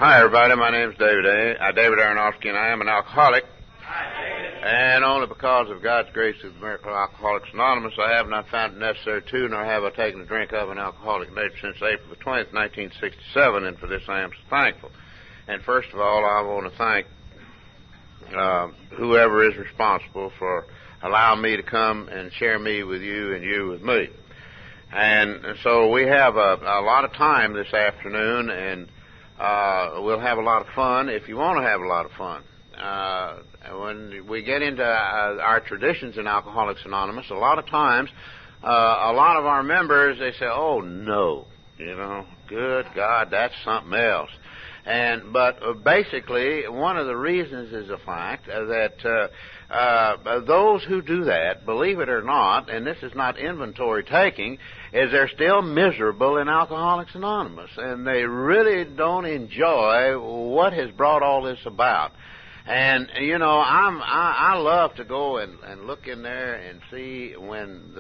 Hi, everybody. My name's David Aronofsky, and I am an alcoholic. Hi, David. And only because of God's grace through the miracle of Alcoholics Anonymous, I have not found it necessary to, nor have I taken a drink of an alcoholic nature since April the 20th, 1967, and for this I am so thankful. And first of all, I want to thank whoever is responsible for allowing me to come and share me with you and you with me. And so we have a lot of time this afternoon, and we'll have a lot of fun if you want to have a lot of fun. When we get into our traditions in Alcoholics Anonymous, a lot of times, a lot of our members, they say, oh, no, good God, that's something else. But basically, one of the reasons is the fact that those who do that, believe it or not, and this is not inventory taking, is they're still miserable in Alcoholics Anonymous, and they really don't enjoy what has brought all this about. And I love to go and look in there and see when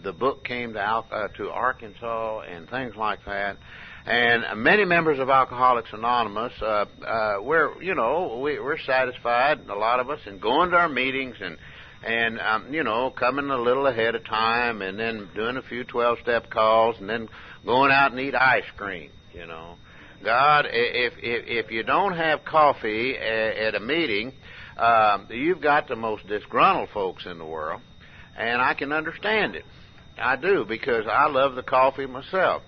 the book came to Arkansas and things like that. And many members of Alcoholics Anonymous, we're satisfied, a lot of us, in going to our meetings and coming a little ahead of time, and then doing a few 12-step calls, and then going out and eat ice cream. God, if you don't have coffee at a meeting, you've got the most disgruntled folks in the world, and I can understand it. I do, because I love the coffee myself.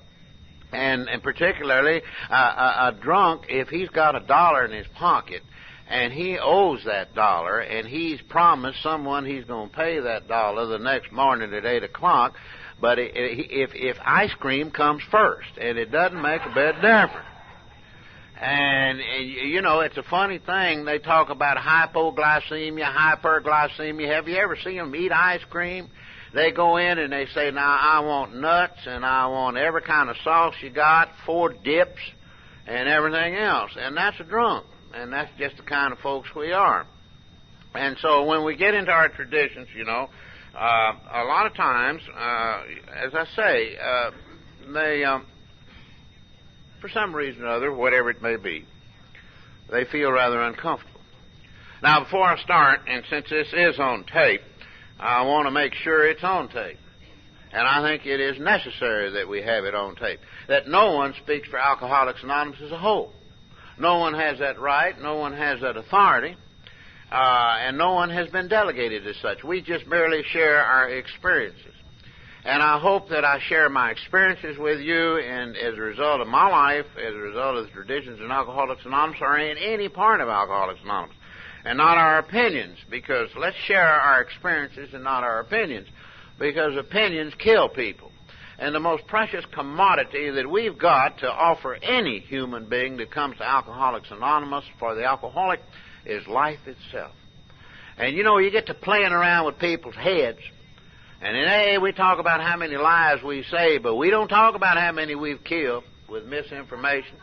And particularly, a drunk, if he's got $1 in his pocket, and he owes that $1, and he's promised someone he's going to pay that $1 the next morning at 8 o'clock, but if ice cream comes first, and it doesn't make a bit difference. And, it's a funny thing. They talk about hypoglycemia, hyperglycemia. Have you ever seen them eat ice cream? They go in and they say, now, I want nuts, and I want every kind of sauce you got, 4 dips, and everything else. And that's a drunk. And that's just the kind of folks we are. And so when we get into our traditions, a lot of times, as I say, they, for some reason or other, whatever it may be, they feel rather uncomfortable. Now, before I start, and since this is on tape, I want to make sure it's on tape. And I think it is necessary that we have it on tape. That no one speaks for Alcoholics Anonymous as a whole. No one has that right, no one has that authority, and no one has been delegated as such. We just merely share our experiences. And I hope that I share my experiences with you, and as a result of my life, as a result of the traditions in Alcoholics Anonymous, or in any part of Alcoholics Anonymous, and not our opinions, because let's share our experiences and not our opinions, because opinions kill people. And the most precious commodity that we've got to offer any human being that comes to Alcoholics Anonymous for the alcoholic is life itself. And you get to playing around with people's heads. And in AA we talk about how many lies we say, but we don't talk about how many we've killed with misinformation.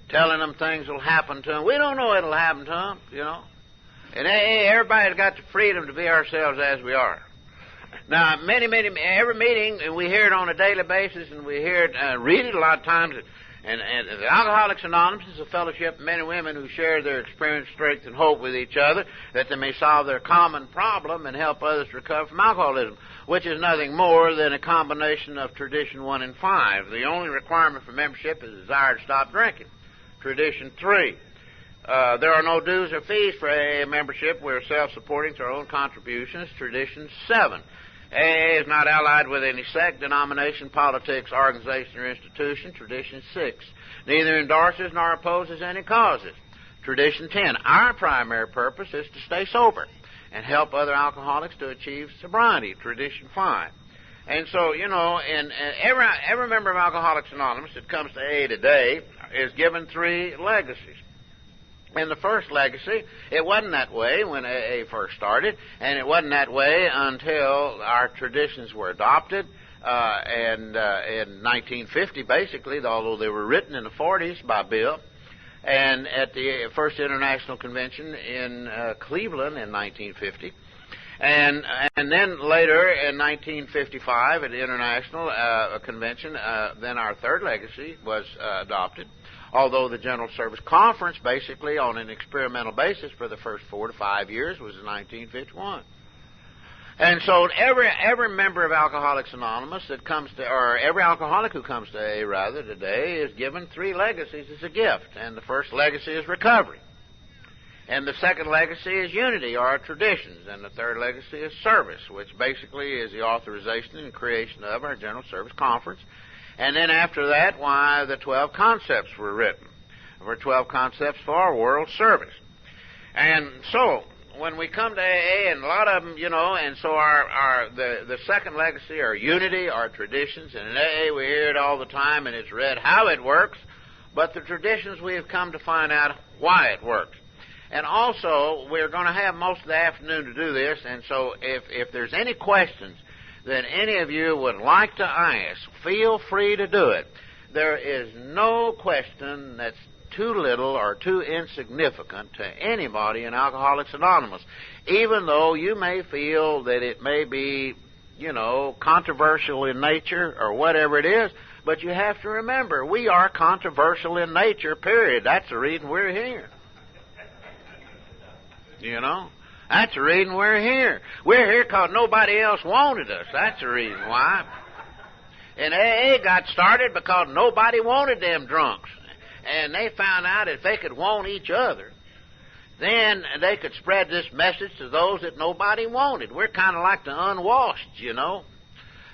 Telling them things will happen to them. We don't know it'll happen to them, In AA, everybody's got the freedom to be ourselves as we are. Now, every meeting, and we hear it on a daily basis, and we hear it, read it a lot of times, and the Alcoholics Anonymous is a fellowship of men and women who share their experience, strength, and hope with each other, that they may solve their common problem and help others recover from alcoholism, which is nothing more than a combination of Tradition 1 and 5. The only requirement for membership is a desire to stop drinking. Tradition 3. There are no dues or fees for AA membership. We're self-supporting to our own contributions. Tradition 7. AA is not allied with any sect, denomination, politics, organization, or institution. Tradition 6. Neither endorses nor opposes any causes. Tradition 10. Our primary purpose is to stay sober and help other alcoholics to achieve sobriety. Tradition 5. And so, and every member of Alcoholics Anonymous that comes to AA today is given 3 legacies. In the first legacy, it wasn't that way when AA first started, and it wasn't that way until our traditions were adopted, and in 1950, basically, although they were written in the 40s by Bill, and at the First International Convention in Cleveland in 1950. And then later in 1955 at the International Convention, then our third legacy was adopted. Although the General Service Conference, basically on an experimental basis for the first 4 to 5 years, was in 1951. And so every member of Alcoholics Anonymous that comes to, or every alcoholic who comes to AA rather today, is given 3 legacies as a gift. And the first legacy is recovery. And the second legacy is unity, or our traditions. And the third legacy is service, which basically is the authorization and creation of our General Service Conference. And then after that, why the 12 concepts were written. There were 12 concepts for world service. And so, when we come to AA, and a lot of them, and so the second legacy are unity, our traditions, and in AA we hear it all the time, and it's read how it works, but the traditions we have come to find out why it works. And also, we're going to have most of the afternoon to do this, and so if there's any questions that any of you would like to ask, feel free to do it. There is no question that's too little or too insignificant to anybody in Alcoholics Anonymous, even though you may feel that it may be, controversial in nature or whatever it is, but you have to remember, we are controversial in nature, period. That's the reason we're here. That's the reason we're here. We're here because nobody else wanted us. That's the reason why. And AA got started because nobody wanted them drunks. And they found out if they could want each other, then they could spread this message to those that nobody wanted. We're kind of like the unwashed,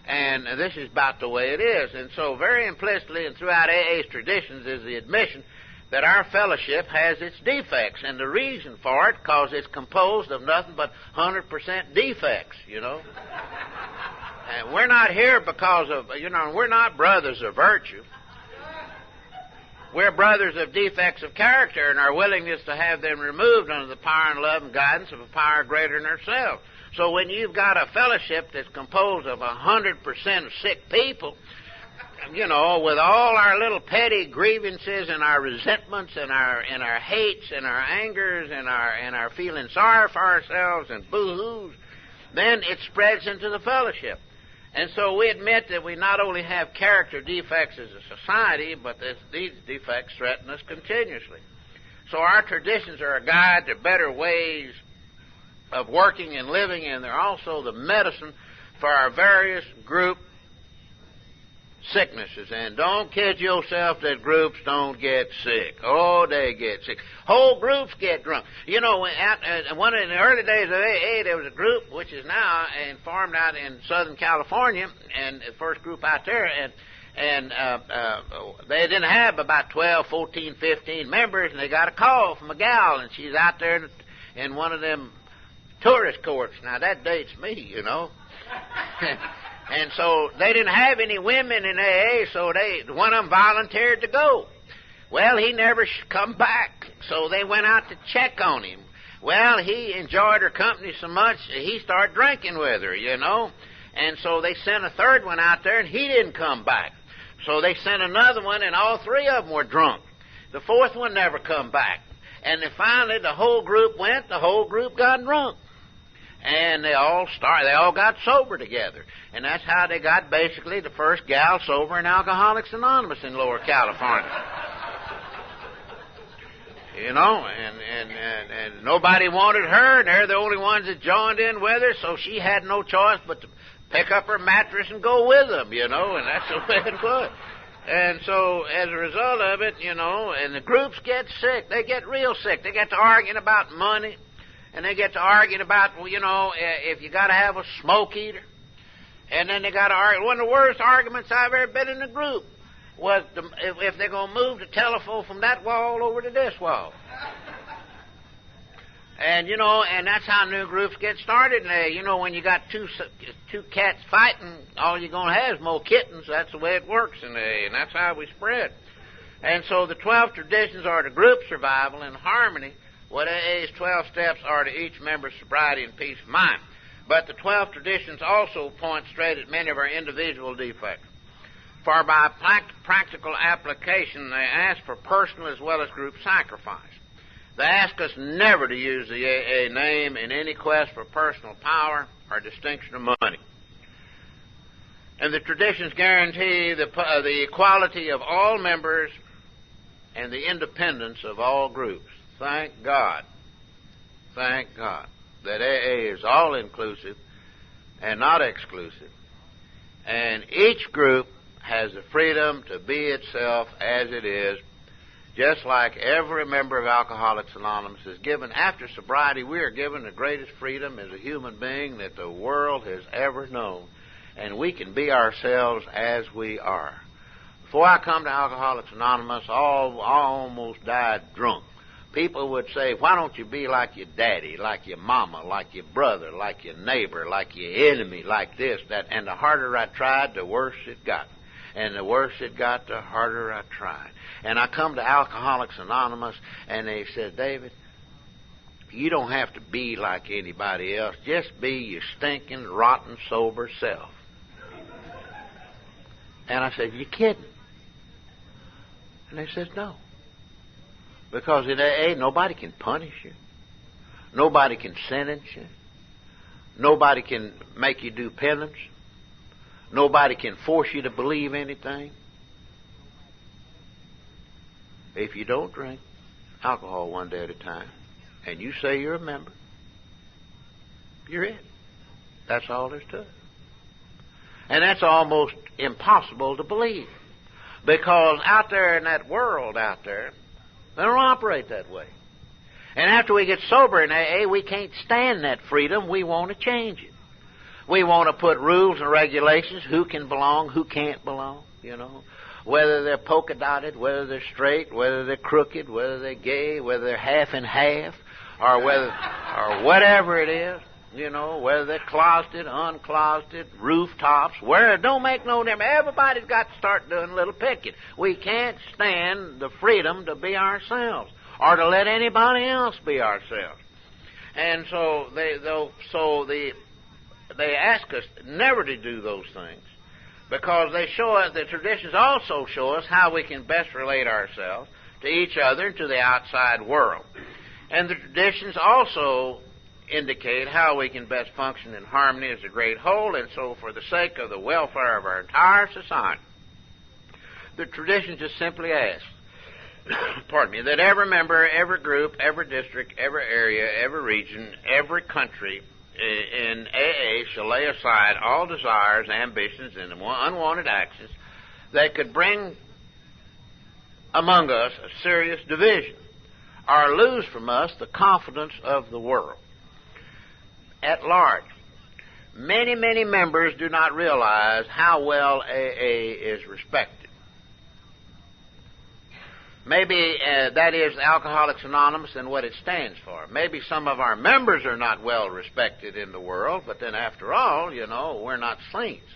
And this is about the way it is. And so very implicitly and throughout AA's traditions is the admission that our fellowship has its defects. And the reason for it, because it's composed of nothing but 100% defects, And we're not here because of, we're not brothers of virtue. We're brothers of defects of character and our willingness to have them removed under the power and love and guidance of a power greater than ourselves. So when you've got a fellowship that's composed of 100% sick people, with all our little petty grievances and our resentments and our hates and our angers and our feeling sorry for ourselves and boo-hoos, then it spreads into the fellowship. And so we admit that we not only have character defects as a society, but these defects threaten us continuously. So our traditions are a guide to better ways of working and living, and they're also the medicine for our various group sicknesses. And don't kid yourself that groups don't get sick. Oh, they get sick. Whole groups get drunk. In the early days of AA, there was a group which is now formed out in Southern California, and the first group out there, and they didn't have about 12, 14, 15 members, and they got a call from a gal, and she's out there in one of them tourist courts. Now, that dates me, And so they didn't have any women in AA, so one of them volunteered to go. Well, he never come back, so they went out to check on him. Well, he enjoyed her company so much, he started drinking with her, And so they sent a third one out there, and he didn't come back. So they sent another one, and all 3 of them were drunk. The fourth one never come back. And then finally, the whole group got drunk. And they all got sober together. And that's how they got basically the first gal sober in Alcoholics Anonymous in Lower California. And nobody wanted her, and they're the only ones that joined in with her, so she had no choice but to pick up her mattress and go with them, and that's the way it was. And so, as a result of it, and the groups get sick. They get real sick. They get to arguing about money. And they get to arguing about, if you got to have a smoke eater. And then they got to argue. One of the worst arguments I've ever been in a group was if they're going to move the telephone from that wall over to this wall. And, and that's how new groups get started. And, when you got two cats fighting, all you're going to have is more kittens. That's the way it works. And that's how we spread. And so the 12 traditions are to group survival and harmony, what AA's 12 steps are to each member's sobriety and peace of mind. But the 12 traditions also point straight at many of our individual defects. For by practical application, they ask for personal as well as group sacrifice. They ask us never to use the AA name in any quest for personal power or distinction of money. And the traditions guarantee the equality of all members and the independence of all groups. Thank God. Thank God that AA is all-inclusive and not exclusive. And each group has the freedom to be itself as it is, just like every member of Alcoholics Anonymous is given. After sobriety, we are given the greatest freedom as a human being that the world has ever known. And we can be ourselves as we are. Before I come to Alcoholics Anonymous, I almost died drunk. People would say, why don't you be like your daddy, like your mama, like your brother, like your neighbor, like your enemy, like this, that. And the harder I tried, the worse it got. And the worse it got, the harder I tried. And I come to Alcoholics Anonymous, and they said, David, you don't have to be like anybody else. Just be your stinking, rotten, sober self. And I said, you kidding? And they said, no. Because in AA, nobody can punish you. Nobody can sentence you. Nobody can make you do penance. Nobody can force you to believe anything. If you don't drink alcohol one day at a time, and you say you're a member, you're in. That's all there's to it. And that's almost impossible to believe. Because out there in that world out there, they don't operate that way. And after we get sober in AA, we can't stand that freedom. We want to change it. We want to put rules and regulations, who can belong, who can't belong, whether they're polka-dotted, whether they're straight, whether they're crooked, whether they're gay, whether they're half and half, or whatever it is, whether they're closeted, uncloseted, rooftops, where it don't make no difference. Everybody's got to start doing a little picking. We can't stand the freedom to be ourselves or to let anybody else be ourselves. And so they ask us never to do those things because they show us, the traditions also show us how we can best relate ourselves to each other and to the outside world. And the traditions also indicate how we can best function in harmony as a great whole, and so for the sake of the welfare of our entire society, the traditions just simply ask, that every member, every group, every district, every area, every region, every country in AA shall lay aside all desires, ambitions, and unwanted actions that could bring among us a serious division or lose from us the confidence of the world at large. Many, many members do not realize how well AA is respected. Maybe that is Alcoholics Anonymous and what it stands for. Maybe some of our members are not well respected in the world, but then after all, we're not saints.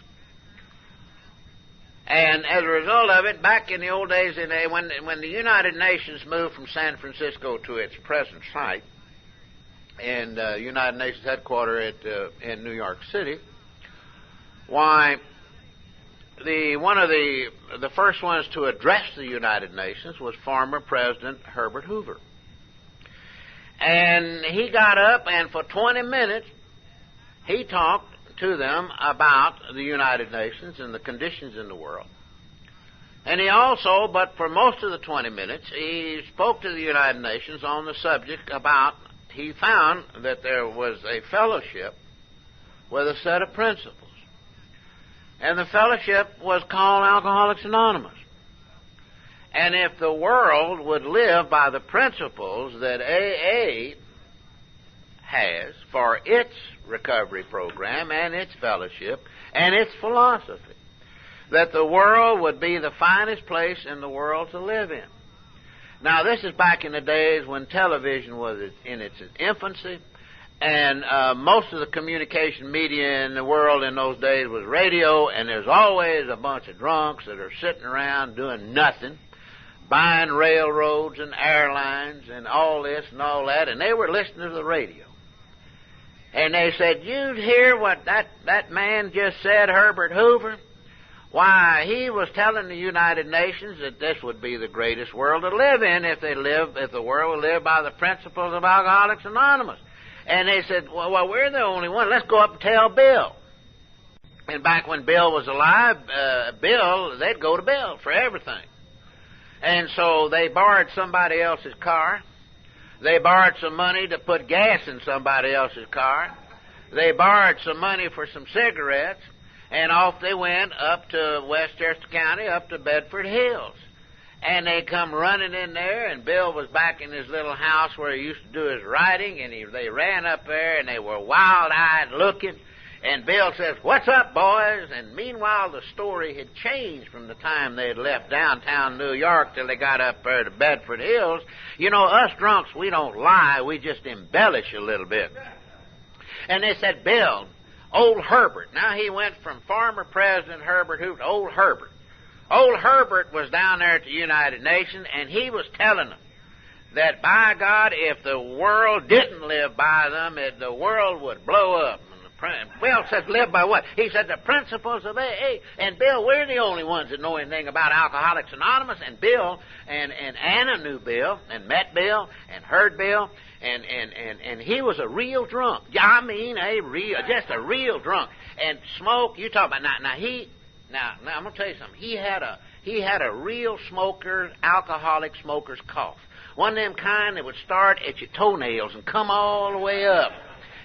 And as a result of it, back in the old days, when the United Nations moved from San Francisco to its present site, and United Nations headquarters in New York City, why, one of the first ones to address the United Nations was former President Herbert Hoover. And he got up, and for 20 minutes, he talked to them about the United Nations and the conditions in the world. And he also, but for most of the 20 minutes, he spoke to the United Nations on the subject about, he found that there was a fellowship with a set of principles. And the fellowship was called Alcoholics Anonymous. And if the world would live by the principles that AA has for its recovery program and its fellowship and its philosophy, that the world would be the finest place in the world to live in. Now, this is back in the days when television was in its infancy, and most of the communication media in the world in those days was radio, and there's always a bunch of drunks that are sitting around doing nothing, buying railroads and airlines and all this and all that, and they were listening to the radio. And they said, "You hear what that man just said, Herbert Hoover? Why, he was telling the United Nations that this would be the greatest world to live in if the world would live by the principles of Alcoholics Anonymous." And they said, well, we're the only one. Let's go up and tell Bill. And back when Bill was alive, they'd go to Bill for everything. And so they borrowed somebody else's car. They borrowed some money to put gas in somebody else's car. They borrowed some money for some cigarettes, and off they went up to Westchester County, up to Bedford Hills. And they come running in there, and Bill was back in his little house where he used to do his writing, and they ran up there, and they were wild-eyed looking. And Bill says, "What's up, boys?" And meanwhile, the story had changed from the time they had left downtown New York till they got up there to Bedford Hills. You know, us drunks, we don't lie. We just embellish a little bit. And they said, "Bill, old Herbert." Now, he went from former President Herbert Hoover to old Herbert. Old Herbert was down there at the United Nations, and he was telling them that, by God, if the world didn't live by them, the world would blow up. Bill said, "Live by what?" He said, "The principles of AA." And Bill, we're the only ones that know anything about Alcoholics Anonymous. And Bill and Anna knew Bill and met Bill and heard Bill. And he was a real drunk. I mean, just a real drunk. And smoke, you talk about, now I'm going to tell you something. He had a real alcoholic smoker's cough. One of them kind that would start at your toenails and come all the way up.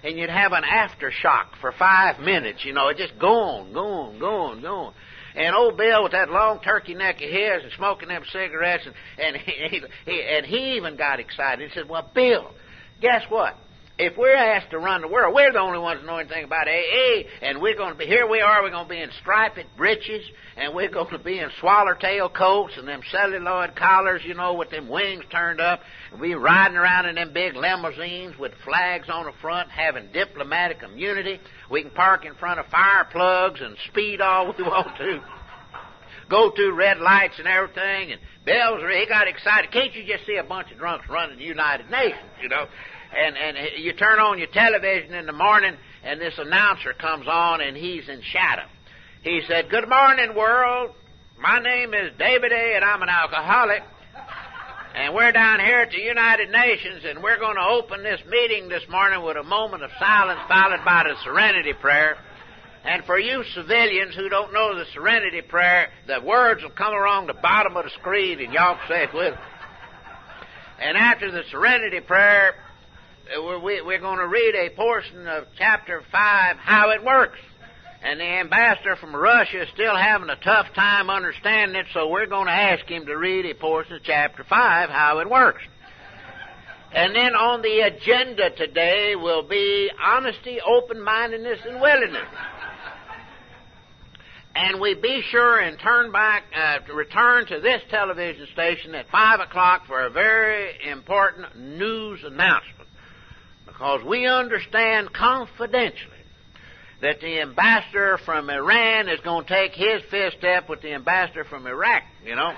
And you'd have an aftershock for 5 minutes, you know, it just go on. And old Bill with that long turkey neck of his and smoking them cigarettes, and he even got excited. He said, "Well, Bill, guess what? If we're asked to run the world, we're the only ones that know anything about AA, and we're going to be, here we are, we're going to be in striped breeches, and we're going to be in swallowtail coats and them celluloid collars, you know, with them wings turned up, and we riding around in them big limousines with flags on the front, having diplomatic immunity. We can park in front of fire plugs and speed all we want to. Go through red lights and everything." And he got excited. Can't you just see a bunch of drunks running the United Nations, you know? And you turn on your television in the morning, and this announcer comes on, and he's in shadow. He said, "Good morning, world. My name is David A., and I'm an alcoholic. And we're down here at the United Nations, and we're going to open this meeting this morning with a moment of silence followed by the Serenity Prayer. And for you civilians who don't know the Serenity Prayer, the words will come along the bottom of the screen, and y'all say it with us. And after the Serenity Prayer, we're going to read a portion of Chapter 5, How It Works. And the ambassador from Russia is still having a tough time understanding it, so we're going to ask him to read a portion of Chapter 5, How It Works. And then on the agenda today will be honesty, open-mindedness, and willingness. And we be sure and return to this television station at 5 o'clock for a very important news announcement. Because we understand confidentially that the ambassador from Iran is going to take his fifth step with the ambassador from Iraq, you know.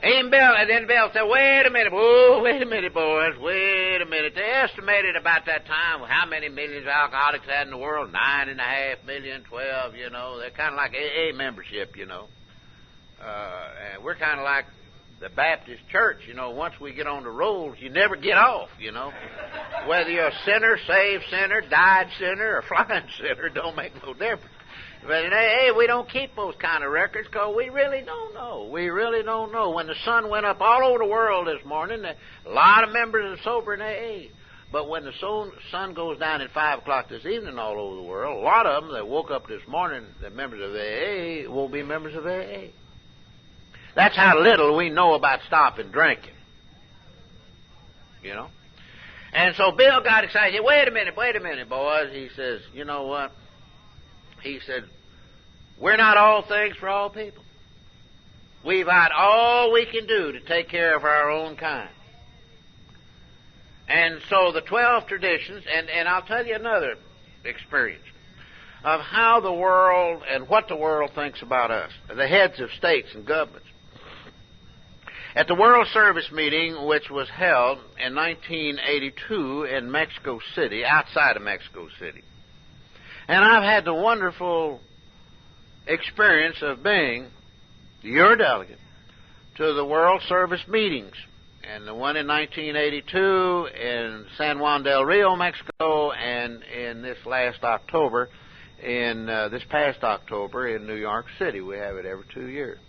And then Bill said, wait a minute, boys, wait a minute. They estimated about that time how many millions of alcoholics had in the world, 9.5 million, 12, you know. They're kind of like AA membership, you know. And we're kind of like the Baptist church, you know. Once we get on the rolls, you never get off, you know. Whether you're a sinner, saved sinner, died sinner, or flying sinner, don't make no difference. But in AA, we don't keep those kind of records because we really don't know. We really don't know. When the sun went up all over the world this morning, a lot of members are sober in AA. But when the sun goes down at 5 o'clock this evening all over the world, a lot of them that woke up this morning, the members of AA, won't be members of AA. That's how little we know about stopping drinking. You know? And so Bill got excited. He said, wait a minute, boys. He says, you know what? He said, we're not all things for all people. We've got all we can do to take care of our own kind. And so the 12 traditions, and I'll tell you another experience of how the world and what the world thinks about us, the heads of states and governments. At the World Service meeting, which was held in 1982 in Mexico City, outside of Mexico City, and I've had the wonderful experience of being your delegate to the World Service meetings, and the one in 1982 in San Juan del Rio, Mexico, and in this last October in this past October in New York City. We have it every 2 years.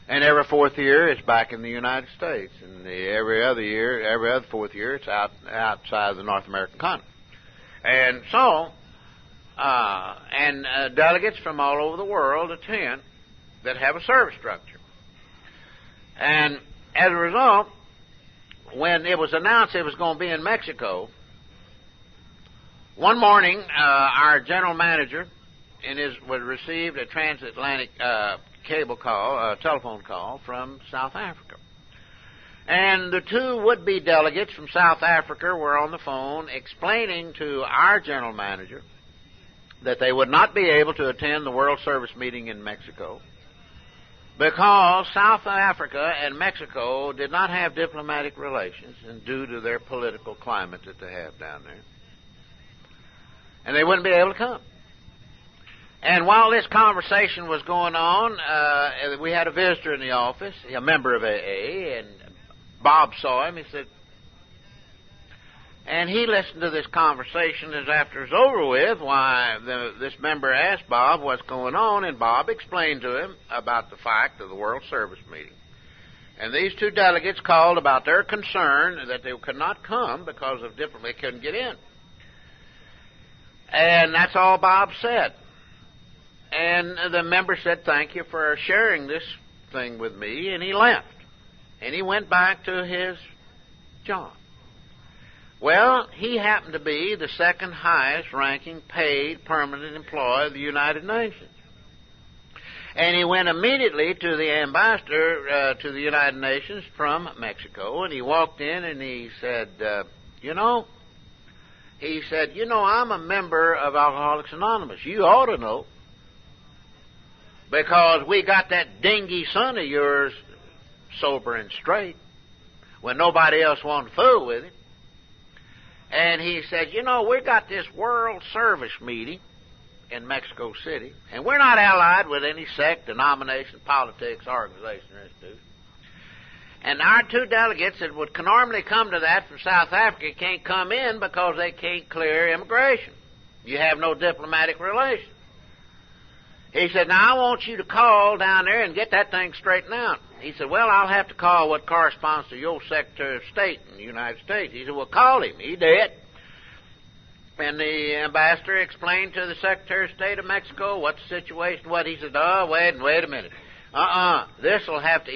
And every fourth year, it's back in the United States. And every other fourth year, it's outside the North American continent. And so, delegates from all over the world attend that have a service structure. And as a result, when it was announced it was going to be in Mexico, one morning, our general manager received a transatlantic telephone call from South Africa. And the two would-be delegates from South Africa were on the phone explaining to our general manager that they would not be able to attend the World Service meeting in Mexico because South Africa and Mexico did not have diplomatic relations, and due to their political climate that they have down there. And they wouldn't be able to come. And while this conversation was going on, we had a visitor in the office, a member of AA, and Bob saw him. He said, and he listened to this conversation as after it was over with, this member asked Bob what's going on, and Bob explained to him about the fact of the World Service meeting. And these two delegates called about their concern that they could not come because of they couldn't get in. And that's all Bob said. And the member said, thank you for sharing this thing with me, and he left. And he went back to his job. Well, he happened to be the second highest ranking paid permanent employee of the United Nations. And he went immediately to the ambassador to the United Nations from Mexico, and he walked in and he said, I'm a member of Alcoholics Anonymous. You ought to know, because we got that dingy son of yours sober and straight when nobody else wanted to fool with him. And he said, we got this World Service meeting in Mexico City, and we're not allied with any sect, denomination, politics, organization, or institution. And our two delegates that would normally come to that from South Africa can't come in because they can't clear immigration. You have no diplomatic relations. He said, now I want you to call down there and get that thing straightened out. He said, well, I'll have to call what corresponds to your Secretary of State in the United States. He said, well, call him. He did. And the ambassador explained to the Secretary of State of Mexico what the situation was. He said, wait a minute. This will have to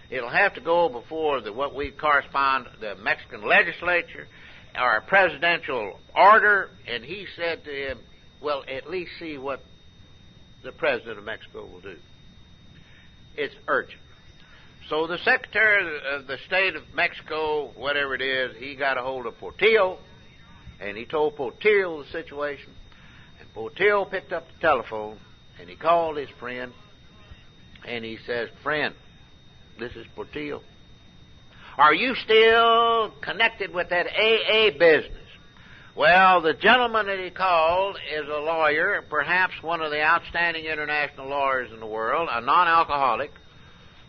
it'll have to go before what we correspond the Mexican legislature or a presidential order. And he said to him, well, at least see what the President of Mexico will do. It's urgent. So the Secretary of the State of Mexico, whatever it is, he got a hold of Portillo, and he told Portillo the situation. And Portillo picked up the telephone, and he called his friend, and he says, friend, this is Portillo. Are you still connected with that AA business? Well, the gentleman that he called is a lawyer, perhaps one of the outstanding international lawyers in the world, a non-alcoholic,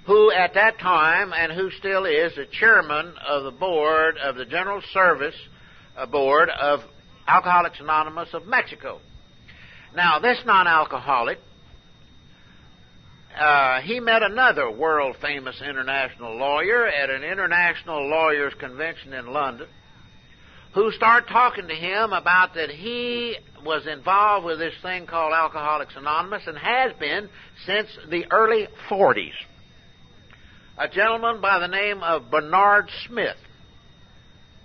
who at that time, and who still is, the chairman of the board of the General Service Board of Alcoholics Anonymous of Mexico. Now, this non-alcoholic, he met another world-famous international lawyer at an international lawyers' convention in London, who started talking to him about that he was involved with this thing called Alcoholics Anonymous and has been since the early 40s. A gentleman by the name of Bernard Smith,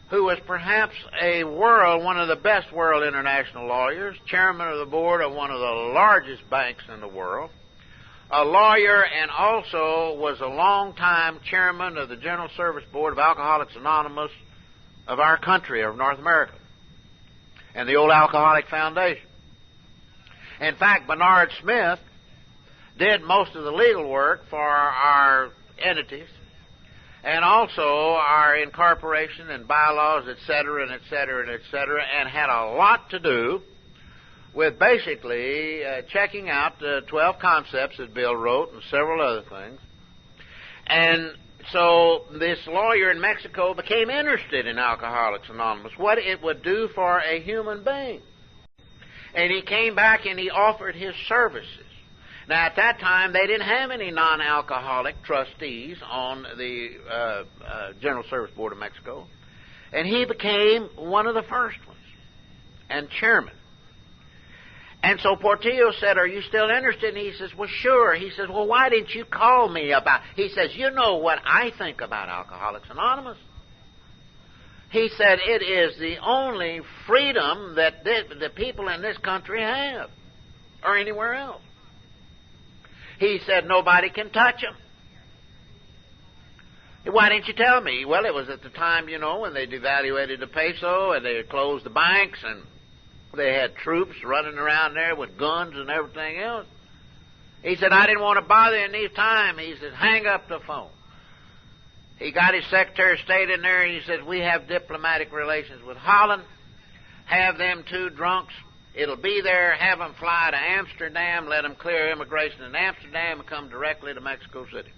who was perhaps one of the best world international lawyers, chairman of the board of one of the largest banks in the world, a lawyer, and also was a long-time chairman of the General Service Board of Alcoholics Anonymous of our country, of North America, and the old Alcoholic Foundation. In fact, Bernard Smith did most of the legal work for our entities, and also our incorporation and bylaws, etc., and etc., and etc., and had a lot to do with basically checking out the 12 concepts that Bill wrote and several other things. And so this lawyer in Mexico became interested in Alcoholics Anonymous, what it would do for a human being. And he came back and he offered his services. Now, at that time, they didn't have any non-alcoholic trustees on the General Service Board of Mexico. And he became one of the first ones and chairman. And so Portillo said, "Are you still interested?" And he says, "Well, sure." He says, "Well, why didn't you call me about..." He says, "You know what I think about Alcoholics Anonymous." He said, "It is the only freedom that the people in this country have, or anywhere else." He said, "Nobody can touch them." "Why didn't you tell me?" "Well, it was at the time, when they devaluated the peso and they closed the banks and they had troops running around there with guns and everything else." He said, "I didn't want to bother you in these times." He said, "Hang up the phone." He got his Secretary of State in there and he said, "We have diplomatic relations with Holland. Have them two drunks. It'll be there. Have them fly to Amsterdam. Let them clear immigration in Amsterdam and come directly to Mexico City."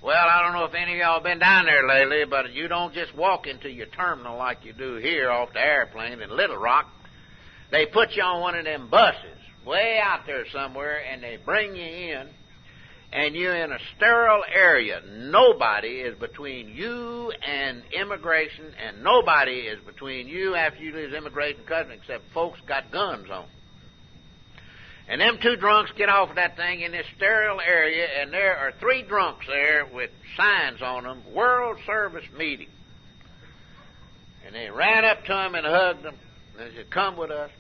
Well, I don't know if any of y'all have been down there lately, but you don't just walk into your terminal like you do here off the airplane in Little Rock. They put you on one of them buses way out there somewhere, and they bring you in, and you're in a sterile area. Nobody is between you and immigration, and nobody is between you after you lose immigration customs except folks got guns on. And them two drunks get off of that thing in this sterile area, and there are three drunks there with signs on them, "World Service Meeting." And they ran up to him and hugged them, and they said, "Come with us."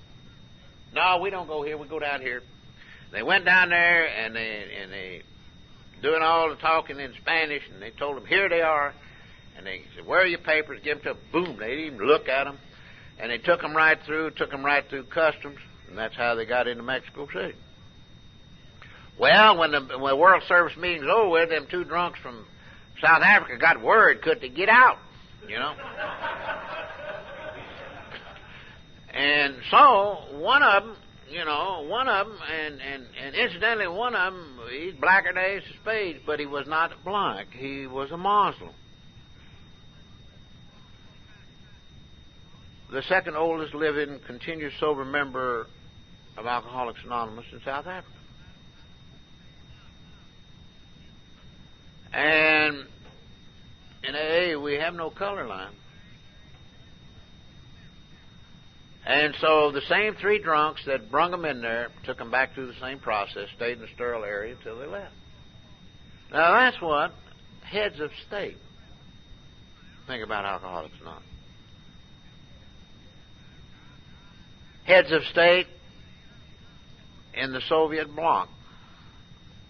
"No, we don't go here, we go down here." They went down there, and they doing all the talking in Spanish, and they told them, "Here they are." And they said, "Where are your papers?" Give them to them. Boom, they didn't even look at them. And they took them right through customs. And that's how they got into Mexico City. Well, when the World Service meeting's over with, them two drunks from South Africa got word could they get out, And so one of them, and incidentally, one of them, he's blacker than Ace of Spades, but he was not black. He was a Muslim. The second oldest living continuous sober member of Alcoholics Anonymous in South Africa. And in AA, we have no color line. And so the same three drunks that brung them in there took them back through the same process, stayed in the sterile area until they left. Now that's what heads of state think about Alcoholics Anonymous. Heads of state in the Soviet bloc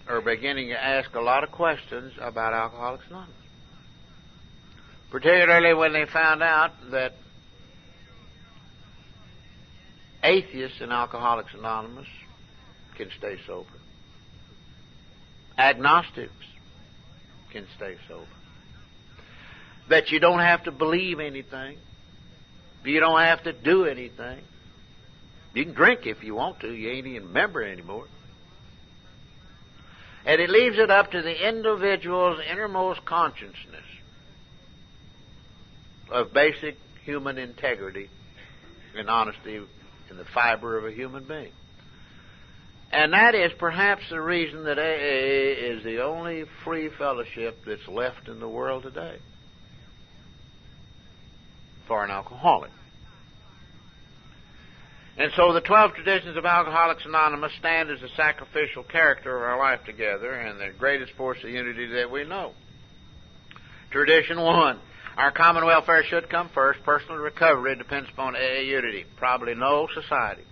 are beginning to ask a lot of questions about Alcoholics Anonymous, particularly when they found out that atheists in Alcoholics Anonymous can stay sober. Agnostics can stay sober. That you don't have to believe anything. You don't have to do anything. You can drink if you want to. You ain't even a member anymore. And it leaves it up to the individual's innermost consciousness of basic human integrity and honesty in the fiber of a human being. And that is perhaps the reason that AA is the only free fellowship that's left in the world today for an alcoholic. And so the 12 traditions of Alcoholics Anonymous stand as the sacrificial character of our life together and the greatest force of unity that we know. Tradition 1. Our common welfare should come first. Personal recovery depends upon AA unity. Probably no society,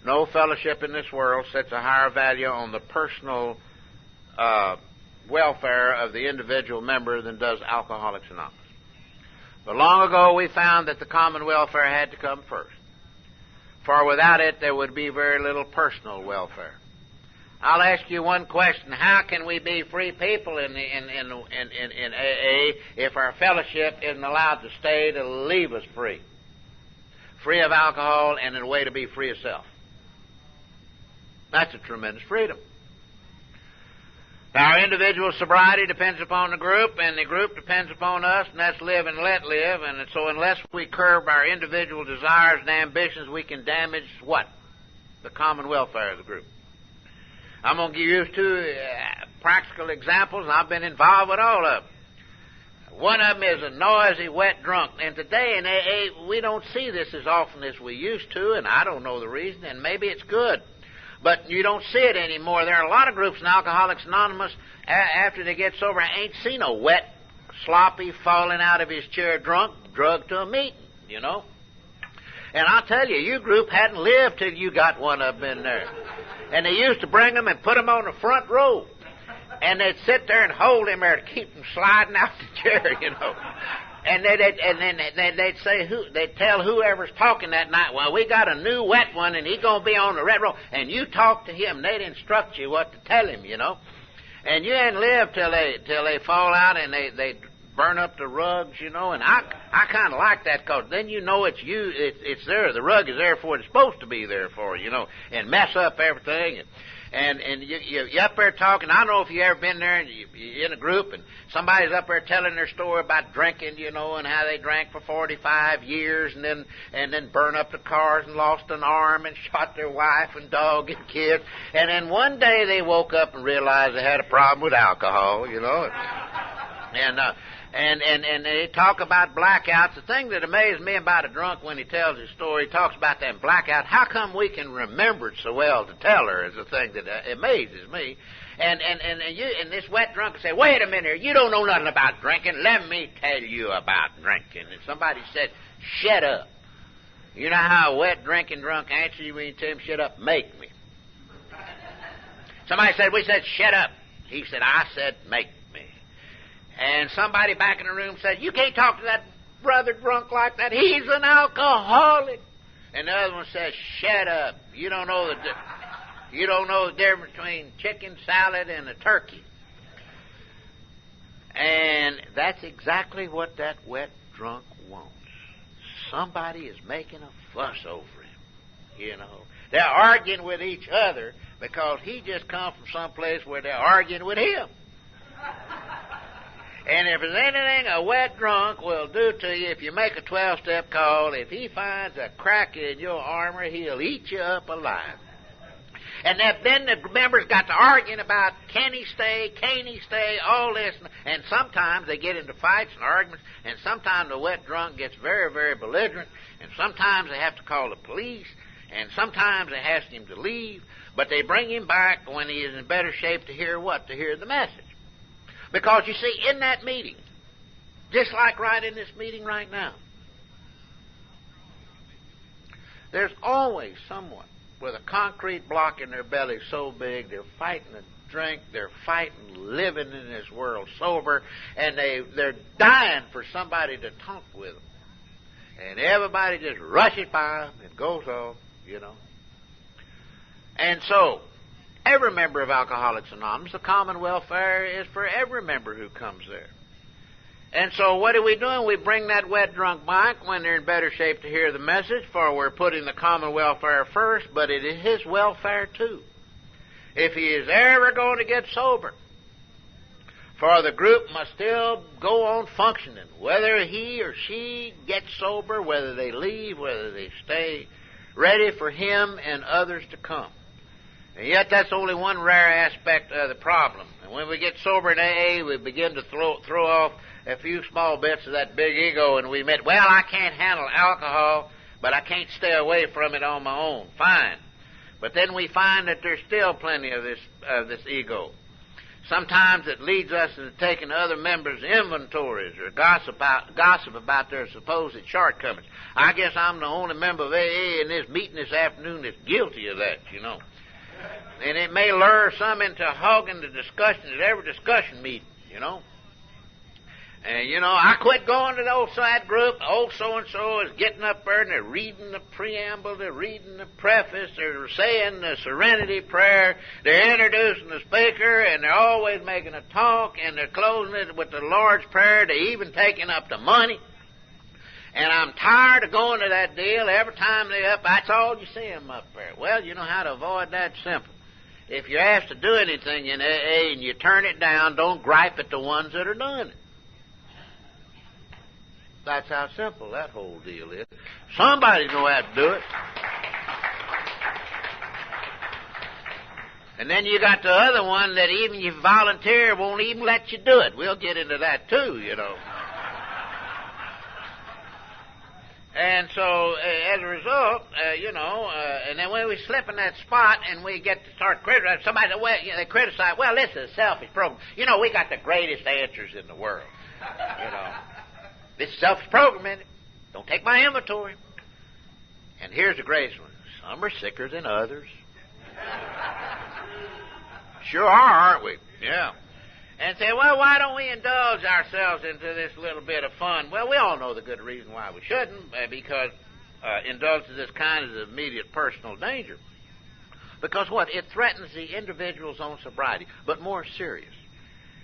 no fellowship in this world sets a higher value on the personal welfare of the individual member than does Alcoholics Anonymous. But long ago we found that the common welfare had to come first. For without it, there would be very little personal welfare. I'll ask you one question. How can we be free people in AA if our fellowship isn't allowed to stay to leave us free? Free of alcohol and in a way to be free of self. That's a tremendous freedom. Our individual sobriety depends upon the group, and the group depends upon us, and that's live and let live. And so unless we curb our individual desires and ambitions, we can damage what? The common welfare of the group. I'm going to give you two practical examples, and I've been involved with all of them. One of them is a noisy, wet drunk. And today in AA, we don't see this as often as we used to, and I don't know the reason, and maybe it's good. But you don't see it anymore. There are a lot of groups in Alcoholics Anonymous, after they get sober, I ain't seen a wet, sloppy, falling out of his chair drunk, drugged to a meeting, you know. And I'll tell you, your group hadn't lived till you got one of them in there. And they used to bring them and put them on the front row. And they'd sit there and hold him there to keep him sliding out the chair, you know. And they'd say they'd tell whoever's talking that night, well, we got a new wet one and he's gonna be on the red row, and you talk to him. They'd instruct you what to tell him, you know. And you hadn't lived till they fall out and they burn up the rugs, you know. And I kind of like that, because then you know it's you. It's there. The rug is there for what it's supposed to be there for, you know, and mess up everything. And you're up there talking. I don't know if you've ever been there and you're in a group and somebody's up there telling their story about drinking, you know, and how they drank for 45 years and then burned up the cars and lost an arm and shot their wife and dog and kids. And then one day they woke up and realized they had a problem with alcohol, you know. And they talk about blackouts. The thing that amazes me about a drunk when he tells his story, he talks about them blackouts. How come we can remember it so well to tell her is the thing that amazes me. And this wet drunk will say, wait a minute, you don't know nothing about drinking. Let me tell you about drinking. And somebody said, shut up. You know how a wet drinking drunk answers you when you tell him, shut up? Make me. Somebody said, we said, shut up. He said, I said, make me. And somebody back in the room said, you can't talk to that brother drunk like that. He's an alcoholic. And the other one says, shut up. You don't know the difference between chicken salad and a turkey. And that's exactly what that wet drunk wants. Somebody is making a fuss over him, you know. They're arguing with each other because he just come from someplace where they're arguing with him. And if there's anything a wet drunk will do to you, if you make a 12-step call, if he finds a crack in your armor, he'll eat you up alive. And then the members got to arguing about can he stay, all this. And sometimes they get into fights and arguments, and sometimes the wet drunk gets very, very belligerent, and sometimes they have to call the police, and sometimes they ask him to leave, but they bring him back when he is in better shape to hear what? To hear the message. Because, you see, in that meeting, just like right in this meeting right now, there's always someone with a concrete block in their belly so big they're fighting a drink, they're fighting living in this world sober, and they're dying for somebody to talk with them. And everybody just rushes by them and goes off, you know. And so, every member of Alcoholics Anonymous, the common welfare is for every member who comes there. And so what are we doing? We bring that wet drunk back when they're in better shape to hear the message, for we're putting the common welfare first, but it is his welfare too. If he is ever going to get sober, for the group must still go on functioning, whether he or she gets sober, whether they leave, whether they stay, ready for him and others to come. And yet that's only one rare aspect of the problem. And when we get sober in AA, we begin to throw off a few small bits of that big ego, and we admit, well, I can't handle alcohol, but I can't stay away from it on my own. Fine. But then we find that there's still plenty of this ego. Sometimes it leads us into taking other members' inventories or gossip about their supposed shortcomings. I guess I'm the only member of AA in this meeting this afternoon that's guilty of that, you know. And it may lure some into hogging the discussion at every discussion meeting, you know. And, you know, I quit going to the old side group. Old so-and-so is getting up there and they're reading the preamble, they're reading the preface, they're saying the serenity prayer, they're introducing the speaker, and they're always making a talk, and they're closing it with the Lord's Prayer, they're even taking up the money. And I'm tired of going to that deal. Every time they're up, that's all you see them up there. Well, you know how to avoid that? Simple. if you're asked to do anything in AA and you turn it down, don't gripe at the ones that are doing it. That's how simple that whole deal is. Somebody's going to have to do it. And then you got the other one that even you volunteer won't even let you do it. We'll get into that too, you know. And so, as a result, and then when we slip in that spot and we get to start criticizing, somebody, well, they criticize, well, this is a selfish program. You know, we got the greatest answers in the world. You know, this is selfish program, isn't it? Don't take my inventory. And here's the greatest one. Some are sicker than others. Sure are, aren't we? Yeah. And say, well, why don't we indulge ourselves into this little bit of fun? Well, we all know the good reason why we shouldn't, because indulgence of this kind is immediate personal danger. Because what? It threatens the individual's own sobriety. But more serious,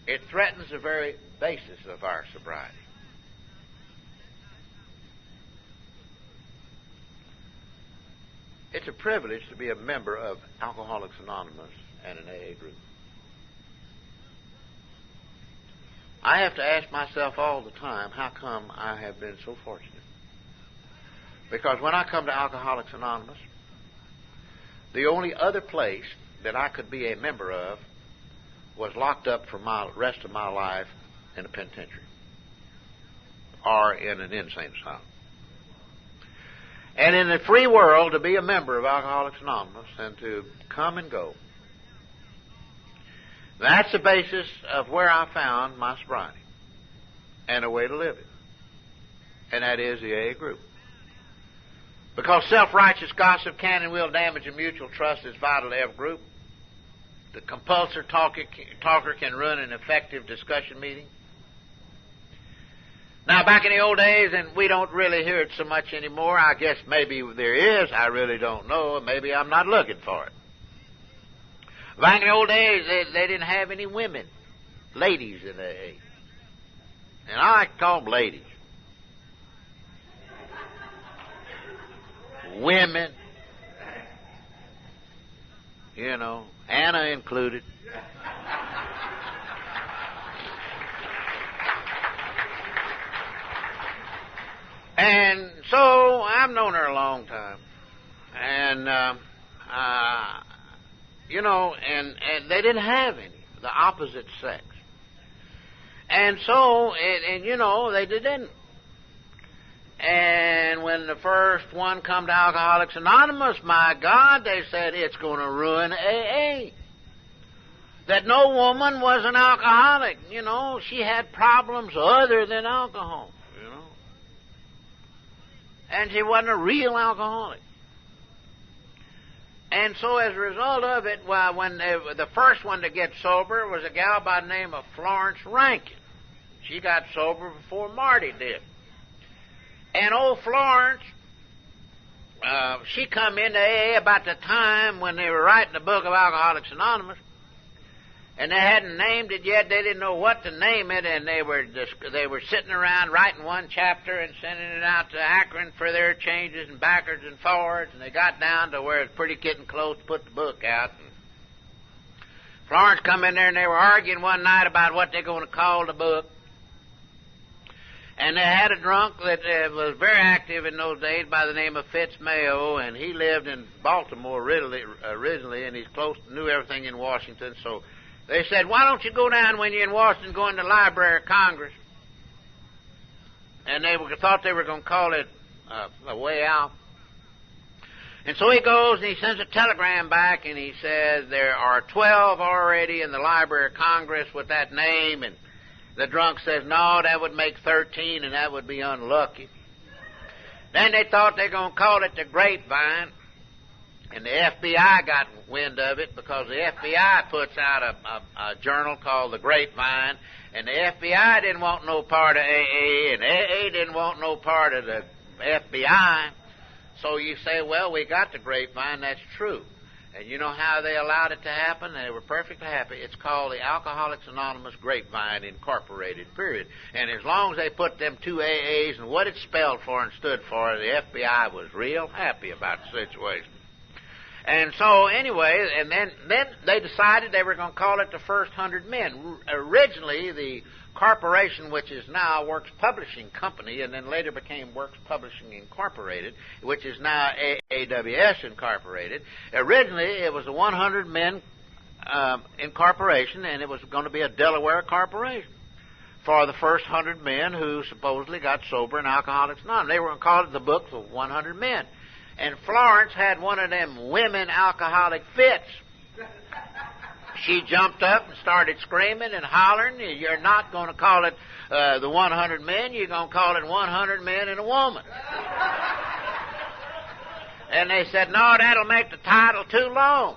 it threatens the very basis of our sobriety. It's a privilege to be a member of Alcoholics Anonymous and an AA group. I have to ask myself all the time, how come I have been so fortunate? Because when I come to Alcoholics Anonymous, the only other place that I could be a member of was locked up for my rest of my life in a penitentiary or in an insane asylum. And in the free world, to be a member of Alcoholics Anonymous and to come and go, that's the basis of where I found my sobriety and a way to live it. And that is the AA group. Because self-righteous gossip can and will damage a mutual trust is vital to every group. The compulsive talker can ruin an effective discussion meeting. Now, back in the old days, and we don't really hear it so much anymore, I guess maybe there is, I really don't know, maybe I'm not looking for it. Back in the old days, they didn't have any women, ladies in AA. And I like to call them ladies. Women, you know, Anna included. And so I've known her a long time. And, and they didn't have any, the opposite sex. And so, they didn't. And when the first one come to Alcoholics Anonymous, my God, they said it's going to ruin AA. That no woman was an alcoholic. You know, she had problems other than alcohol. You know, and she wasn't a real alcoholic. And so as a result of it, when the first one to get sober was a gal by the name of Florence Rankin. She got sober before Marty did. And old Florence, she come into AA about the time when they were writing the book of Alcoholics Anonymous. And they hadn't named it yet. They didn't know what to name it, and they were sitting around writing one chapter and sending it out to Akron for their changes and backwards and forwards. And they got down to where it's pretty getting close to put the book out. And Florence come in there, and they were arguing one night about what they're going to call the book. And they had a drunk that was very active in those days by the name of Fitz Mayo, and he lived in Baltimore originally, and he's knew everything in Washington, so they said, why don't you go down when you're in Washington, go in the Library of Congress? And they thought they were going to call it A Way Out. And so he goes and he sends a telegram back and he says, there are 12 already in the Library of Congress with that name. And the drunk says, no, that would make 13 and that would be unlucky. Then they thought they were going to call it the Grapevine. And the FBI got wind of it because the FBI puts out a journal called The Grapevine, and the FBI didn't want no part of AA, and AA didn't want no part of the FBI. So you say, well, we got The Grapevine, that's true. And you know how they allowed it to happen? They were perfectly happy. It's called the Alcoholics Anonymous Grapevine Incorporated, period. And as long as they put them two AAs and what it spelled for and stood for, the FBI was real happy about the situation. And so anyway, and then they decided they were going to call it the First 100 Men. Originally, the corporation, which is now Works Publishing Company, and then later became Works Publishing Incorporated, which is now AWS Incorporated. Originally, it was a 100 Men incorporation, and it was going to be a Delaware corporation for the first 100 men who supposedly got sober in Alcoholics Anonymous. They were going to call it the Book of 100 Men. And Florence had one of them women alcoholic fits. She jumped up and started screaming and hollering. You're not going to call it the 100 Men. You're going to call it 100 Men and a Woman. And they said, no, that'll make the title too long.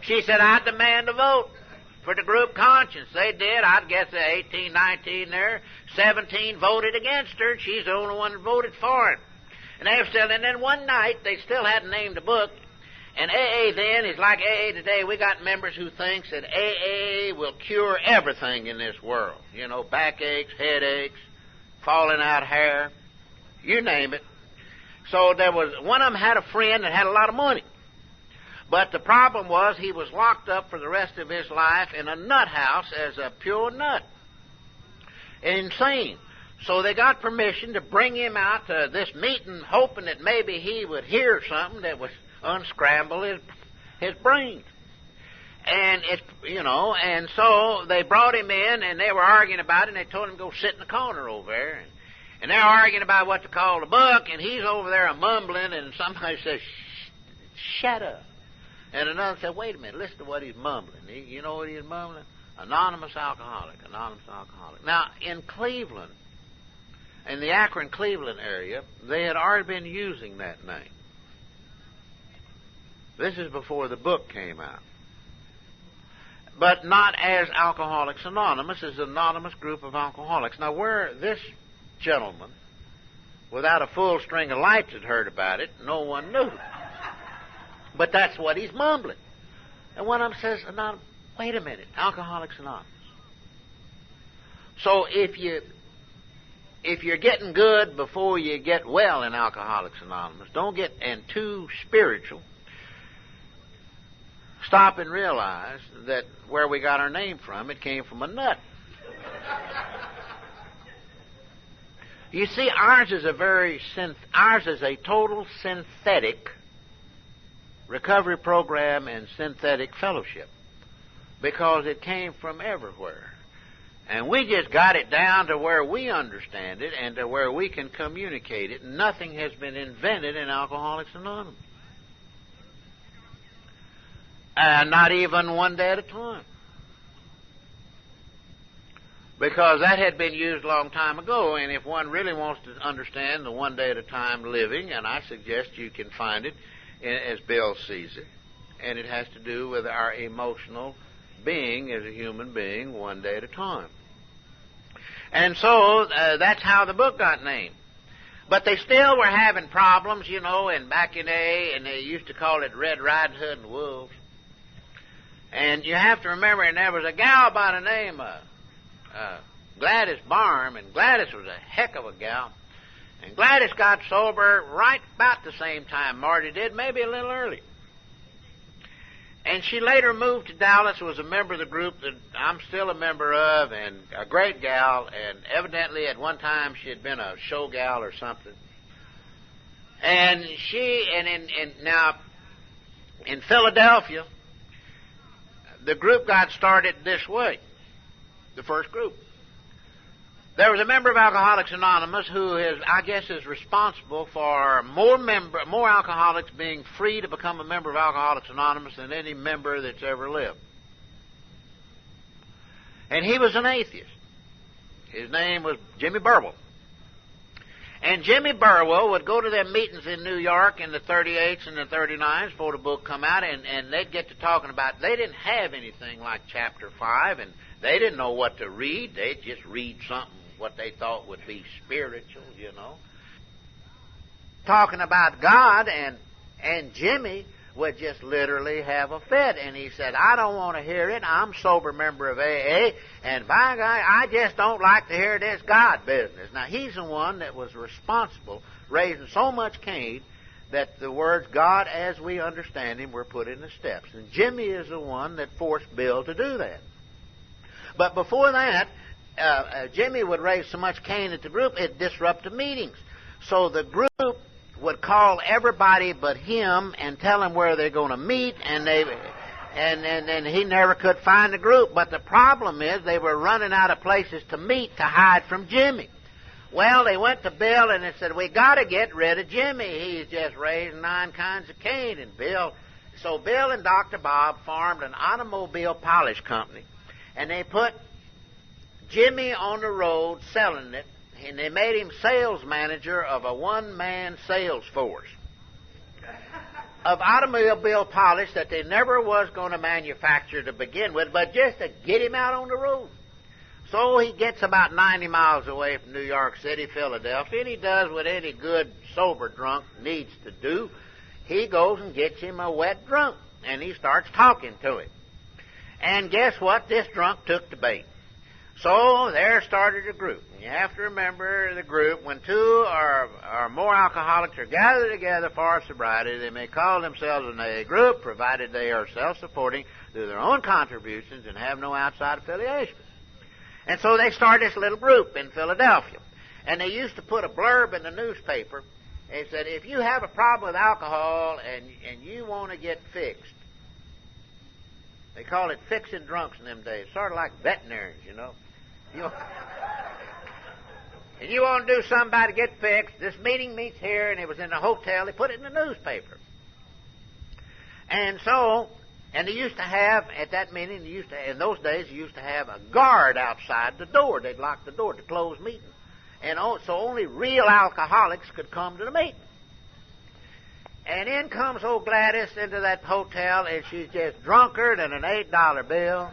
She said, I demand a vote for the group conscience. They did. I'd guess 18, 19 there. 17 voted against her. She's the only one that voted for it. And they were still, and then one night they still hadn't named the book. And AA then is like AA today. We got members who thinks that AA will cure everything in this world. You know, backaches, headaches, falling out hair, you name it. So there was, one of them had a friend that had a lot of money. But the problem was he was locked up for the rest of his life in a nut house as a pure nut. Insane. So they got permission to bring him out to this meeting, hoping that maybe he would hear something that would unscramble his brain. And it's, you know, and so they brought him in, and they were arguing about it, and they told him to go sit in the corner over there. And they're arguing about what to call the book, and he's over there mumbling, and somebody says, shut up. And another said, wait a minute, listen to what he's mumbling. You know what he's mumbling? Anonymous Alcoholic, Anonymous Alcoholic. Now, in Cleveland, in the Akron, Cleveland area, they had already been using that name. This is before the book came out. But not as Alcoholics Anonymous, as an anonymous group of alcoholics. Now, where this gentleman, without a full string of lights, had heard about it, no one knew. But that's what he's mumbling. And one of them says, Anonymous, wait a minute, Alcoholics Anonymous. So if you're getting good before you get well in Alcoholics Anonymous, don't get too spiritual. Stop and realize that where we got our name from, it came from a nut. You see, ours is a total synthetic recovery program and synthetic fellowship because it came from everywhere. And we just got it down to where we understand it and to where we can communicate it. Nothing has been invented in Alcoholics Anonymous. Not even one day at a time. Because that had been used a long time ago, and if one really wants to understand the one day at a time living, and I suggest you can find it as Bill sees it, and it has to do with our emotional being as a human being one day at a time. And so that's how the book got named. But they still were having problems, you know, and back in A, and they used to call it Red Riding Hood and Wolves. And you have to remember, and there was a gal by the name of Gladys Barham, and Gladys was a heck of a gal. And Gladys got sober right about the same time Marty did, maybe a little early. And she later moved to Dallas, was a member of the group that I'm still a member of, and a great gal, and evidently at one time she had been a show gal or something. And now in Philadelphia, the group got started this way, the first group. There was a member of Alcoholics Anonymous who is responsible for more alcoholics being free to become a member of Alcoholics Anonymous than any member that's ever lived. And he was an atheist. His name was Jimmy Burwell. And Jimmy Burwell would go to their meetings in New York in the 38s and the 39s before the book come out, and they'd get to talking about, they didn't have anything like Chapter 5, and they didn't know what to read. They'd just read something, what they thought would be spiritual, you know. Talking about God, and Jimmy would just literally have a fit. And he said, I don't want to hear it. I'm a sober member of AA, and by God, I just don't like to hear this God business. Now, he's the one that was responsible, raising so much Cain, that the words God as we understand him were put in the steps. And Jimmy is the one that forced Bill to do that. But before that, Jimmy would raise so much Cain at the group, it disrupted meetings. So the group would call everybody but him and tell him where they're going to meet, and he never could find the group. But the problem is they were running out of places to meet to hide from Jimmy. Well, they went to Bill and they said, we got to get rid of Jimmy. He's just raising 9 kinds of Cain. And so Bill and Dr. Bob formed an automobile polish company, and they put Jimmy on the road selling it, and they made him sales manager of a one-man sales force of automobile polish that they never was going to manufacture to begin with, but just to get him out on the road. So he gets about 90 miles away from New York City, Philadelphia, and he does what any good sober drunk needs to do. He goes and gets him a wet drunk, and he starts talking to him. And guess what? This drunk took the bait. So there started a group. And you have to remember the group. When 2 or more alcoholics are gathered together for sobriety, they may call themselves an AA group, provided they are self-supporting through their own contributions and have no outside affiliation. And so they started this little group in Philadelphia. And they used to put a blurb in the newspaper. They said, if you have a problem with alcohol and you want to get fixed, they called it fixing drunks in them days, sort of like veterinarians, you know. And you want to do something about it, get fixed. This meeting meets here, and it was in a hotel. They put it in the newspaper. And so, and they used to have, at that meeting, in those days, they used to have a guard outside the door. They'd lock the door to close meeting. And so only real alcoholics could come to the meeting. And in comes old Gladys into that hotel, and she's just drunker than an $8 bill.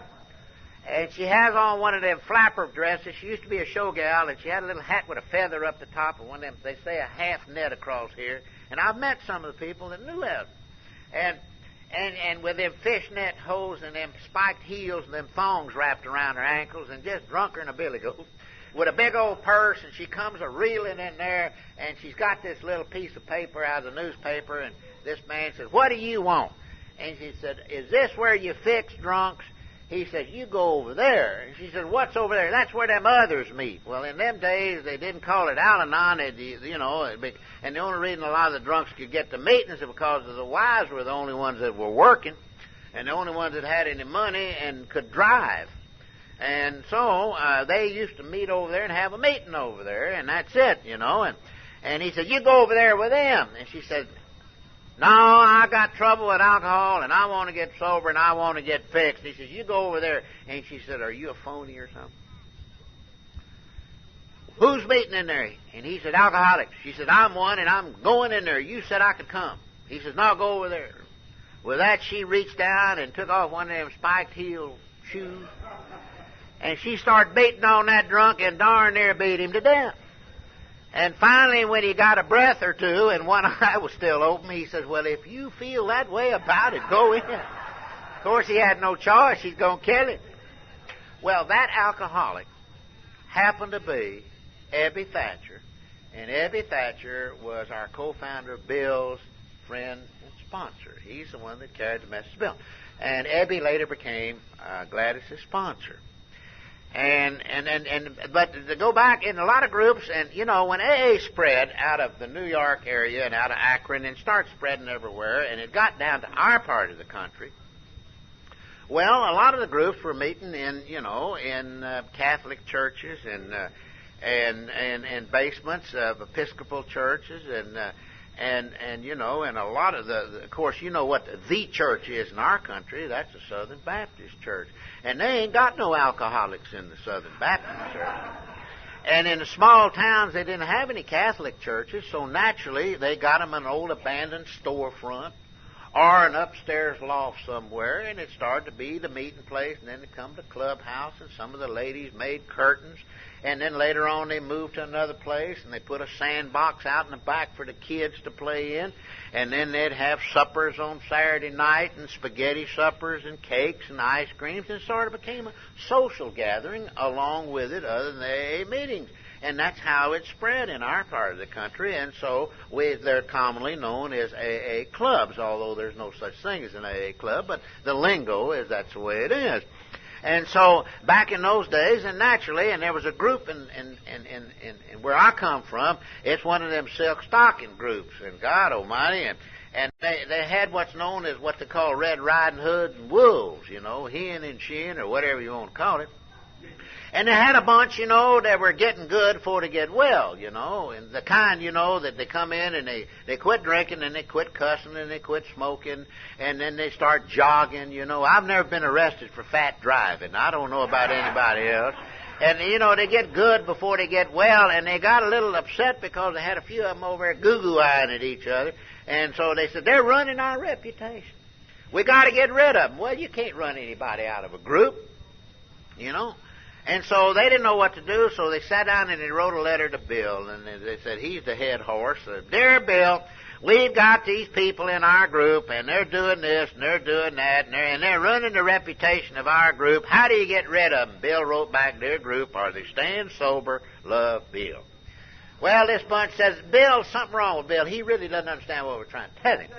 And she has on one of them flapper dresses. She used to be a show gal, and she had a little hat with a feather up the top, and one of them, they say, a half net across here. And I've met some of the people that knew that. And with them fishnet hose and them spiked heels and them thongs wrapped around her ankles, and just drunker than a billy goat, with a big old purse, and she comes a-reeling in there, and she's got this little piece of paper out of the newspaper, and this man says, what do you want? And she said, is this where you fix drunks? He said, you go over there. And she said, what's over there? That's where them others meet. Well, in them days, they didn't call it Al-Anon, and the only reason a lot of the drunks could get to meetings is because the wives were the only ones that were working, and the only ones that had any money and could drive. And so they used to meet over there and have a meeting over there, and that's it, you know. And he said, you go over there with them. And she said, no, I got trouble with alcohol, and I want to get sober, and I want to get fixed. He says, you go over there. And she said, are you a phony or something? Who's meeting in there? And he said, alcoholics. She said, I'm one, and I'm going in there. You said I could come. He says, no, go over there. With that, she reached down and took off one of them spiked heel shoes. And she started beating on that drunk and darn near beat him to death. And finally, when he got a breath or two and one eye was still open, he says, well, if you feel that way about it, go in. Of course, he had no choice. She's going to kill him. Well, that alcoholic happened to be Ebby Thatcher. And Ebby Thatcher was our co-founder of Bill's friend and sponsor. He's the one that carried the message to Bill. And Ebby later became Gladys's sponsor. But to go back in a lot of groups, and you know, when AA spread out of the New York area and out of Akron and started spreading everywhere, and it got down to our part of the country, well, a lot of the groups were meeting in Catholic churches and basements of Episcopal churches and a lot of of course, you know what the church is in our country. That's the Southern Baptist Church. And they ain't got no alcoholics in the Southern Baptist Church. And in the small towns, they didn't have any Catholic churches, so naturally they got them an old abandoned storefront or an upstairs loft somewhere, and it started to be the meeting place, and then they come to clubhouse, and some of the ladies made curtains, and then later on they moved to another place, and they put a sandbox out in the back for the kids to play in, and then they'd have suppers on Saturday night, and spaghetti suppers, and cakes, and ice creams, and it sort of became a social gathering along with it, other than the AA meetings. And that's how it spread in our part of the country. And so they're commonly known as AA clubs, although there's no such thing as an AA club, but the lingo is that's the way it is. And so back in those days, and naturally, and there was a group in where I come from, it's one of them silk stocking groups, and God Almighty, and they had what's known as what they call Red Riding Hood and wolves, hen and shin, or whatever you want to call it. And they had a bunch, that were getting good before they get well, and the kind, that they come in and they quit drinking and they quit cussing and they quit smoking and then they start jogging, I've never been arrested for fat driving. I don't know about anybody else. And, they get good before they get well, and they got a little upset because they had a few of them over there goo-goo-eyeing at each other. And so they said, they're running our reputation. We got to get rid of them. Well, you can't run anybody out of a group, And so they didn't know what to do, so they sat down and they wrote a letter to Bill, and they said, he's the head horse. Dear Bill, we've got these people in our group, and they're doing this, and they're doing that, and they're ruining the reputation of our group. How do you get rid of them? Bill wrote back, dear group, are they staying sober? Love, Bill. Well, this bunch says, Bill, something wrong with Bill. He really doesn't understand what we're trying to tell him.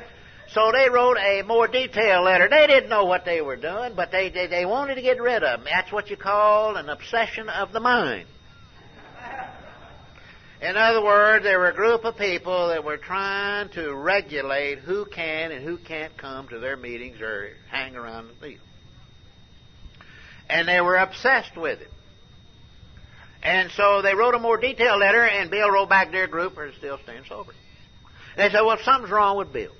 So they wrote a more detailed letter. They didn't know what they were doing, but they wanted to get rid of them. That's what you call an obsession of the mind. In other words, there were a group of people that were trying to regulate who can and who can't come to their meetings or hang around the field. And they were obsessed with it. And so they wrote a more detailed letter, and Bill wrote back, dear group, are still staying sober. They said, well, something's wrong with Bill.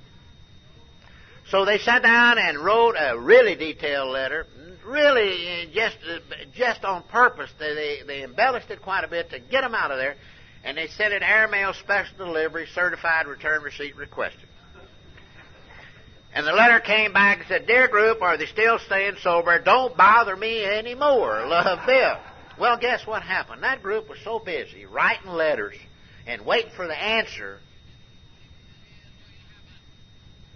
So they sat down and wrote a really detailed letter, really just on purpose. They embellished it quite a bit to get them out of there, and they sent it airmail special delivery, certified return receipt requested. And the letter came back and said, dear group, are they still staying sober? Don't bother me anymore. Love, Bill. Well, guess what happened? That group was so busy writing letters and waiting for the answer,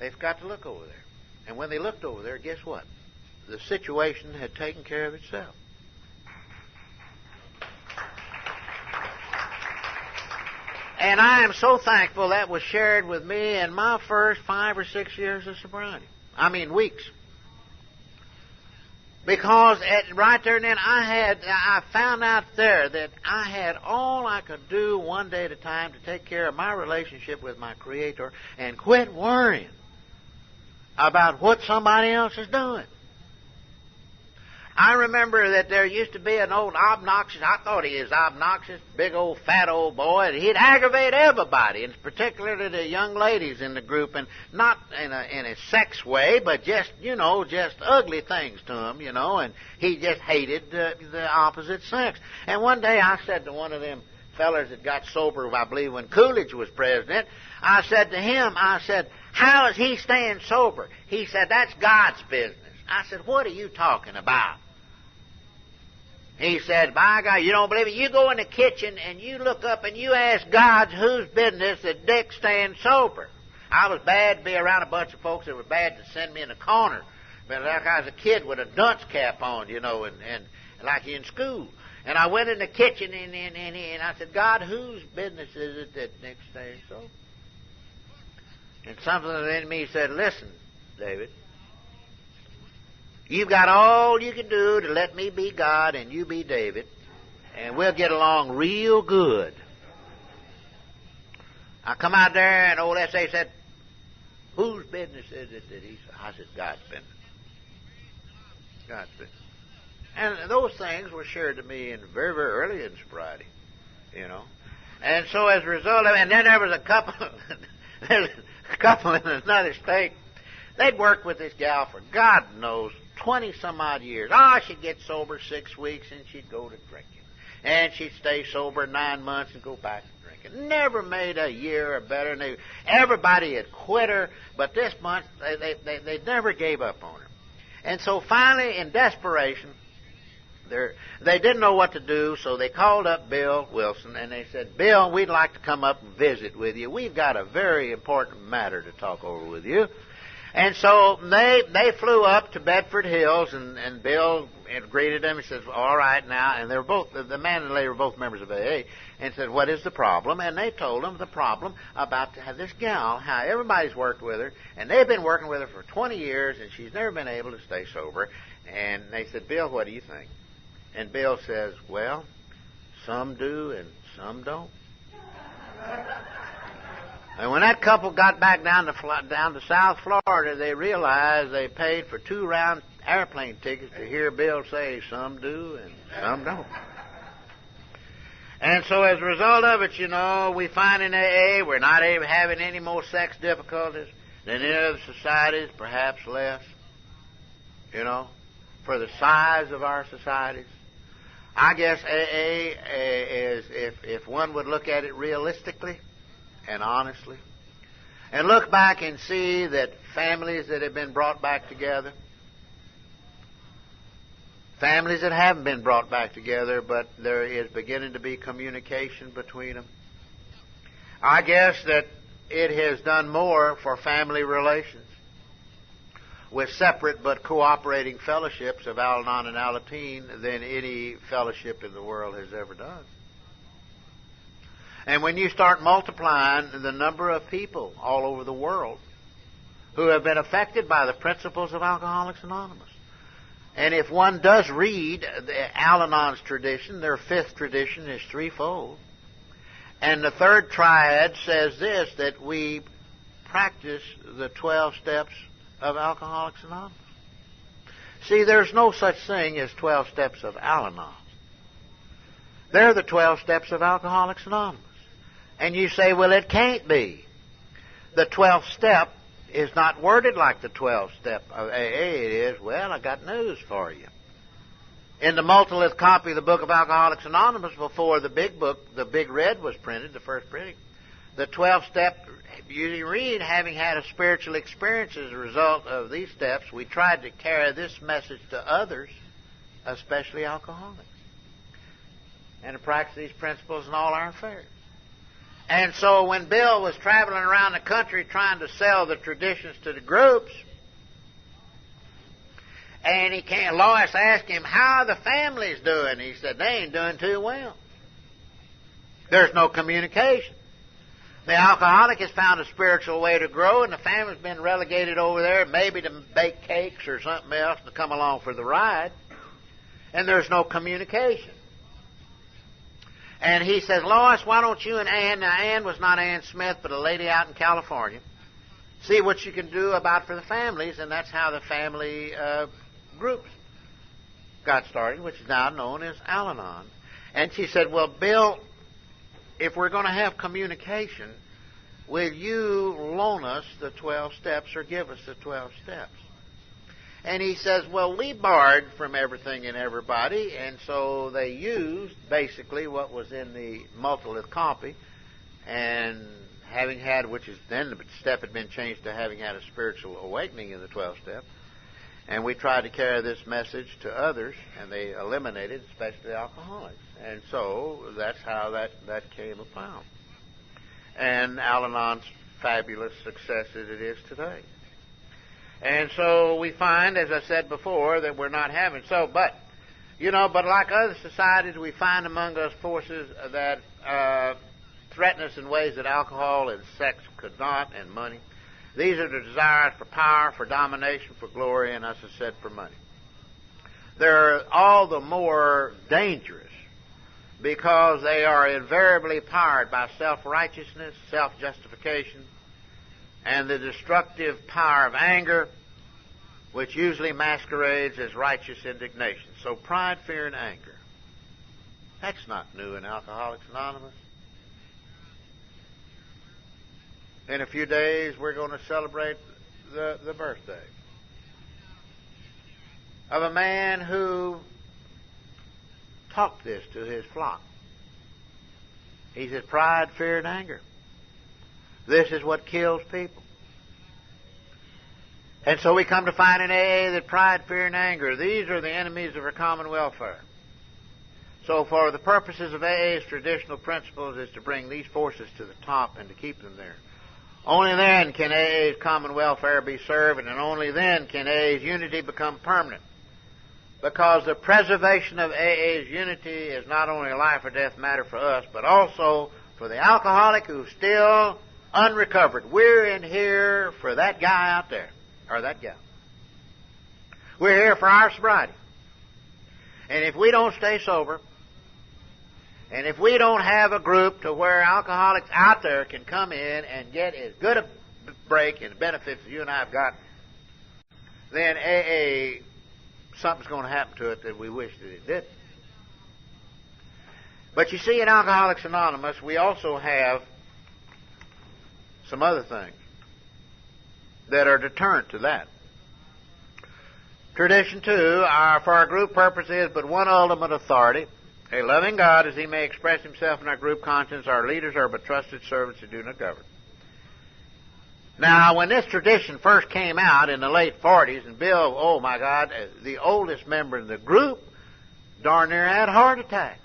they forgot to look over there. And when they looked over there, guess what? The situation had taken care of itself. And I am so thankful that was shared with me in my first 5 or 6 years of sobriety. I mean, weeks. Because right there and then I found out there that I had all I could do one day at a time to take care of my relationship with my Creator and quit worrying about what somebody else is doing. I remember that there used to be an old obnoxious, I thought he was obnoxious, big old fat old boy, and he'd aggravate everybody, and particularly the young ladies in the group, and not in a sex way, but just ugly things to them, and he just hated the opposite sex. And one day I said to one of them fellers that got sober, I believe, when Coolidge was president, I said to him, how is he staying sober? He said, that's God's business. I said, what are you talking about? He said, by God, you don't believe it? You go in the kitchen and you look up and you ask God whose business that Dick's staying sober. I was bad to be around a bunch of folks that were bad to send me in a corner. But like I was a kid with a dunce cap on, and like in school. And I went in the kitchen and I said, God, whose business is it that Dick's staying sober? And something in me said, listen, David, you've got all you can do to let me be God and you be David, and we'll get along real good. I come out there and old S.A. said, whose business is it that he said? I said, God's business. God's business. And those things were shared to me very, very early in sobriety, And so as a result of it, and then there was a couple in another state. They'd worked with this gal for God knows 20-some-odd years. She'd get sober 6 weeks and she'd go to drinking. And she'd stay sober 9 months and go back to drinking. Never made a year or better. And everybody had quit her, but this month they never gave up on her. And so finally, in desperation, they didn't know what to do, so they called up Bill Wilson, and they said, Bill, we'd like to come up and visit with you. We've got a very important matter to talk over with you. And so they flew up to Bedford Hills, and Bill greeted them. He says, all right now, and they were both, the man and the lady were both members of AA, and said, what is the problem? And they told him the problem about this gal, how everybody's worked with her, and they've been working with her for 20 years, and she's never been able to stay sober. And they said, Bill, what do you think? And Bill says, well, some do and some don't. And when that couple got back down to South Florida, they realized they paid for 2 round airplane tickets to hear Bill say, some do and some don't. And so as a result of it, we find in AA we're not having any more sex difficulties than in other societies, perhaps less, for the size of our societies. I guess AA is, if one would look at it realistically and honestly, and look back and see that families that have been brought back together, families that haven't been brought back together, but there is beginning to be communication between them. I guess that it has done more for family relations with separate but cooperating fellowships of Al-Anon and Alateen than any fellowship in the world has ever done. And when you start multiplying the number of people all over the world who have been affected by the principles of Alcoholics Anonymous, and if one does read Al-Anon's tradition, their 5th tradition is threefold. And the 3rd triad says this, that we practice the 12 steps of Alcoholics Anonymous. See, there's no such thing as 12 steps of Al-Anon. They're the 12 steps of Alcoholics Anonymous. And you say, well, it can't be. The 12th step is not worded like the 12th step of AA. It is, well, I got news for you. In the multilith copy of the Book of Alcoholics Anonymous, before the big book, the Big Red, was printed, the first printing, the 12th step, you read, having had a spiritual experience as a result of these steps, we tried to carry this message to others, especially alcoholics, and to practice these principles in all our affairs. And so when Bill was traveling around the country trying to sell the traditions to the groups, and Lois asked him, how are the families doing? He said, they ain't doing too well. There's no communication. The alcoholic has found a spiritual way to grow, and the family's been relegated over there, maybe to bake cakes or something else to come along for the ride. And there's no communication. And he says, Lois, why don't you and Ann, now Ann was not Ann Smith, but a lady out in California, see what you can do about for the families, and that's how the family groups got started, which is now known as Al-Anon. And she said, well, Bill, if we're going to have communication, will you loan us the 12 steps or give us the 12 steps? And he says, well, we borrowed from everything and everybody, and so they used basically what was in the multilith copy, and having had, which is then the step had been changed to having had a spiritual awakening in the 12th step, and we tried to carry this message to others, and they eliminated, especially alcoholics. And so that's how that came about. And Al-Anon's fabulous success as it is today. And so we find, as I said before, that we're not having so, but like other societies, we find among us forces that threaten us in ways that alcohol and sex could not, and money. These are the desires for power, for domination, for glory, and, as I said, for money. They're all the more dangerous because they are invariably powered by self-righteousness, self-justification, and the destructive power of anger, which usually masquerades as righteous indignation. So pride, fear, and anger. That's not new in Alcoholics Anonymous. In a few days, we're going to celebrate the birthday of a man who taught this to his flock. He said, pride, fear, and anger. This is what kills people. And so we come to find in AA that pride, fear, and anger, these are the enemies of our common welfare. So for the purposes of AA's traditional principles is to bring these forces to the top and to keep them there. Only then can AA's common welfare be served, and only then can AA's unity become permanent. Because the preservation of AA's unity is not only a life or death matter for us, but also for the alcoholic who's still unrecovered. We're in here for that guy out there, or that gal. We're here for our sobriety. And if we don't stay sober, and if we don't have a group to where alcoholics out there can come in and get as good a break and benefits as you and I have got, then AA, something's going to happen to it that we wish that it didn't. But you see, in Alcoholics Anonymous, we also have some other things that are deterrent to that. Tradition 2, for our group purpose is but one ultimate authority, a loving God as he may express himself in our group conscience. Our leaders are but trusted servants who do not govern. Now, when this tradition first came out in the late 40s, and Bill, oh my God, the oldest member in the group, darn near had heart attacks.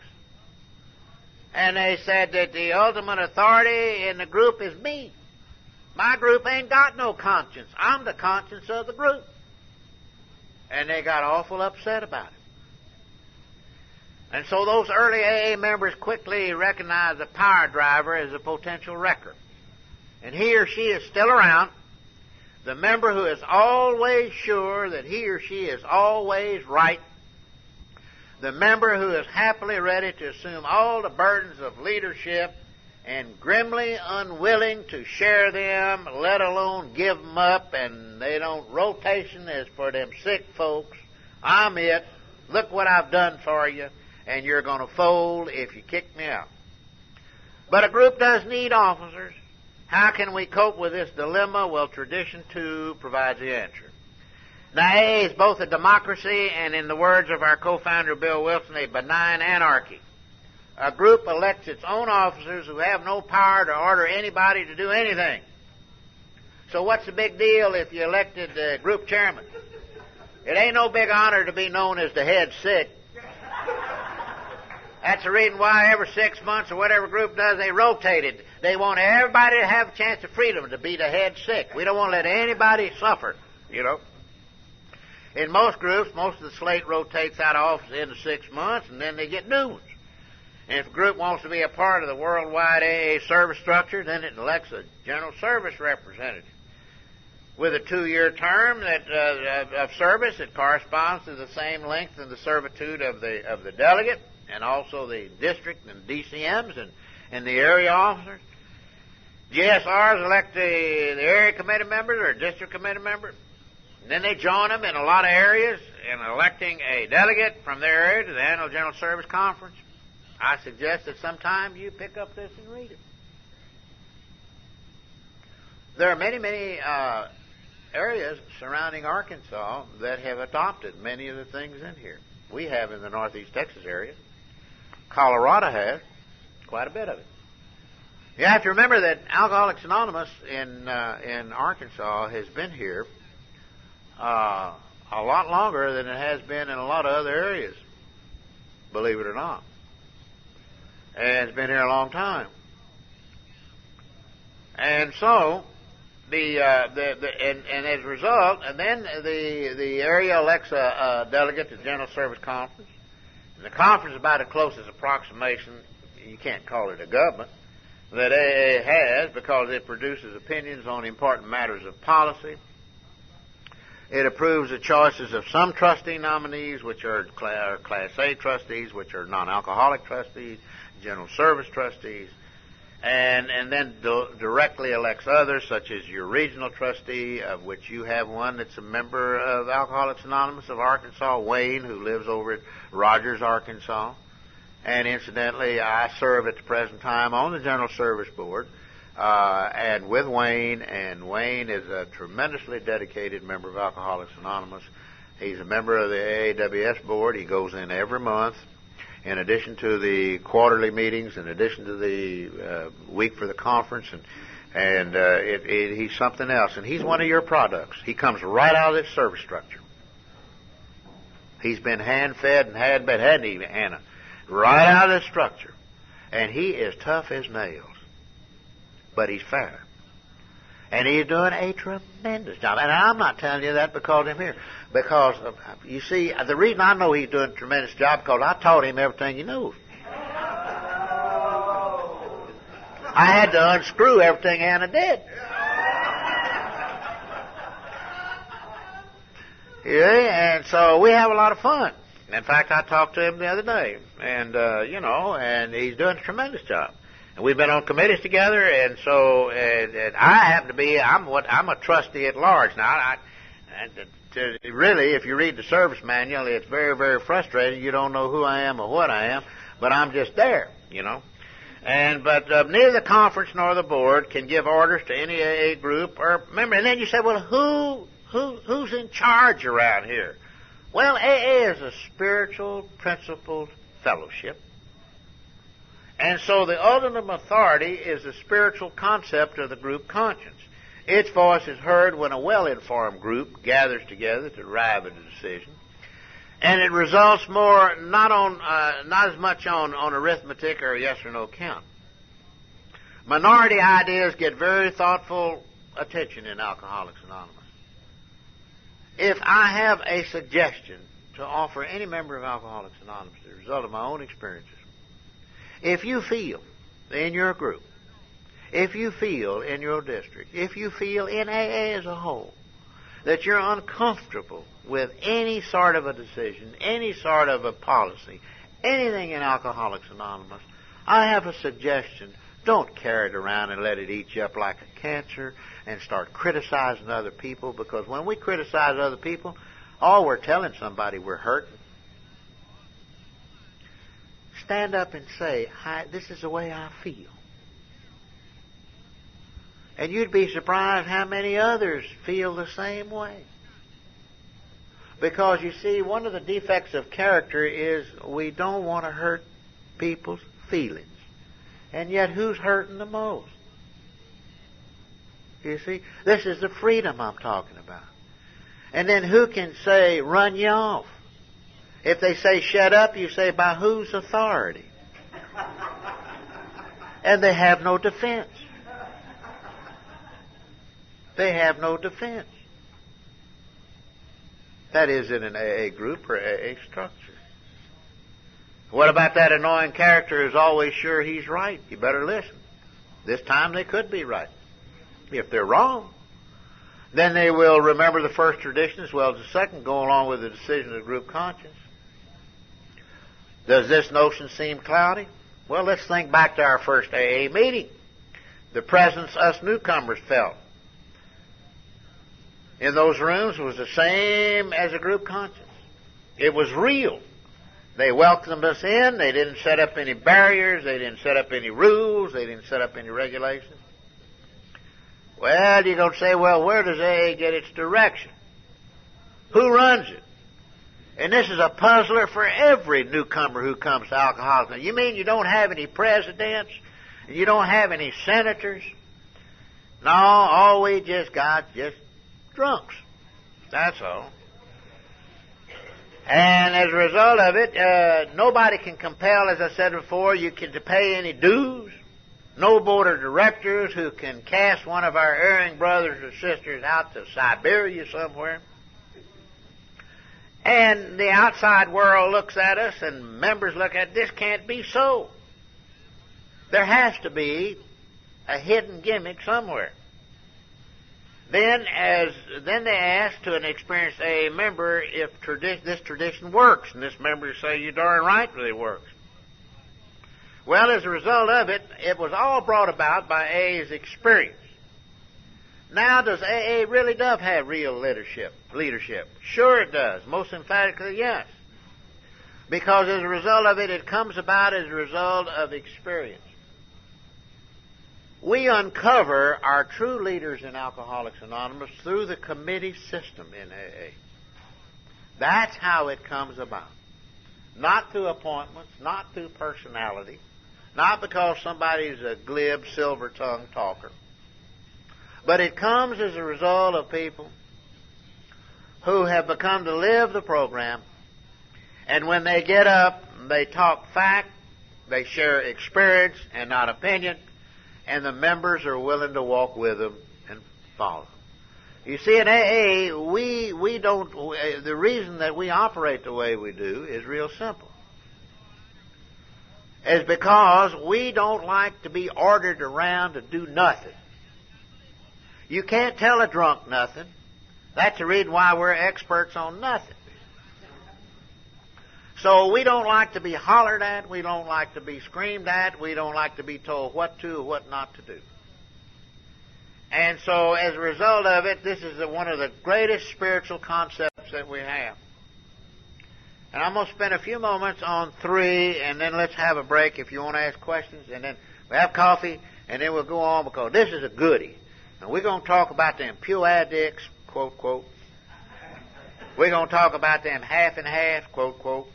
And they said that the ultimate authority in the group is me. My group ain't got no conscience. I'm the conscience of the group. And they got awful upset about it. And so those early AA members quickly recognized the power driver as a potential wrecker. And he or she is still around, the member who is always sure that he or she is always right, the member who is happily ready to assume all the burdens of leadership and grimly unwilling to share them, let alone give them up, and they don't, rotation is for them sick folks. I'm it. Look what I've done for you, and you're going to fold if you kick me out. But a group does need officers. How can we cope with this dilemma? Well, Tradition 2 provides the answer. Now, AA is both a democracy and, in the words of our co-founder Bill Wilson, a benign anarchy. A group elects its own officers who have no power to order anybody to do anything. So what's the big deal if you elected the group chairman? It ain't no big honor to be known as the head sick. That's the reason why every 6 months or whatever group does, they rotate it. They want everybody to have a chance of freedom to be the head sick. We don't want to let anybody suffer, you know. In most groups, most of the slate rotates out of office in 6 months, and then they get new ones. And if a group wants to be a part of the worldwide AA service structure, then it elects a general service representative with a 2-year term of service that corresponds to the same length of the servitude of the delegate, and also the district and DCMs and the area officers. GSRs elect the area committee members or district committee members. And then they join them in a lot of areas in electing a delegate from their area to the annual General Service Conference. I suggest that sometime you pick up this and read it. There are many, many areas surrounding Arkansas that have adopted many of the things in here. We have in the Northeast Texas area. Colorado has quite a bit of it. You have to remember that Alcoholics Anonymous in Arkansas has been here a lot longer than it has been in a lot of other areas, believe it or not. And it's been here a long time. And so and as a result, and then the area elects a delegate to the General Service Conference. And the conference is about the closest approximation, you can't call it a government, that AA has, because it produces opinions on important matters of policy. It approves the choices of some trustee nominees, which are Class A trustees, which are non-alcoholic trustees, general service trustees, and then directly elects others, such as your regional trustee, of which you have one that's a member of Alcoholics Anonymous of Arkansas, Wayne, who lives over at Rogers, Arkansas. And incidentally, I serve at the present time on the General Service Board, and with Wayne, and Wayne is a tremendously dedicated member of Alcoholics Anonymous. He's a member of the AAWS board. He goes in every month, in addition to the quarterly meetings, in addition to the week for the conference, and he's something else. And he's one of your products. He comes right out of this service structure. He's been hand-fed and hand-fed, hadn't he, Anna? Right out of this structure. And he is tough as nails. But he's fair. And he's doing a tremendous job. And I'm not telling you that because I'm here. Because, you see, the reason I know he's doing a tremendous job because I taught him everything he knows. I had to unscrew everything Anna did. Yeah, and so we have a lot of fun. In fact, I talked to him the other day, and and he's doing a tremendous job. And we've been on committees together, and so and I happen to be I'm a trustee at large now. Really, if you read the service manual, it's very, very frustrating. You don't know who I am or what I am, but I'm just there, But neither the conference nor the board can give orders to any AA group or member. And then you say, well, who's in charge around here? Well, AA is a spiritual principled fellowship. And so the ultimate authority is the spiritual concept of the group conscience. Its voice is heard when a well-informed group gathers together to arrive at a decision. And it results more not as much on arithmetic or a yes or no count. Minority ideas get very thoughtful attention in Alcoholics Anonymous. If I have a suggestion to offer any member of Alcoholics Anonymous as a result of my own experiences, if you feel in your group, if you feel in your district, if you feel in AA as a whole, that you're uncomfortable with any sort of a decision, any sort of a policy, anything in Alcoholics Anonymous, I have a suggestion. Don't carry it around and let it eat you up like a cancer and start criticizing other people, because when we criticize other people, all we're telling somebody we're hurting. Stand up and say, this is the way I feel. And you'd be surprised how many others feel the same way. Because, you see, one of the defects of character is we don't want to hurt people's feelings. And yet, who's hurting the most? You see, this is the freedom I'm talking about. And then who can say, run you off? If they say, shut up, you say, by whose authority? And they have no defense. They have no defense. That is in an AA group or AA structure. What about that annoying character who's always sure he's right? You better listen. This time they could be right. If they're wrong, then they will remember the first tradition as well as the second, go along with the decision of the group conscience. Does this notion seem cloudy? Well, let's think back to our first AA meeting. The presence us newcomers felt in those rooms was the same as a group conscience. It was real. They welcomed us in. They didn't set up any barriers. They didn't set up any rules. They didn't set up any regulations. Well, you're going to say, well, where does AA get its direction? Who runs it? And this is a puzzler for every newcomer who comes to Alcoholics. Now, you mean you don't have any presidents? And you don't have any senators? No, all we just got drunks. That's all. And as a result of it, nobody can compel, as I said before, you can to pay any dues. No board of directors who can cast one of our erring brothers or sisters out to Siberia somewhere. And the outside world looks at us and members look at this can't be so. There has to be a hidden gimmick somewhere. Then they ask to an experienced AA member if this tradition works, and this member say, "You darn right that it works." Well, as a result of it, it was all brought about by AA's experience. Now, does AA really does have real leadership? Sure it does. Most emphatically, yes. Because as a result of it, it comes about as a result of experience. We uncover our true leaders in Alcoholics Anonymous through the committee system in AA. That's how it comes about. Not through appointments, not through personality, not because somebody's a glib, silver-tongued talker. But it comes as a result of people who have become to live the program, and when they get up, they talk fact, they share experience and not opinion, and the members are willing to walk with them and follow. You see, in AA, we don't, the reason that we operate the way we do is real simple. It's because we don't like to be ordered around to do nothing. You can't tell a drunk nothing. That's the reason why we're experts on nothing. So we don't like to be hollered at. We don't like to be screamed at. We don't like to be told what to or what not to do. And so as a result of it, this is one of the greatest spiritual concepts that we have. And I'm going to spend a few moments on 3, and then let's have a break if you want to ask questions, and then we'll have coffee, and then we'll go on, because this is a goodie. And we're going to talk about them pure addicts, quote, quote. We're going to talk about them half and half, quote, quote.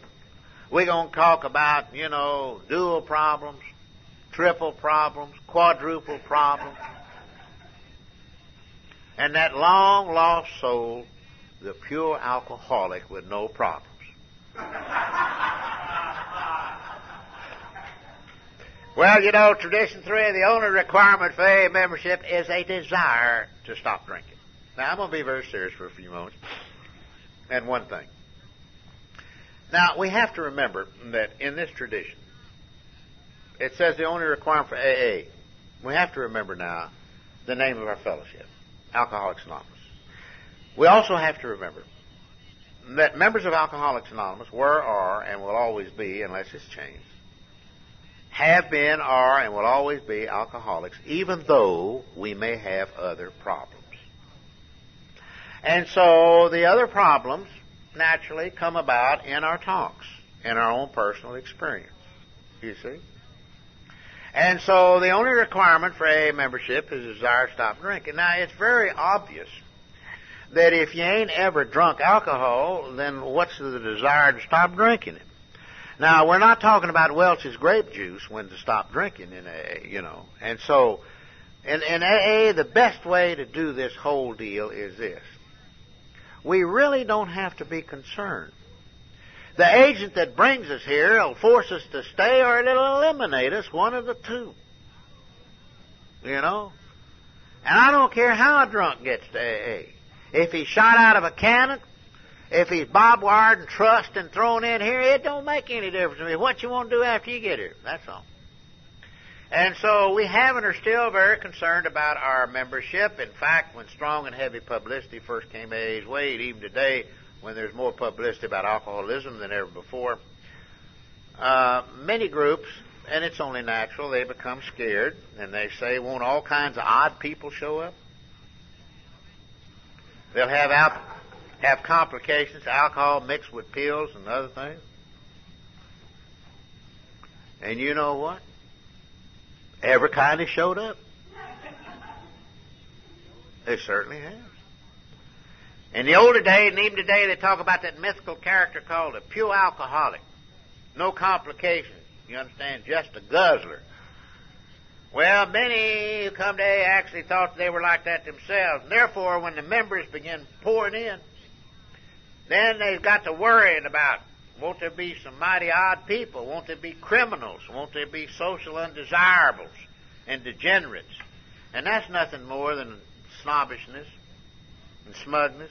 We're going to talk about, dual problems, triple problems, quadruple problems. And that long-lost soul, the pure alcoholic with no problems. Well, tradition 3, the only requirement for AA membership is a desire to stop drinking. Now, I'm going to be very serious for a few moments. And one thing. Now, we have to remember that in this tradition, it says the only requirement for AA. We have to remember now the name of our fellowship, Alcoholics Anonymous. We also have to remember that members of Alcoholics Anonymous were, are, and will always be, unless it's changed, have been, are, and will always be alcoholics, even though we may have other problems. And so the other problems naturally come about in our talks, in our own personal experience, you see. And so the only requirement for AA membership is a desire to stop drinking. Now, it's very obvious that if you ain't ever drunk alcohol, then what's the desire to stop drinking it? Now, we're not talking about Welch's grape juice when to stop drinking in AA, And so, in AA, the best way to do this whole deal is this. We really don't have to be concerned. The agent that brings us here will force us to stay, or it'll eliminate us, one of the two. And I don't care how drunk gets to AA. If he's shot out of a cannon, if he's barbed wired and trussed and thrown in here, it don't make any difference to me. What you want to do after you get here, that's all. And so we have and are still very concerned about our membership. In fact, when strong and heavy publicity first came AA's way, even today, when there's more publicity about alcoholism than ever before, many groups, and it's only natural, they become scared, and they say, won't all kinds of odd people show up? They'll have complications, alcohol mixed with pills and other things. And you know what? Every kind has showed up. They certainly have. In the older days, and even today, they talk about that mythical character called a pure alcoholic. No complications. You understand? Just a guzzler. Well, many who come to AA actually thought they were like that themselves. And therefore, when the members begin pouring in, then they've got to worrying about, won't there be some mighty odd people? Won't there be criminals? Won't there be social undesirables and degenerates? And that's nothing more than snobbishness and smugness,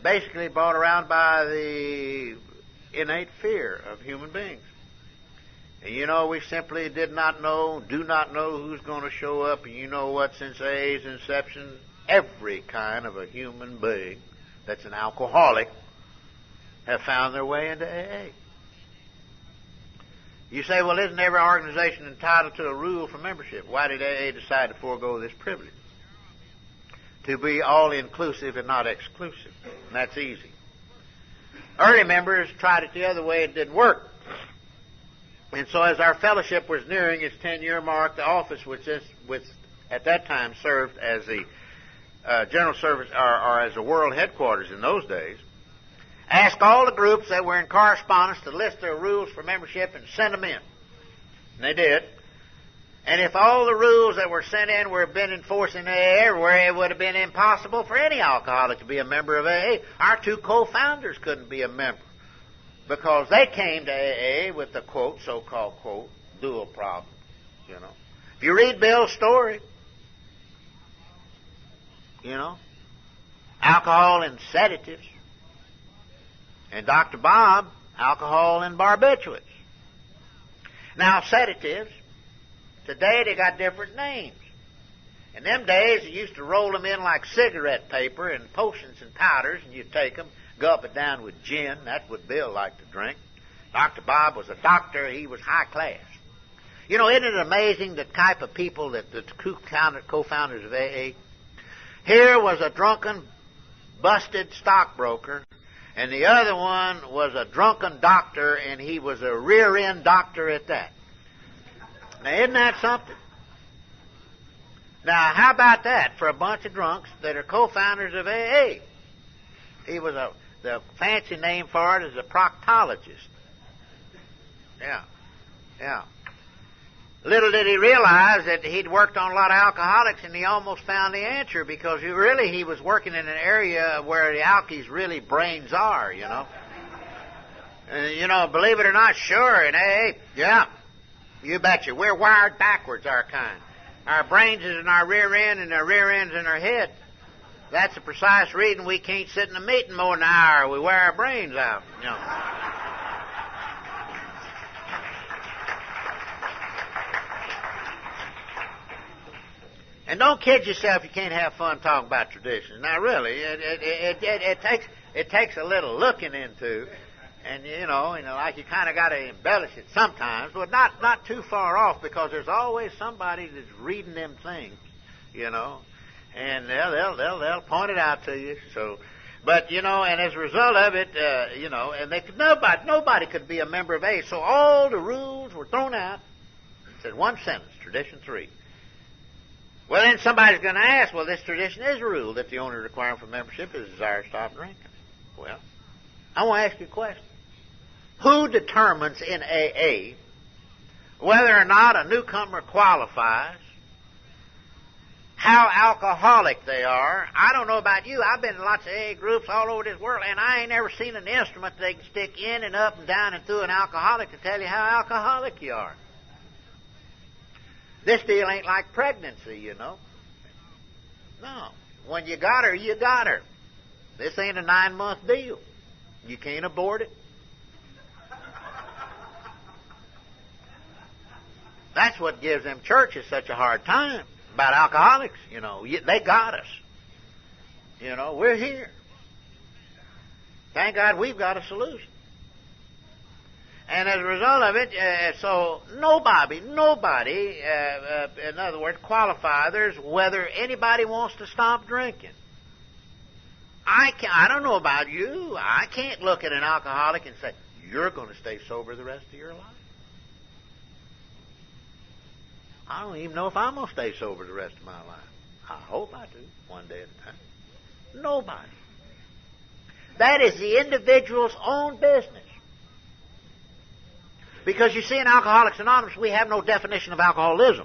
basically brought around by the innate fear of human beings. And we simply do not know who's going to show up. And you know what, since AA's inception, every kind of a human being that's an alcoholic have found their way into AA. You say, well, isn't every organization entitled to a rule for membership? Why did AA decide to forego this privilege? To be all-inclusive and not exclusive. And that's easy. Early members tried it the other way. It didn't work. And so as our fellowship was nearing its 10-year mark, the office, which at that time served as the general service, or as the world headquarters in those days, asked all the groups that were in correspondence to list their rules for membership and send them in. And they did. And if all the rules that were sent in were been enforced in AA everywhere, it would have been impossible for any alcoholic to be a member of AA. Our two co-founders couldn't be a member because they came to AA with the, quote, so-called, quote, dual problem, If you read Bill's story, you know. Alcohol and sedatives. And Dr. Bob, alcohol and barbiturates. Now, sedatives, today they got different names. In them days, they used to roll them in like cigarette paper and potions and powders, and you'd take them, gulp it down with gin. That's what Bill liked to drink. Dr. Bob was a doctor. He was high class. You know, isn't it amazing the type of people that the co-founders of AA? Here was a drunken, busted stockbroker, and the other one was a drunken doctor, and he was a rear-end doctor at that. Now, isn't that something? Now, how about that for a bunch of drunks that are co-founders of AA? He was the fancy name for it is a proctologist. Yeah. Little did he realize that he'd worked on a lot of alcoholics, and he almost found the answer, because he was working in an area where the alkies really brains are, you know. Believe it or not, sure, in AA, yeah, you betcha. We're wired backwards, our kind. Our brains is in our rear end, and our rear end's in our head. That's the precise reason we can't sit in a meeting more than an hour. We wear our brains out, you know. And don't kid yourself, you can't have fun talking about traditions. Now, really, it takes a little looking into, and like you kind of got to embellish it sometimes, but not too far off, because there's always somebody that's reading them things, and they'll point it out to you. So, but and as a result of it, and nobody could be a member of AA. So all the rules were thrown out. It said one sentence, tradition 3. Well, then somebody's going to ask, well, this tradition is a rule that the only requirement for membership is a desire to stop drinking. Well, I want to ask you a question. Who determines in AA whether or not a newcomer qualifies, how alcoholic they are? I don't know about you. I've been in lots of AA groups all over this world, and I ain't never seen an instrument they can stick in and up and down and through an alcoholic to tell you how alcoholic you are. This deal ain't like pregnancy, No. When you got her, you got her. This ain't a 9-month deal. You can't abort it. That's what gives them churches such a hard time about alcoholics, They got us. We're here. Thank God we've got a solution. And as a result of it, so nobody, in other words, qualifies whether anybody wants to stop drinking. I don't know about you. I can't look at an alcoholic and say, you're going to stay sober the rest of your life. I don't even know if I'm going to stay sober the rest of my life. I hope I do, one day at a time. Nobody. That is the individual's own business. Because you see, in Alcoholics Anonymous, we have no definition of alcoholism.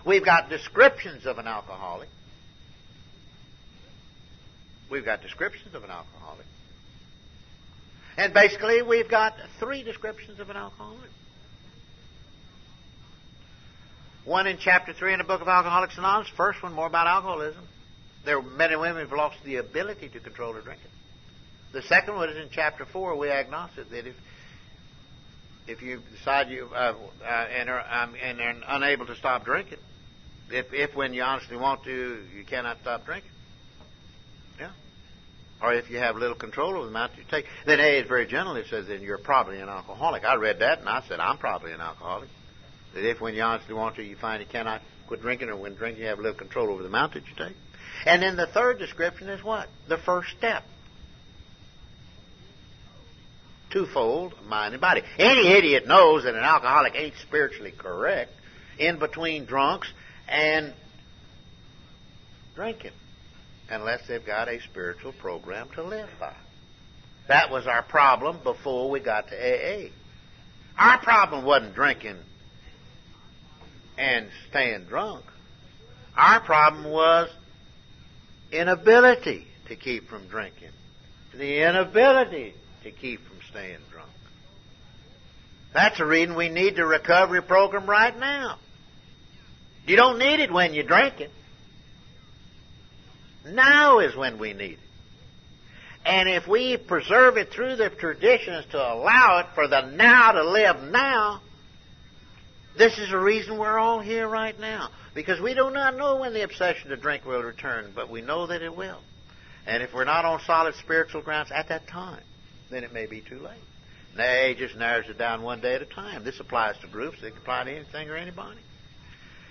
We've got descriptions of an alcoholic. And basically, we've got 3 descriptions of an alcoholic. One in Chapter 3 in the book of Alcoholics Anonymous. First one, more about alcoholism. There are men and women who've lost the ability to control their drinking. The second one is in Chapter 4. We agnostic that if you decide you and are unable to stop drinking, if when you honestly want to, you cannot stop drinking, or if you have little control over the amount you take, then AA is very gentle. It says, then you're probably an alcoholic. I read that and I said, I'm probably an alcoholic. That if when you honestly want to, you find you cannot quit drinking, or when drinking you have little control over the amount that you take. And then the third description is what? The first step. Twofold, mind and body. Any idiot knows that an alcoholic ain't spiritually correct in between drunks and drinking, unless they've got a spiritual program to live by. That was our problem before we got to AA. Our problem wasn't drinking and staying drunk. Our problem was inability to keep from drinking, the inability to keep from staying drunk. That's the reason we need the recovery program right now. You don't need it when you're drinking. Now is when we need it. And if we preserve it through the traditions to allow it for the now to live now, this is the reason we're all here right now. Because we do not know when the obsession to drink will return, but we know that it will. And if we're not on solid spiritual grounds at that time, then it may be too late. Nay, just narrows it down one day at a time. This applies to groups. It can apply to anything or anybody.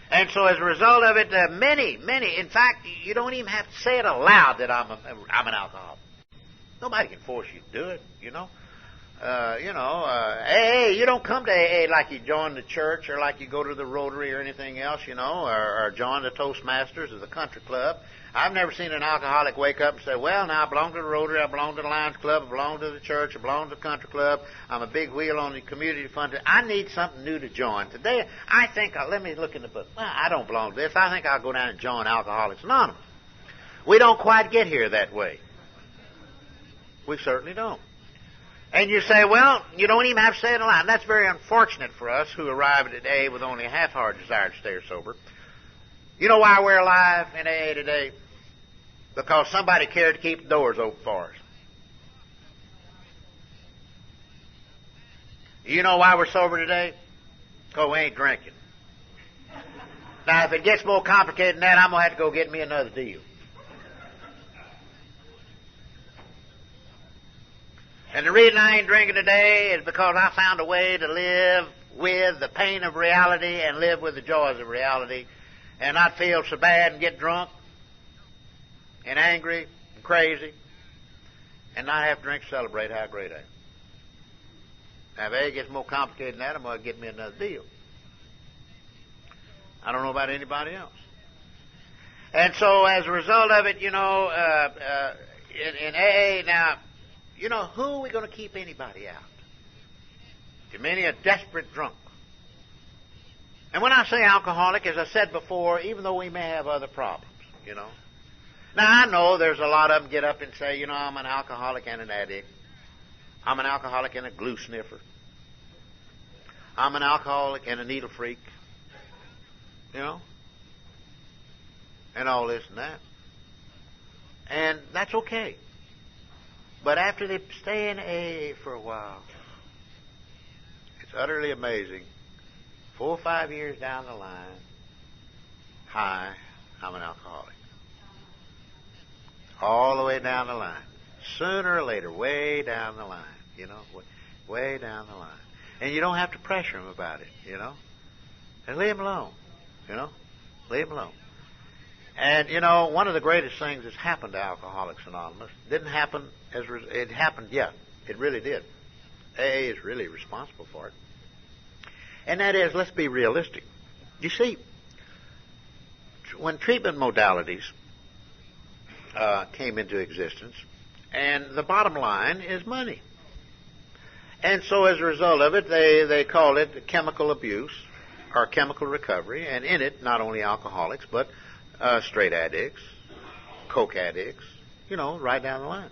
And so as a result of it, many, in fact, you don't even have to say it aloud that I'm an alcoholic. Nobody can force you to do it, you know. AA, you don't come to AA like you join the church or like you go to the Rotary or anything else, you know, or join the Toastmasters or the country club. I've never seen an alcoholic wake up and say, well, now I belong to the Rotary, I belong to the Lions Club, I belong to the church, I belong to the country club, I'm a big wheel on the community fund. I need something new to join. Today, I think, let me look in the book. Well, I don't belong to this. I think I'll go down and join Alcoholics Anonymous. We don't quite get here that way. We certainly don't. And you say, well, you don't even have to say it aloud. And that's very unfortunate for us who arrived at AA with only a half-hearted desire to stay sober. You know why we're alive in AA today? Because somebody cared to keep the doors open for us. You know why we're sober today? Because we ain't drinking. Now, if it gets more complicated than that, I'm going to have to go get me another deal. And the reason I ain't drinking today is because I found a way to live with the pain of reality and live with the joys of reality and not feel so bad and get drunk and angry and crazy and not have to drink to celebrate how great I am. Now, if it gets more complicated than that, I'm going to get me another deal. I don't know about anybody else. And so as a result of it, you know, in AA now, you know, who are we going to keep anybody out? Too many are desperate drunk. And when I say alcoholic, as I said before, even though we may have other problems, you know. Now, I know there's a lot of them get up and say, you know, I'm an alcoholic and an addict. I'm an alcoholic and a glue sniffer. I'm an alcoholic and a needle freak. You know? And all this and that. And that's okay. But after they stay in AA for a while, it's utterly amazing. 4 or 5 years down the line, hi, I'm an alcoholic. All the way down the line. Sooner or later, way down the line, you know, way down the line. And you don't have to pressure them about it, you know. And leave them alone, you know. Leave them alone. And, you know, one of the greatest things that's happened to Alcoholics Anonymous didn't happen it happened, yeah, it really did. AA is really responsible for it. And that is, let's be realistic. You see, when treatment modalities came into existence, and the bottom line is money. And so as a result of it, they called it chemical abuse or chemical recovery, and in it, not only alcoholics, but straight addicts, coke addicts, you know, right down the line.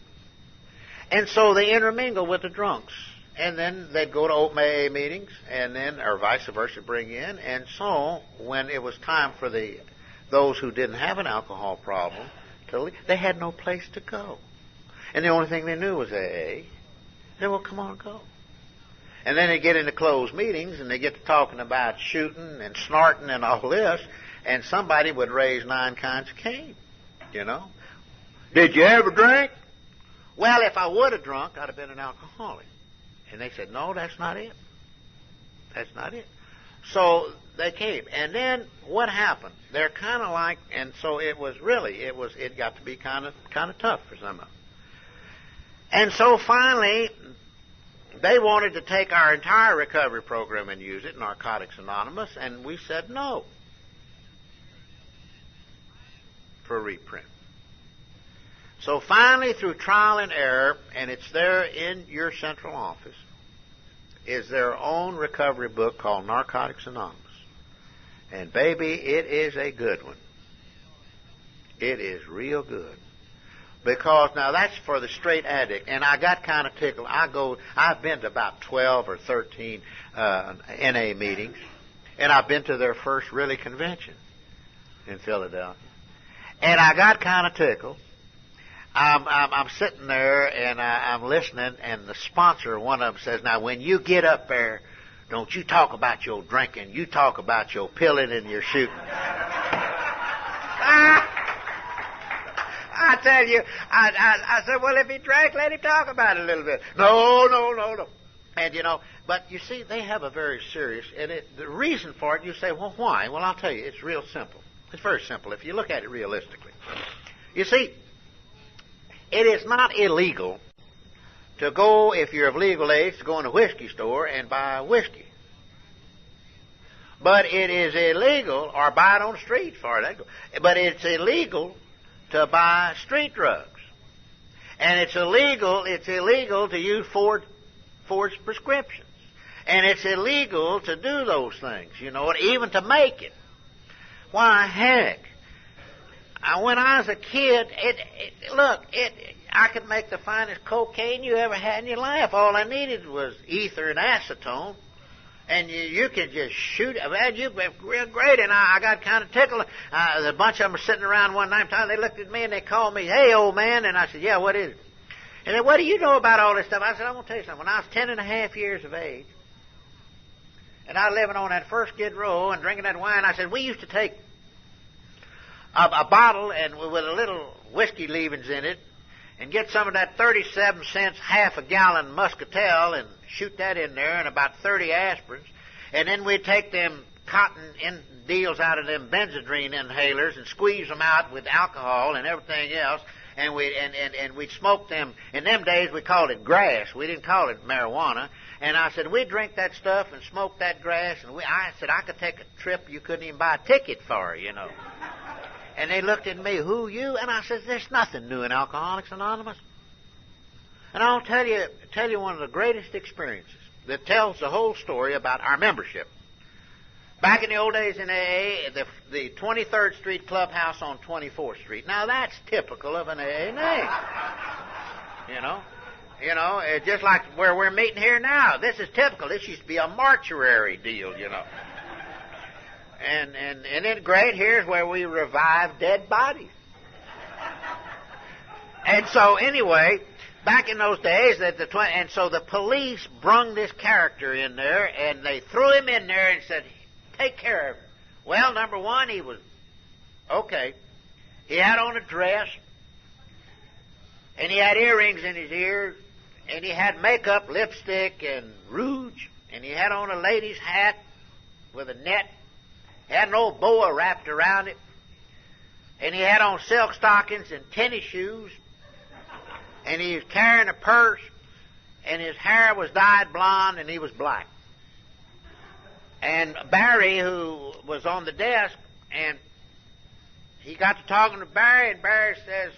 And so they intermingle with the drunks. And then they'd go to open AA meetings, and then, or vice versa, bring in. And so when it was time for those who didn't have an alcohol problem to leave, they had no place to go. And the only thing they knew was AA. They said, well, come on, go. And then they get into closed meetings, and they get to talking about shooting and snorting and all this, and somebody would raise 9 kinds of cane, you know. Did you ever drink? Well, if I would have drunk, I'd have been an alcoholic. And they said, no, that's not it. That's not it. So they came. And then what happened? They're kind of like, and so it got to be kind of tough for some of them. And so finally, they wanted to take our entire recovery program and use it, Narcotics Anonymous, and we said no for a reprint. So finally, through trial and error, and it's there in your central office, is their own recovery book called Narcotics Anonymous. And baby, it is a good one. It is real good. Because now that's for the straight addict, and I got kind of tickled. I've been to about 12 or 13 NA meetings, and I've been to their first really convention in Philadelphia. And I got kind of tickled. I'm sitting there and I'm listening, and the sponsor, one of them, says, "Now, when you get up there, don't you talk about your drinking. You talk about your pilling and your shooting." I tell you, I said, "Well, if he drank, let him talk about it a little bit." No. And, but you see, they have a very serious, and the reason for it, you say, "Well, why?" Well, I'll tell you, it's real simple. It's very simple if you look at it realistically. You see, it is not illegal to go, if you're of legal age, to go in a whiskey store and buy whiskey. But it is illegal, or buy it on the street, far that goes. But it's illegal to buy street drugs. And it's illegal to use forged prescriptions. And it's illegal to do those things, even to make it. Why, heck, when I was a kid, I could make the finest cocaine you ever had in your life. All I needed was ether and acetone, and you could just shoot it. Man, you've been real great, and I got kind of tickled. A bunch of them were sitting around one night time. They looked at me, and they called me, "Hey, old man," and I said, "Yeah, what is it?" And they, "What do you know about all this stuff?" I said, "I'm going to tell you something. When I was 10.5 years of age, and I was living on that first Skid Row and drinking that wine," I said, "we used to take a bottle and with a little whiskey leavings in it and get some of that 37 cents, half a gallon muscatel and shoot that in there and about 30 aspirins. And then we'd take them cotton deals out of them Benzedrine inhalers and squeeze them out with alcohol and everything else. And we'd smoke them. In them days, we called it grass. We didn't call it marijuana. And I said, we'd drink that stuff and smoke that grass. And I said, I could take a trip you couldn't even buy a ticket for, And they looked at me, "Who, you?" And I said, "There's nothing new in Alcoholics Anonymous." And I'll tell you one of the greatest experiences that tells the whole story about our membership. Back in the old days in AA, the 23rd Street Clubhouse on 24th Street. Now, that's typical of an AA name. Just like where we're meeting here now. This is typical. This used to be a mortuary deal, And then great, here's where we revive dead bodies. And so anyway, back in those days, and so the police brung this character in there, and they threw him in there and said, "Take care of him." Well, number one, he was okay. He had on a dress, and he had earrings in his ears, and he had makeup, lipstick, and rouge, and he had on a lady's hat with a net. He had an old boa wrapped around it. And he had on silk stockings and tennis shoes. And he was carrying a purse. And his hair was dyed blonde and he was black. And Barry, who was on the desk, and he got to talking to Barry, and Barry says,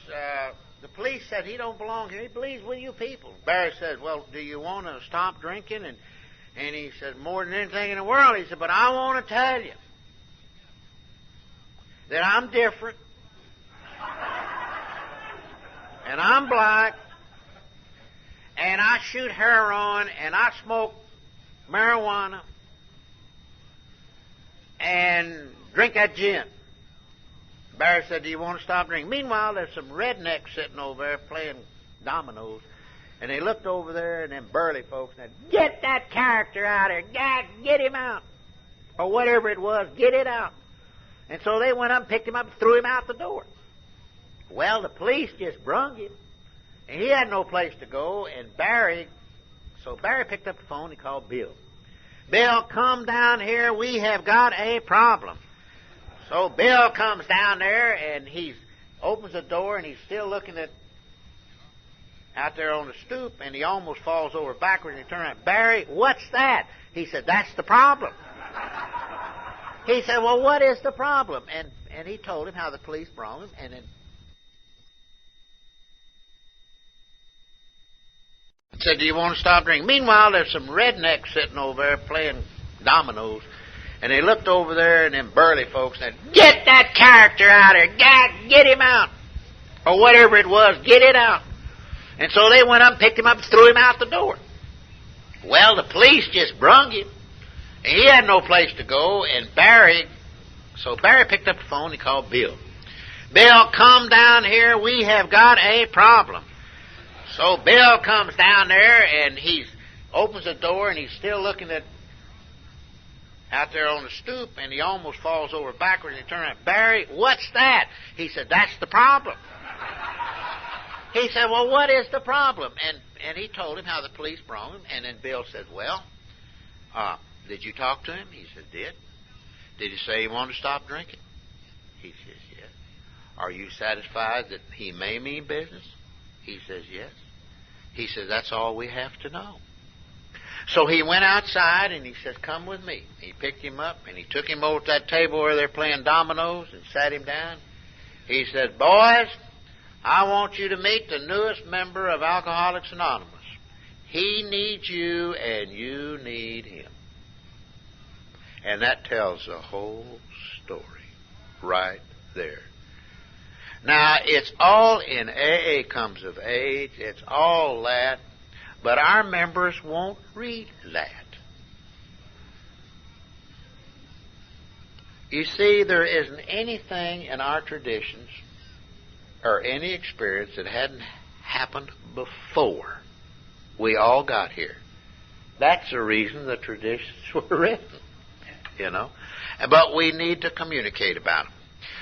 the police said he don't belong here. He believes with you people. Barry says, "Well, do you want to stop drinking?" And he said, "More than anything in the world." He said, "But I want to tell you that I'm different, and I'm black, and I shoot heroin, and I smoke marijuana, and drink that gin." Barry said, "Do you want to stop drinking?" Meanwhile, there's some rednecks sitting over there playing dominoes, and they looked over there, and them burly folks said, "Get that character out of here. Get him out." Or whatever it was, get it out. And so they went up, picked him up, and threw him out the door. Well, the police just brung him, and he had no place to go, and Barry picked up the phone, he called Bill. "Bill, come down here, we have got a problem." So Bill comes down there, and he opens the door, and he's still looking out there on the stoop, and he almost falls over backwards, and he turns around, "Barry, what's that?" He said, "That's the problem." He said, "Well, what is the problem?" And he told him how the police brought him, and then said, "Do you want to stop drinking?" Meanwhile, there's some rednecks sitting over there playing dominoes, and they looked over there, and them burly folks said, "Get that character out of here. Get him out." Or whatever it was, get it out. And so they went up, picked him up, and threw him out the door. Well, the police just brung him. And he had no place to go, and Barry picked up the phone, he called Bill. Bill, come down here. We have got a problem. So Bill comes down there, and he opens the door, and he's still looking out there on the stoop, and he almost falls over backwards, and he turns around. Barry, what's that? He said, that's the problem. He said, well, what is the problem? And he told him how the police brought him, and then Bill said, well, did you talk to him? He said, did. Did he say he wanted to stop drinking? He says, yes. Are you satisfied that he may mean business? He says, yes. He says, that's all we have to know. So he went outside, and he says, come with me. He picked him up, and he took him over to that table where they're playing dominoes and sat him down. He said, boys, I want you to meet the newest member of Alcoholics Anonymous. He needs you, and you need him. And that tells the whole story right there. Now, it's all in AA Comes of Age. It's all that. But our members won't read that. You see, there isn't anything in our traditions or any experience that hadn't happened before we all got here. That's the reason the traditions were written, But we need to communicate about them.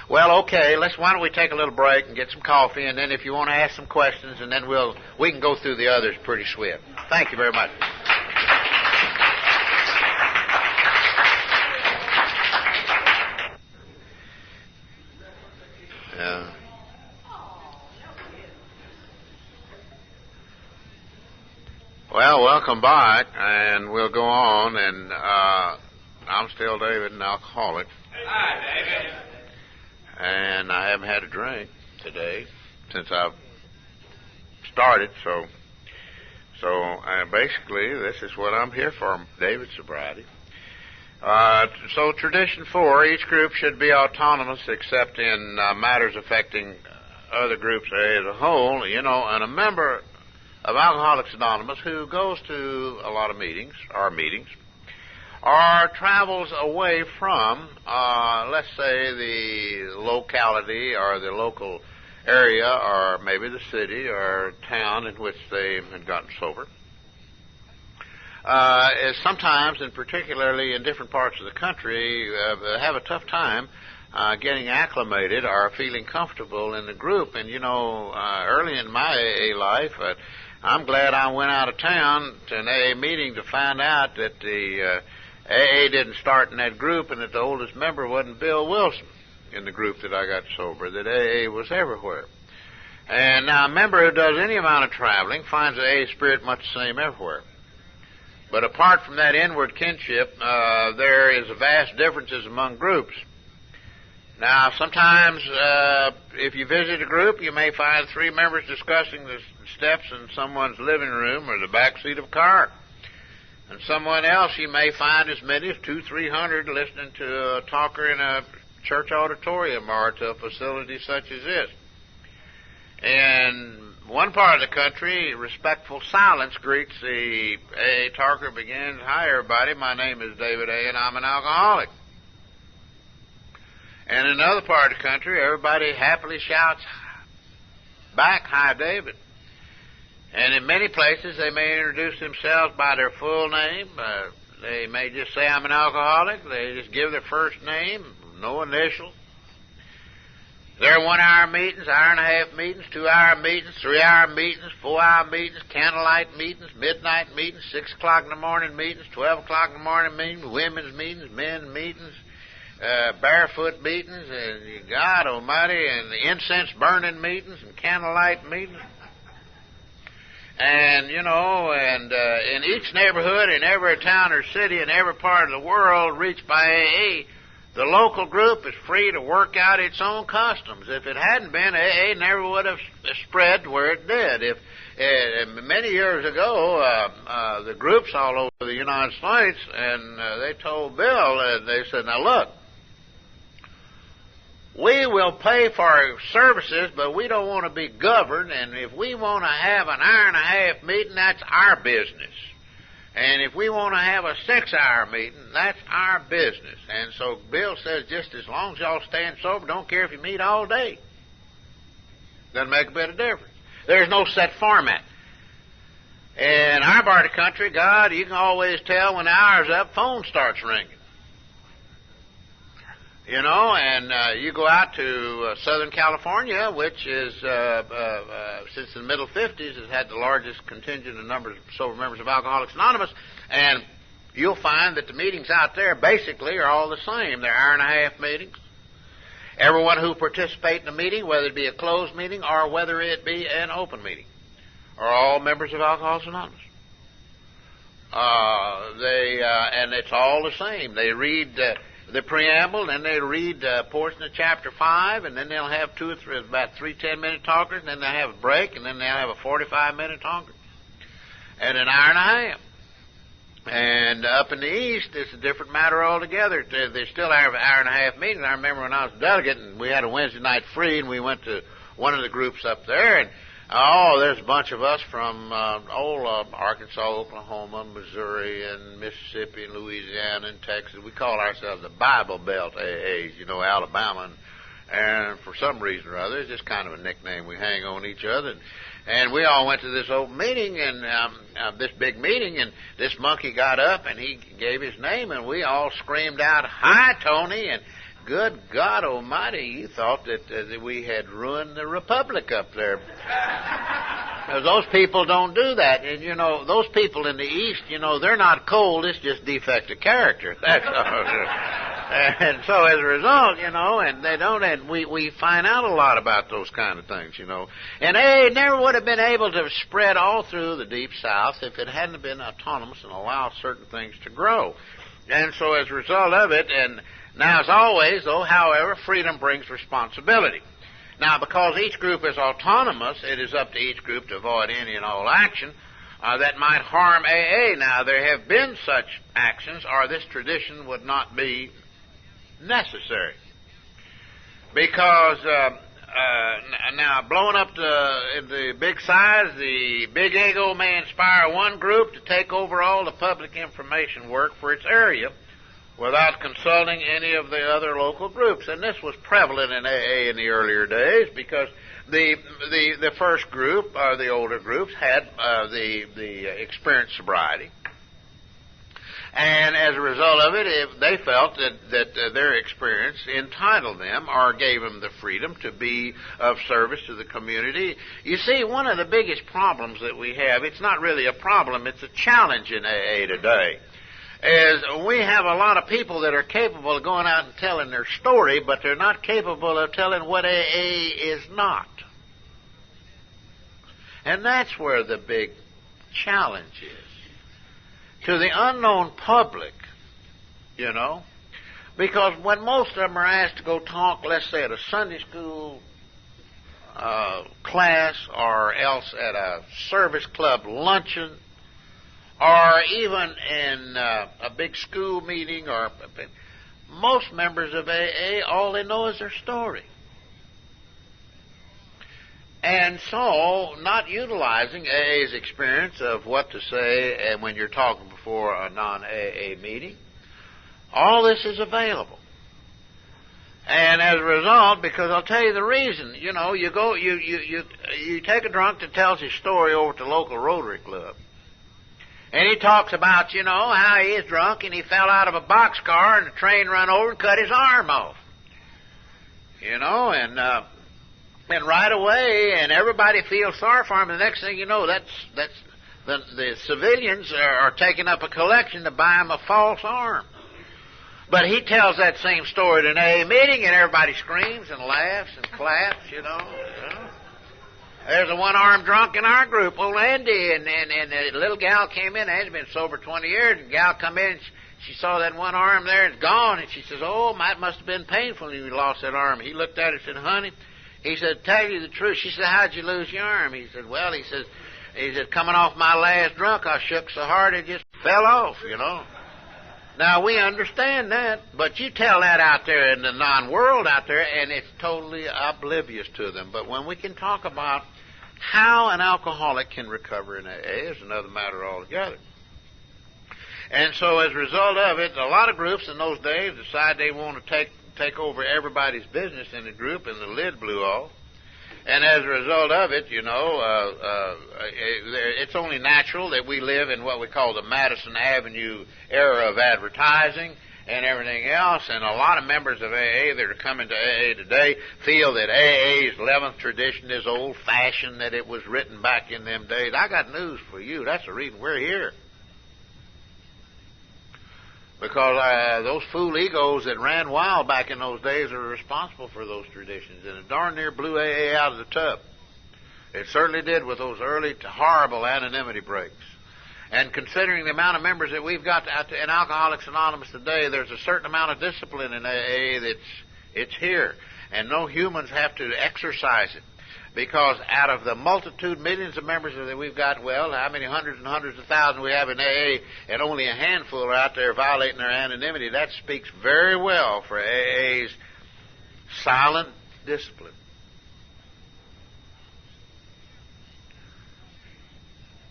Well, okay, why don't we take a little break and get some coffee, and then if you want to ask some questions, and then we can go through the others pretty swift. Thank you very much. Well, welcome back, and we'll go on, and I'm still David, an alcoholic. Hi, David. And I haven't had a drink today since I've started, so basically this is what I'm here for, David's sobriety. So tradition 4, each group should be autonomous except in matters affecting other groups as a whole, and a member of Alcoholics Anonymous who goes to a lot of meetings, or travels away from, let's say, the locality or the local area or maybe the city or town in which they had gotten sober, is sometimes, and particularly in different parts of the country, have a tough time getting acclimated or feeling comfortable in the group. And, early in my AA life, I'm glad I went out of town to an AA meeting to find out that the AA didn't start in that group, and that the oldest member wasn't Bill Wilson in the group that I got sober, that AA was everywhere. And now a member who does any amount of traveling finds the AA spirit much the same everywhere. But apart from that inward kinship, there is vast differences among groups. Now, sometimes if you visit a group, you may find 3 members discussing the steps in someone's living room or the back seat of a car. And someone else, you may find as many as 200-300 listening to a talker in a church auditorium or to a facility such as this. In one part of the country, respectful silence greets the AA talker, begins, hi everybody, my name is David A. and I'm an alcoholic. And in another part of the country, everybody happily shouts back, hi David. And in many places, they may introduce themselves by their full name. They may just say, I'm an alcoholic. They just give their first name, no initials. There are 1-hour meetings, hour-and-a-half meetings, 2-hour meetings, 3-hour meetings, 4-hour meetings, candlelight meetings, midnight meetings, 6 o'clock in the morning meetings, 12 o'clock in the morning meetings, women's meetings, men's meetings, barefoot meetings, and God almighty, and the incense-burning meetings and candlelight meetings. And, in each neighborhood, in every town or city, in every part of the world reached by AA, the local group is free to work out its own customs. If it hadn't been, AA never would have spread where it did. Many years ago, the groups all over the United States, and they told Bill, they said, now look, we will pay for our services, but we don't want to be governed, and if we want to have an hour-and-a-half meeting, that's our business. And if we want to have a 6-hour meeting, that's our business. And so Bill says, just as long as y'all staying sober, don't care if you meet all day. Doesn't make a bit of difference. There's no set format. In our part of the country, God, you can always tell when the hour's up, phone starts ringing. You know, and you go out to Southern California, which is, since the middle 50s, has had the largest contingent of numbers of sober members of Alcoholics Anonymous, and you'll find that the meetings out there basically are all the same. They're hour-and-a-half meetings. Everyone who participates in a meeting, whether it be a closed meeting or whether it be an open meeting, are all members of Alcoholics Anonymous. And it's all the same. They read the preamble, then they read a portion of chapter 5, and then they'll have about 3 10-minute talkers, and then they'll have a break, and then they'll have a 45-minute talker, and an hour and a half. And up in the East, it's a different matter altogether. They still have an hour-and-a-half meetings. I remember when I was a delegate, and we had a Wednesday night free, and we went to one of the groups up there, and there's a bunch of us from Arkansas, Oklahoma, Missouri, and Mississippi, and Louisiana, and Texas. We call ourselves the Bible Belt AAs, you know, Alabama. And for some reason or other, it's just kind of a nickname we hang on each other. And we all went to this open meeting, and this big meeting, and this monkey got up, and he gave his name, and we all screamed out, "Hi, Tony!" And good God Almighty, you thought that we had ruined the republic up there. Because those people don't do that. And, you know, those people in the East, you know, they're not cold. It's just defect of character. That's all. And so as a result, you know, and they don't, and we find out a lot about those kind of things, you know. And they never would have been able to spread all through the Deep South if it hadn't been autonomous and allowed certain things to grow. And so as a result of it, and now, as always, though, however, freedom brings responsibility. Now, because each group is autonomous, it is up to each group to avoid any and all action that might harm AA. Now, there have been such actions, or this tradition would not be necessary. Because now, blowing up the big size, the big ego may inspire one group to take over all the public information work for its area, without consulting any of the other local groups. And this was prevalent in AA in the earlier days because the first group, or the older groups, had the experienced sobriety. And as a result of it, they felt that their experience entitled them or gave them the freedom to be of service to the community. You see, one of the biggest problems that we have, it's not really a problem, it's a challenge in AA today, is we have a lot of people that are capable of going out and telling their story, but they're not capable of telling what AA is not. And that's where the big challenge is. To the unknown public, you know, because when most of them are asked to go talk, let's say at a Sunday school class, or else at a service club luncheon, or even in a big school meeting, or most members of AA, all they know is their story. And so, not utilizing AA's experience of what to say and when you're talking before a non-AA meeting, all this is available. And as a result, because I'll tell you the reason, you know, you take a drunk that tells his story over at the local Rotary Club. And he talks about, you know, how he is drunk and he fell out of a boxcar and the train run over and cut his arm off. You know, and right away, and everybody feels sorry for him. And the next thing you know, the civilians are taking up a collection to buy him a false arm. But he tells that same story at an AA meeting, and everybody screams and laughs and claps, you know. There's a one-armed drunk in our group, old Andy, and a little gal came in. Andy's been sober 20 years, and the gal come in, and she saw that one arm there, and it's gone, and she says, "Oh, it must have been painful when you lost that arm." He looked at her and said, "Honey," he said, "tell you the truth." She said, "How'd you lose your arm?" He said, "Well," he said, "coming off my last drunk, I shook so hard it just fell off, you know." Now, we understand that, but you tell that out there in the non-world out there, and it's totally oblivious to them. But when we can talk about how an alcoholic can recover in AA is another matter altogether. And so as a result of it, a lot of groups in those days decide they want to take over everybody's business in the group, and the lid blew off. And as a result of it, it's only natural that we live in what we call the Madison Avenue era of advertising and everything else. And a lot of members of AA that are coming to AA today feel that AA's 11th tradition is old-fashioned, that it was written back in them days. I got news for you. That's the reason we're here. Because those fool egos that ran wild back in those days are responsible for those traditions, and it darn near blew AA out of the tub. It certainly did with those early horrible anonymity breaks. And considering the amount of members that we've got in Alcoholics Anonymous today, there's a certain amount of discipline in AA it's here, and no humans have to exercise it. Because out of the multitude, millions of members that we've got, well, how many hundreds and hundreds of thousands we have in AA, and only a handful are out there violating their anonymity, that speaks very well for AA's silent discipline.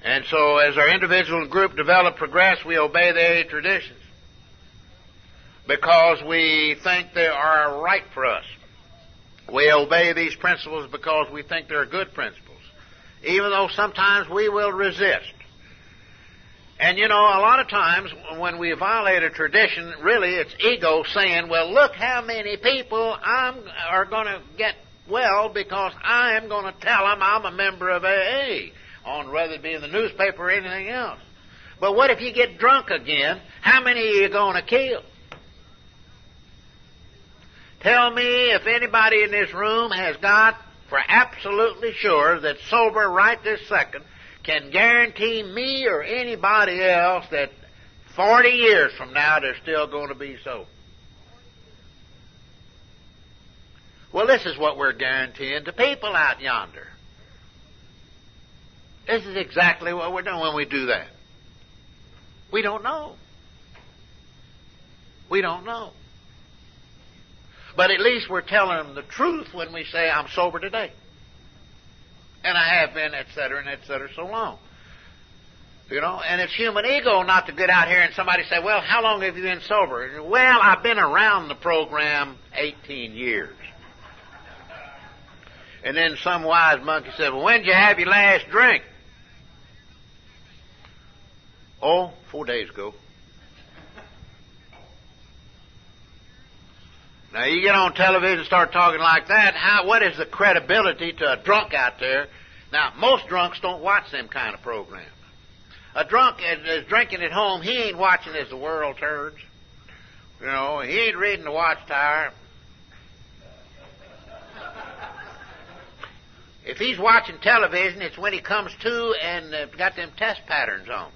And so as our individual and group develop, progress, we obey the AA traditions because we think they are right for us. We obey these principles because we think they're good principles, even though sometimes we will resist. And a lot of times when we violate a tradition, really it's ego saying, well, look how many people are going to get well because I am going to tell them I'm a member of AA, on whether it be in the newspaper or anything else. But what if you get drunk again? How many are you going to kill? Tell me if anybody in this room has got for absolutely sure that sober right this second can guarantee me or anybody else that 40 years from now they're still going to be sober. Well, this is what we're guaranteeing to people out yonder. This is exactly what we're doing when we do that. We don't know. We don't know. But at least we're telling them the truth when we say, I'm sober today. And I have been, et cetera, so long. And it's human ego not to get out here and somebody say, well, how long have you been sober? Well, I've been around the program 18 years. And then some wise monkey said, well, when did you have your last drink? Oh, 4 days ago. Now, you get on television and start talking like that, what is the credibility to a drunk out there? Now, most drunks don't watch them kind of programs. A drunk is drinking at home. He ain't watching as the world turns. He ain't reading the Watchtower. If he's watching television, it's when he comes to and got them test patterns on.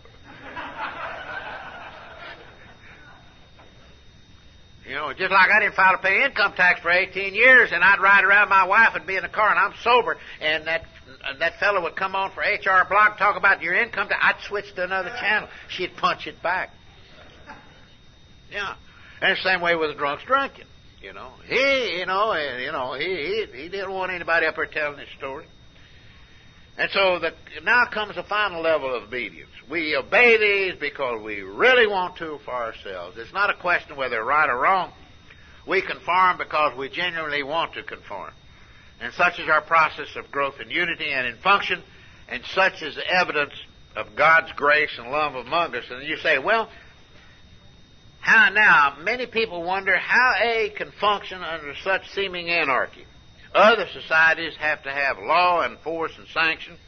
Just like I didn't file to pay income tax for 18 years, and I'd ride around my wife and be in the car, and I'm sober, and that fellow would come on for HR Blog, talk about your income tax. I'd switch to another channel. She'd punch it back. Yeah, and the same way with the drunks drinking. He didn't want anybody up there telling his story. And so now comes the final level of obedience. We obey these because we really want to for ourselves. It's not a question whether they're right or wrong. We conform because we genuinely want to conform. And such is our process of growth in unity and in function, and such is the evidence of God's grace and love among us. And you say, well, how now? Many people wonder how A can function under such seeming anarchy. Other societies have to have law and force and sanction,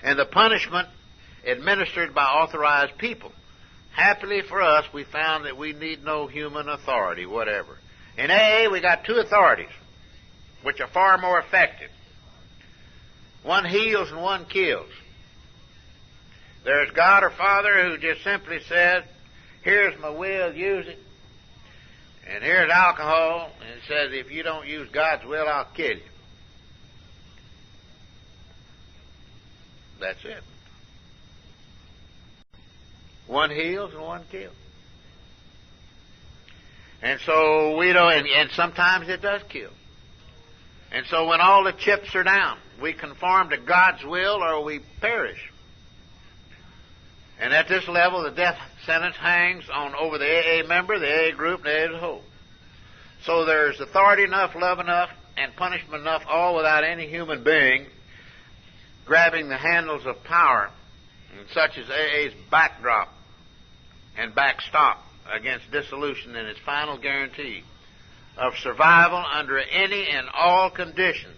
and the punishment administered by authorized people. Happily for us, we found that we need no human authority, whatever. In AA, we got two authorities, which are far more effective. One heals and one kills. There's God or Father who just simply said, here's my will, use it. And here's alcohol, and it says, if you don't use God's will, I'll kill you. That's it. One heals and one kills. And so we don't, and sometimes it does kill. And so when all the chips are down, we conform to God's will or we perish. And at this level, the death sentence hangs on over the AA member, the AA group, and the AA as a whole. So there's authority enough, love enough, and punishment enough, all without any human being grabbing the handles of power, such as AA's backdrop and backstop against dissolution in its final guarantee of survival under any and all conditions.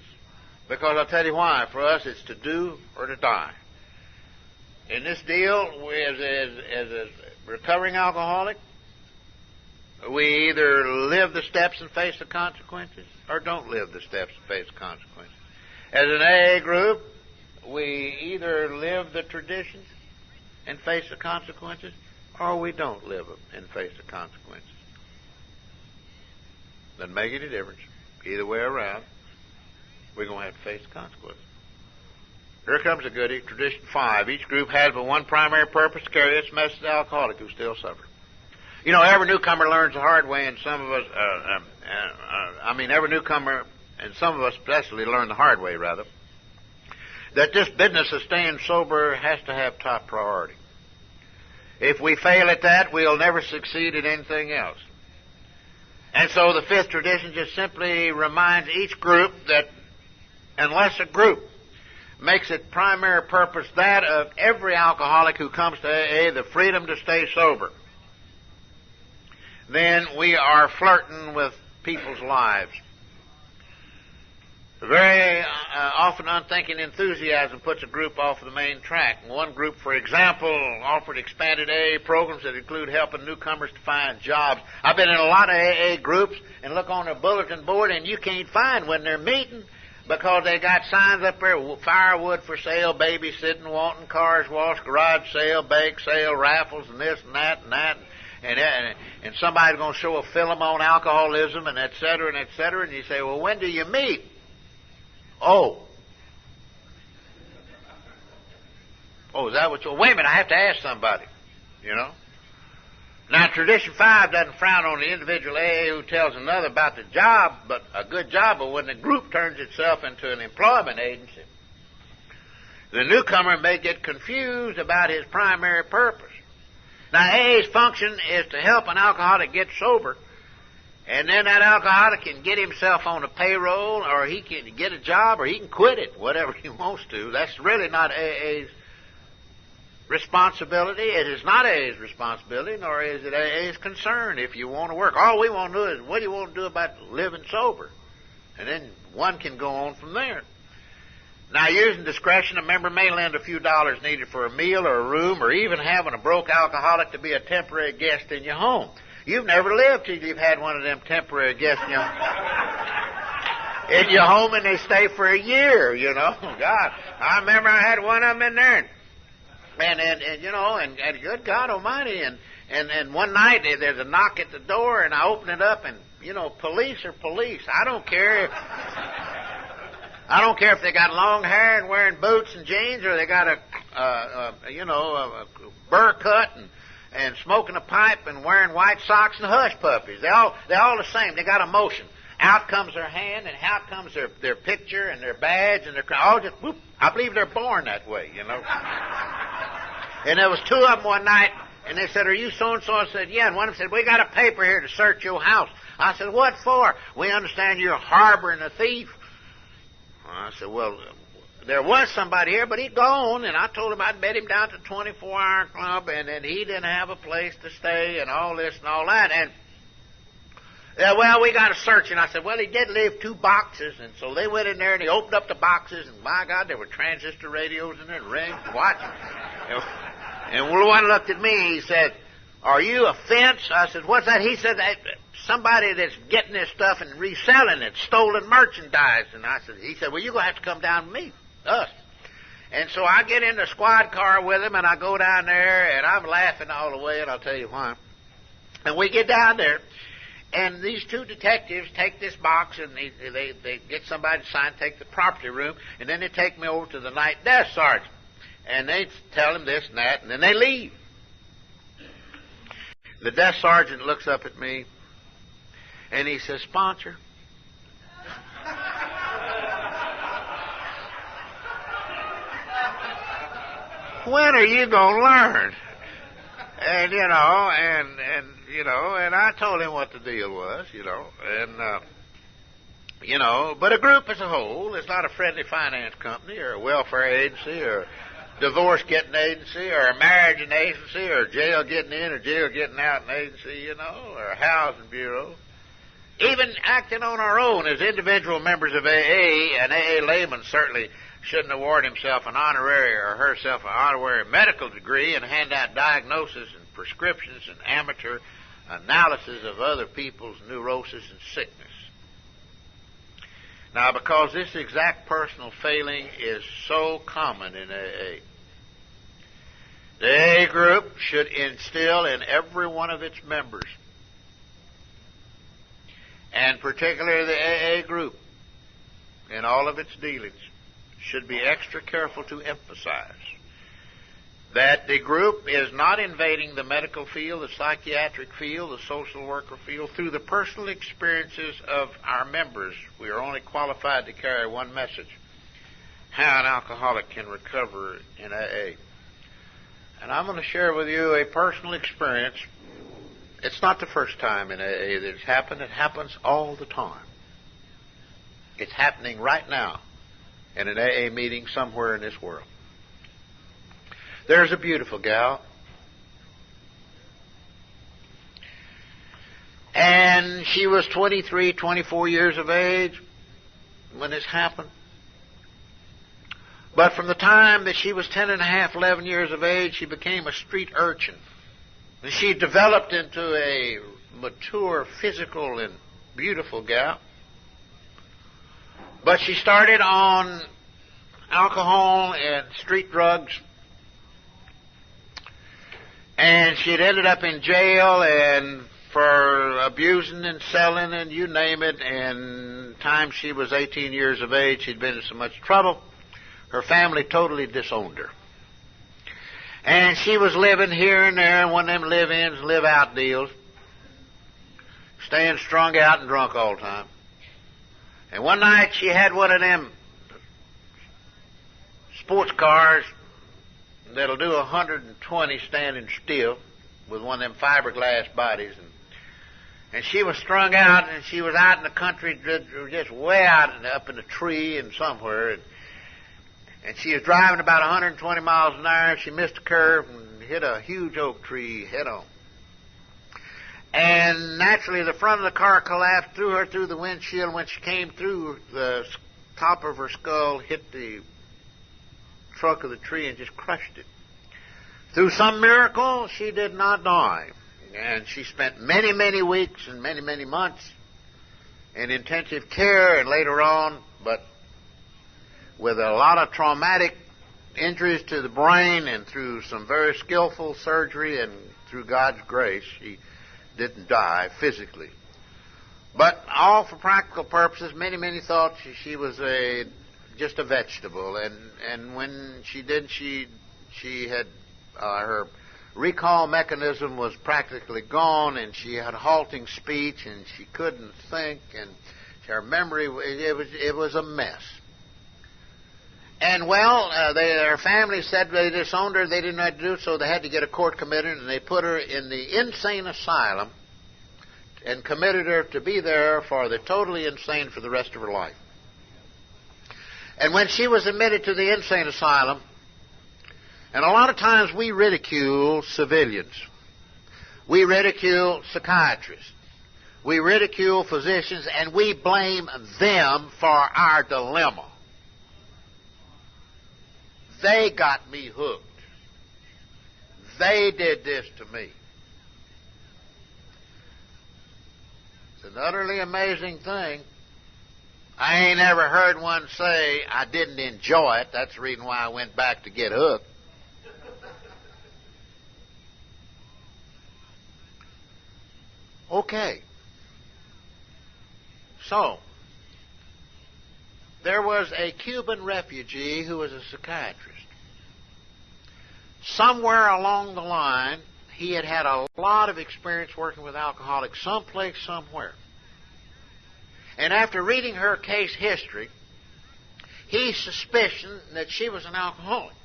Because I'll tell you why. For us, it's to do or to die. In this deal, as a recovering alcoholic, we either live the steps and face the consequences or don't live the steps and face the consequences. As an AA group, we either live the traditions and face the consequences or we don't live them and face the consequences. Doesn't make any difference. Either way around, we're going to have to face the consequences. Here comes a goodie, Tradition 5. Each group has but one primary purpose, to carry its message to the alcoholic who still suffers. You know, every newcomer learns the hard way, and some of us, every newcomer, and some of us especially learn the hard way, rather, that this business of staying sober has to have top priority. If we fail at that, we'll never succeed at anything else. And so the fifth tradition just simply reminds each group that unless a group makes its primary purpose that of every alcoholic who comes to AA, the freedom to stay sober, then we are flirting with people's lives. Very often unthinking enthusiasm puts a group off the main track. One group, for example, offered expanded AA programs that include helping newcomers to find jobs. I've been in a lot of AA groups and look on their bulletin board, and you can't find when they're meeting because they got signs up there, firewood for sale, babysitting, wanting cars washed, garage sale, bake sale, raffles, and this and that and that. And somebody's going to show a film on alcoholism and et cetera and et cetera. And you say, well, when do you meet? Oh, is that what you... Wait a minute, I have to ask somebody, you know. Now, Tradition 5 doesn't frown on the individual AA who tells another about the job, but a good job, but when the group turns itself into an employment agency, the newcomer may get confused about his primary purpose. Now, AA's function is to help an alcoholic get sober, and then that alcoholic can get himself on the payroll, or he can get a job, or he can quit it, whatever he wants to. That's really not AA's responsibility. It is not AA's responsibility, nor is it AA's concern if you want to work. All we want to do is, what do you want to do about living sober? And then one can go on from there. Now, using discretion, a member may lend a few dollars needed for a meal or a room, or even having a broke alcoholic to be a temporary guest in your home. You've never lived till you've had one of them temporary guests in your home, and they stay for a year, you know. God, I remember I had one of them in there, and good God Almighty, and one night there's a knock at the door, and I open it up, and police are police. I don't care if they got long hair and wearing boots and jeans, or they got a burr cut and smoking a pipe and wearing white socks and hush puppies. They're all the same. They got emotion. Out comes their hand, and out comes their picture and their badge, and all just whoop. I believe they're born that way, you know. And there was two of them one night, and they said, "Are you so and so?" I said, "Yeah." And one of them said, "We got a paper here to search your house." I said, "What for?" "We understand you're harboring a thief." I said, "Well, there was somebody here, but he's gone." And I told him I'd bet him down to 24-hour club, and then he didn't have a place to stay, and all this and all that. And well, we got to search. And I said, well, he did leave 2 boxes. And so they went in there, and he opened up the boxes, and my God, there were transistor radios in there, and rings, and watches. And one looked at me, he said, "Are you a fence?" I said, "What's that?" He said, "Somebody that's getting this stuff and reselling it, stolen merchandise." And he said, "Well, you're going to have to come down and meet us." And so I get in the squad car with him, and I go down there, and I'm laughing all the way, and I'll tell you why. And we get down there, and these 2 detectives take this box, and they get somebody to sign, take the property room, and then they take me over to the night desk sergeant. And they tell him this and that, and then they leave. The desk sergeant looks up at me, and he says, "Sponsor." When are you going to learn? And and I told him what the deal was, and But a group as a whole is not a friendly finance company or a welfare agency or a divorce getting agency or a marriage agency or a jail getting in or jail getting out an agency, or a housing bureau. Even acting on our own as individual members of AA, an AA layman certainly shouldn't award himself an honorary or herself an honorary medical degree and hand out diagnoses and prescriptions and amateur analysis of other people's neurosis and sickness. Now, because this exact personal failing is so common in AA, the AA group should instill in every one of its members, and particularly the AA group in all of its dealings, should be extra careful to emphasize that the group is not invading the medical field, the psychiatric field, the social worker field through the personal experiences of our members. We are only qualified to carry one message: how an alcoholic can recover in AA. And I'm going to share with you a personal experience. It's not the first time in AA that it's happened. It happens all the time. It's happening right now in an AA meeting somewhere in this world. There's a beautiful gal, and she was 23, 24 years of age when this happened. But from the time that she was 10 and a half, 11 years of age, she became a street urchin. And she developed into a mature, physical, and beautiful gal. But she started on alcohol and street drugs, and she had ended up in jail and for abusing and selling and you name it. And time she was 18 years of age, she'd been in so much trouble, her family totally disowned her. And she was living here and there in one of them live-ins, live-out deals, staying strung out and drunk all the time. And one night she had one of them sports cars that'll do 120 standing still with one of them fiberglass bodies. And she was strung out, and she was out in the country, just way out up in a tree and somewhere. And she was driving about 120 miles an hour. She missed a curve and hit a huge oak tree head on. And naturally, the front of the car collapsed, threw her through the windshield. When she came through, the top of her skull hit the trunk of the tree and just crushed it. Through some miracle, she did not die. And she spent many, many weeks and many, many months in intensive care and later on, but with a lot of traumatic injuries to the brain and through some very skillful surgery and through God's grace, she didn't die physically. But all for practical purposes, many, many thought she was just a vegetable. And when she did, she had her recall mechanism was practically gone, and she had halting speech, and she couldn't think, and her memory, it was a mess. And her family said they disowned her. They didn't know what to do, so they had to get a court committed, and they put her in the insane asylum and committed her to be there for the totally insane for the rest of her life. And when she was admitted to the insane asylum, and a lot of times we ridicule civilians. We ridicule psychiatrists. We ridicule physicians, and we blame them for our dilemma. They got me hooked. They did this to me. It's an utterly amazing thing. I ain't ever heard one say, I didn't enjoy it. That's the reason why I went back to get hooked. Okay. So, there was a Cuban refugee who was a psychiatrist. Somewhere along the line, he had had a lot of experience working with alcoholics someplace, somewhere. And after reading her case history, he suspicioned that she was an alcoholic.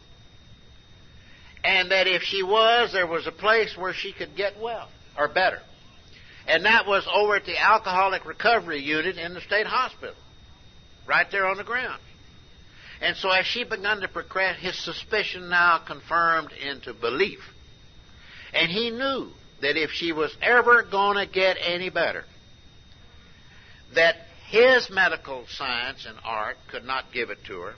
And that if she was, there was a place where she could get well, or better. And that was over at the Alcoholic Recovery Unit in the state hospital. right there on the ground. And so as she begun to progress, his suspicion now confirmed into belief. And he knew that if she was ever going to get any better, that his medical science and art could not give it to her.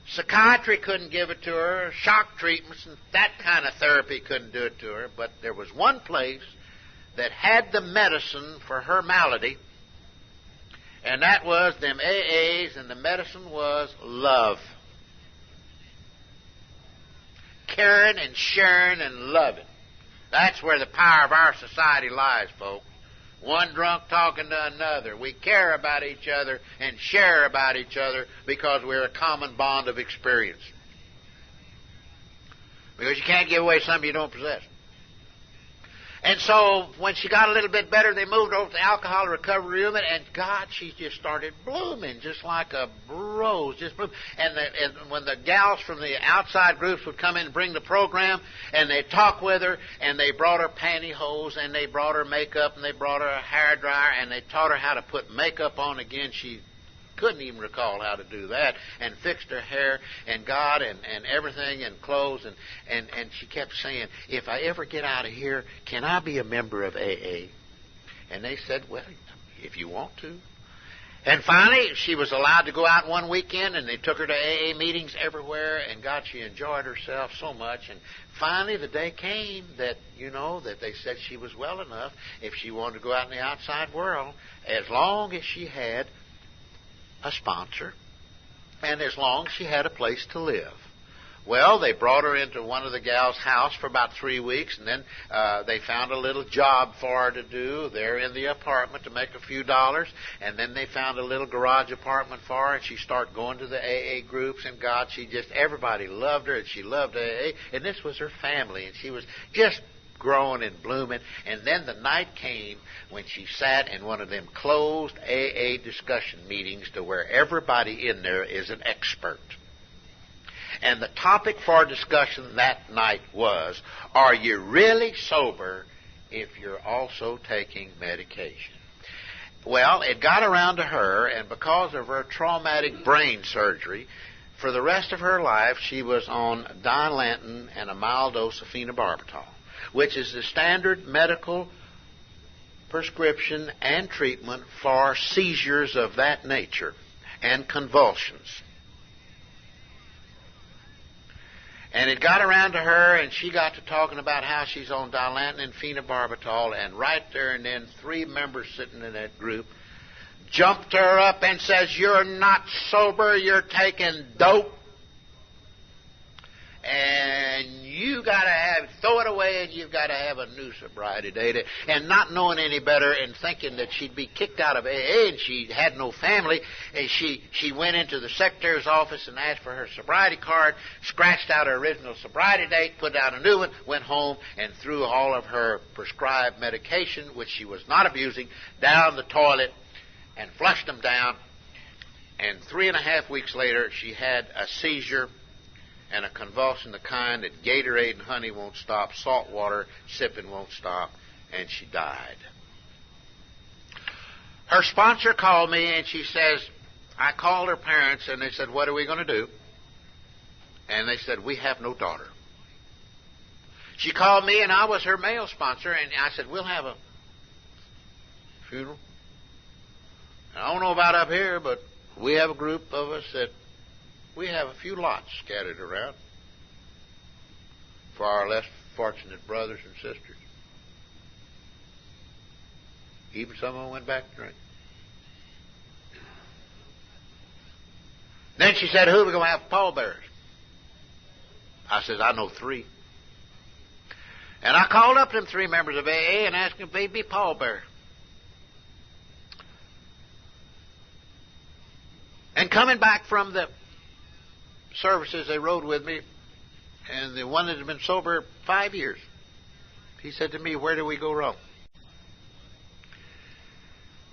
Psychiatry couldn't give it to her. Shock treatments and that kind of therapy couldn't do it to her. But there was one place that had the medicine for her malady, and that was them AAs, and the medicine was love. Caring and sharing and loving. That's where the power of our society lies, folks. One drunk talking to another. We care about each other and share about each other because we're a common bond of experience. Because you can't give away something you don't possess. And so when she got a little bit better, they moved over to the alcohol recovery room, and God, she just started blooming, just like a rose, just blooming. And when the gals from the outside groups would come in and bring the program, and they'd talk with her, and they brought her pantyhose, and they brought her makeup, and they brought her a hair dryer, and they taught her how to put makeup on again. She couldn't even recall how to do that, and fixed her hair and God and everything and clothes, and she kept saying, if I ever get out of here, can I be a member of AA? And they said, well, if you want to. And finally, she was allowed to go out one weekend, and they took her to AA meetings everywhere, and God, she enjoyed herself so much. And finally, the day came that, that they said she was well enough if she wanted to go out in the outside world, as long as she had a sponsor, and as long as she had a place to live. Well, they brought her into one of the gals' house for about 3 weeks, and then they found a little job for her to do there in the apartment to make a few dollars, and then they found a little garage apartment for her, and she started going to the AA groups, and God, everybody loved her, and she loved AA, and this was her family, and she was just growing and blooming. And then the night came when she sat in one of them closed AA discussion meetings to where everybody in there is an expert. And the topic for discussion that night was, are you really sober if you're also taking medication? Well, it got around to her, and because of her traumatic brain surgery, for the rest of her life she was on Dilantin and a mild dose of phenobarbital, which is the standard medical prescription and treatment for seizures of that nature and convulsions. And it got around to her, and she got to talking about how she's on Dilantin and phenobarbital, and right there and then 3 members sitting in that group jumped her up and says, you're not sober, you're taking dope. And you got to throw it away, and you've got to have a new sobriety date. And not knowing any better and thinking that she'd be kicked out of AA and she had no family, and she went into the secretary's office and asked for her sobriety card, scratched out her original sobriety date, put out a new one, went home and threw all of her prescribed medication, which she was not abusing, down the toilet and flushed them down. And 3.5 weeks later, she had a seizure and a convulsion, the kind that Gatorade and honey won't stop, salt water sipping won't stop, and she died. Her sponsor called me, and she says, I called her parents, and they said, what are we going to do? And they said, we have no daughter. She called me, and I was her male sponsor, and I said, we'll have a funeral. And I don't know about up here, but we have a group of us that we have a few lots scattered around for our less fortunate brothers and sisters. Even some of them went back to drink. Then she said, who are we going to have pallbearers? I says, I know 3. And I called up them 3 members of AA and asked them if they'd be pallbearers. And coming back from the services, they rode with me, and the one that had been sober 5 years, he said to me, where did we go wrong?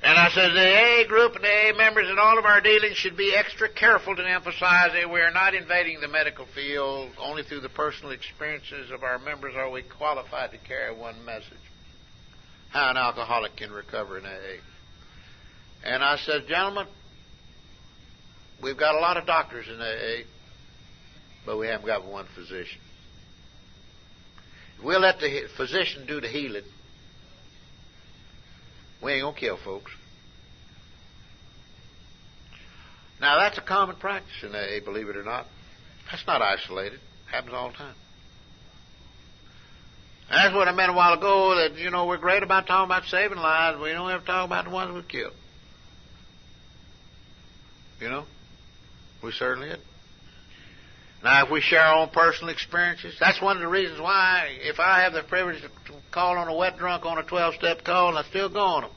And I said, the AA group and the AA members in all of our dealings should be extra careful to emphasize that we are not invading the medical field. Only through the personal experiences of our members are we qualified to carry one message: how an alcoholic can recover in AA. And I said, gentlemen, We've got a lot of doctors in AA, but we haven't got one physician. If we'll let the physician do the healing, we ain't going to kill folks. Now, that's a common practice in AA, believe it or not. That's not isolated. It happens all the time. And that's what I meant a while ago, that, you know, we're great about talking about saving lives. We don't ever talk about the ones we killed. You know? We certainly did. Now, if we share our own personal experiences, that's one of the reasons why, if I have the privilege to call on a wet drunk on a 12-step call, and I still go on them,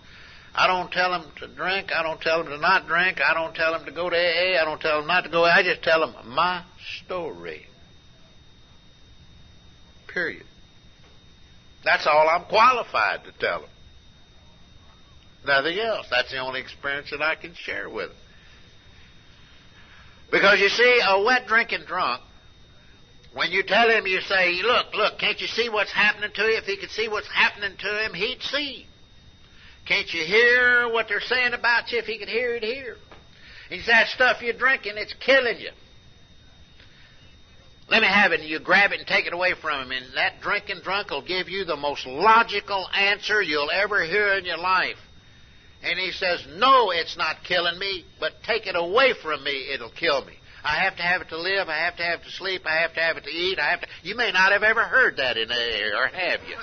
I don't tell them to drink. I don't tell them to not drink. I don't tell them to go to AA. I don't tell them not to go. I just tell them my story. Period. That's all I'm qualified to tell them. Nothing else. That's the only experience that I can share with them. Because you see, a wet drinking drunk, when you tell him, you say, look, can't you see what's happening to you? If he could see what's happening to him, he'd see. Can't you hear what they're saying about you? If he could hear it, hear. He says, that stuff you're drinking, it's killing you. Let me have it, and you grab it and take it away from him, and that drinking drunk will give you the most logical answer you'll ever hear in your life. And he says, no, it's not killing me, but take it away from me, it'll kill me. I have to have it to live, I have to have it to sleep, I have to have it to eat, You may not have ever heard that in AA, or have you?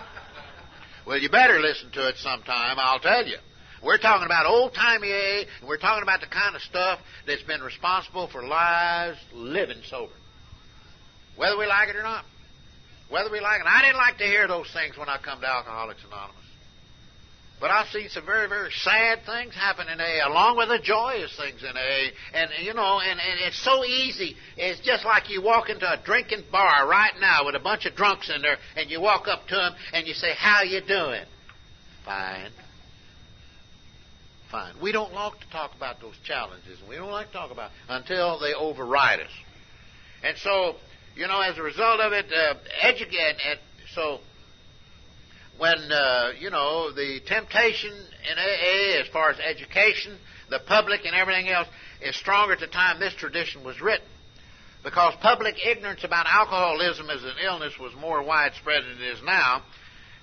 Well, you better listen to it sometime, I'll tell you. We're talking about old-timey AA, and we're talking about the kind of stuff that's been responsible for lives living sober. Whether we like it or not. Whether we like it. I didn't like to hear those things when I come to Alcoholics Anonymous. But I've seen some very, very sad things happen in AA, along with the joyous things in AA. And, you know, and it's so easy. It's just like you walk into a drinking bar right now with a bunch of drunks in there, and you walk up to them and you say, how you doing? Fine. Fine. We don't like to talk about those challenges. We don't like to talk about it until they override us. And so, you know, as a result of it, so when, you know, the temptation in AA as far as education, the public and everything else is stronger at the time this tradition was written. Because public ignorance about alcoholism as an illness was more widespread than it is now.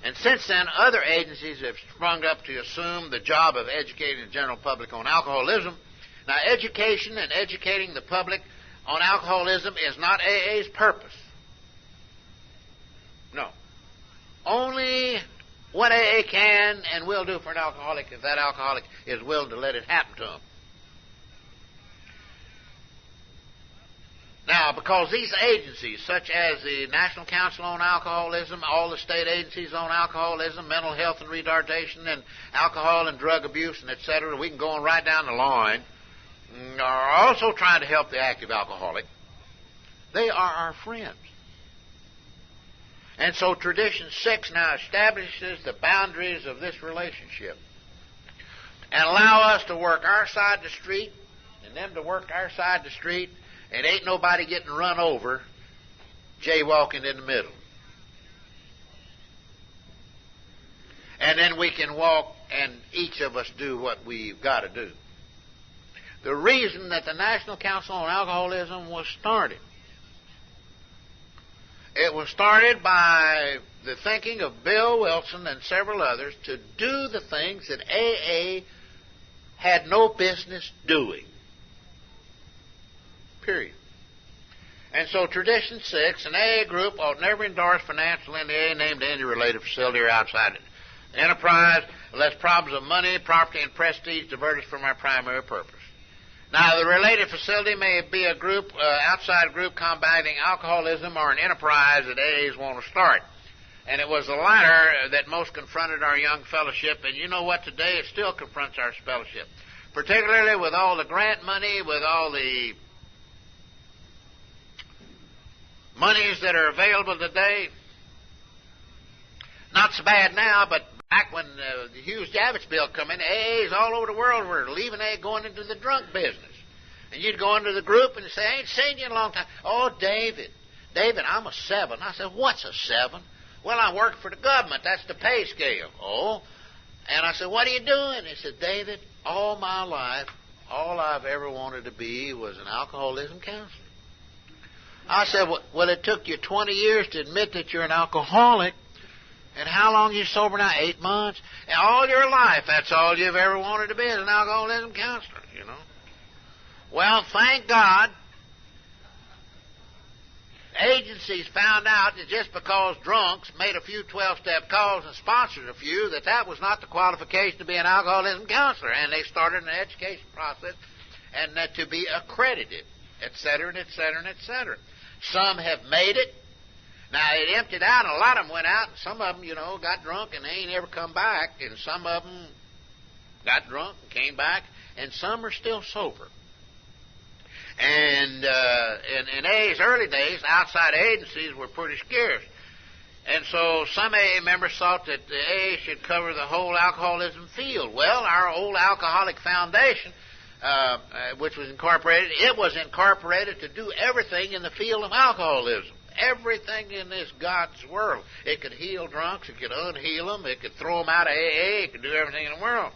And since then, other agencies have sprung up to assume the job of educating the general public on alcoholism. Now, education and educating the public on alcoholism is not AA's purpose. No. Only what AA can and will do for an alcoholic if that alcoholic is willing to let it happen to him. Now, because these agencies, such as the National Council on Alcoholism, all the state agencies on alcoholism, mental health and retardation, and alcohol and drug abuse, and etc., we can go on right down the line, are also trying to help the active alcoholic. They are our friends. And so Tradition 6 now establishes the boundaries of this relationship and allow us to work our side of the street and them to work our side of the street, and ain't nobody getting run over jaywalking in the middle. And then we can walk and each of us do what we've got to do. The reason that the National Council on Alcoholism was started, it was started by the thinking of Bill Wilson and several others to do the things that AA had no business doing. Period. And so Tradition 6, an AA group ought never endorse financial in the AA named any related facility or outside it. Enterprise, unless problems of money, property, and prestige divert us from our primary purpose. Now, the related facility may be a group, outside group combating alcoholism, or an enterprise that AAs want to start. And it was the latter that most confronted our young fellowship, and you know what, today it still confronts our fellowship. Particularly with all the grant money, with all the monies that are available today. Not so bad now, but back when the Hughes Javits bill come in, AAs all over the world were leaving AA, going into the drunk business. And you'd go into the group and say, I ain't seen you in a long time. Oh, David, I'm a 7. I said, what's a 7? Well, I work for the government. That's the pay scale. Oh. And I said, what are you doing? He said, David, all my life, all I've ever wanted to be was an alcoholism counselor. I said, well, it took you 20 years to admit that you're an alcoholic. And how long are you sober now? 8 months? And all your life, that's all you've ever wanted to be, is an alcoholism counselor, you know. Well, thank God, agencies found out that just because drunks made a few 12-step calls and sponsored a few, that was not the qualification to be an alcoholism counselor. And they started an education process and that to be accredited, et cetera, and et cetera, and et cetera. Some have made it. Now, it emptied out, and a lot of them went out, and some of them, you know, got drunk, and they ain't ever come back, and some of them got drunk and came back, and some are still sober. And in AA's early days, outside agencies were pretty scarce. And so some AA members thought that the AA should cover the whole alcoholism field. Well, our old Alcoholic Foundation, which was incorporated, it was incorporated to do everything in the field of alcoholism. Everything in this God's world. It could heal drunks, it could unheal them, it could throw them out of AA, it could do everything in the world.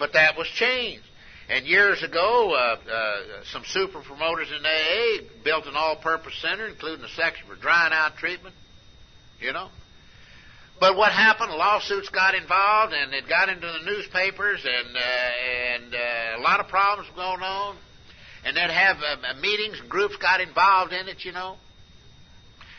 But that was changed. And years ago, some super promoters in AA built an all-purpose center, including a section for drying out treatment, you know. But what happened? Lawsuits got involved, and it got into the newspapers, and a lot of problems were going on. And they'd have meetings, and groups got involved in it, you know.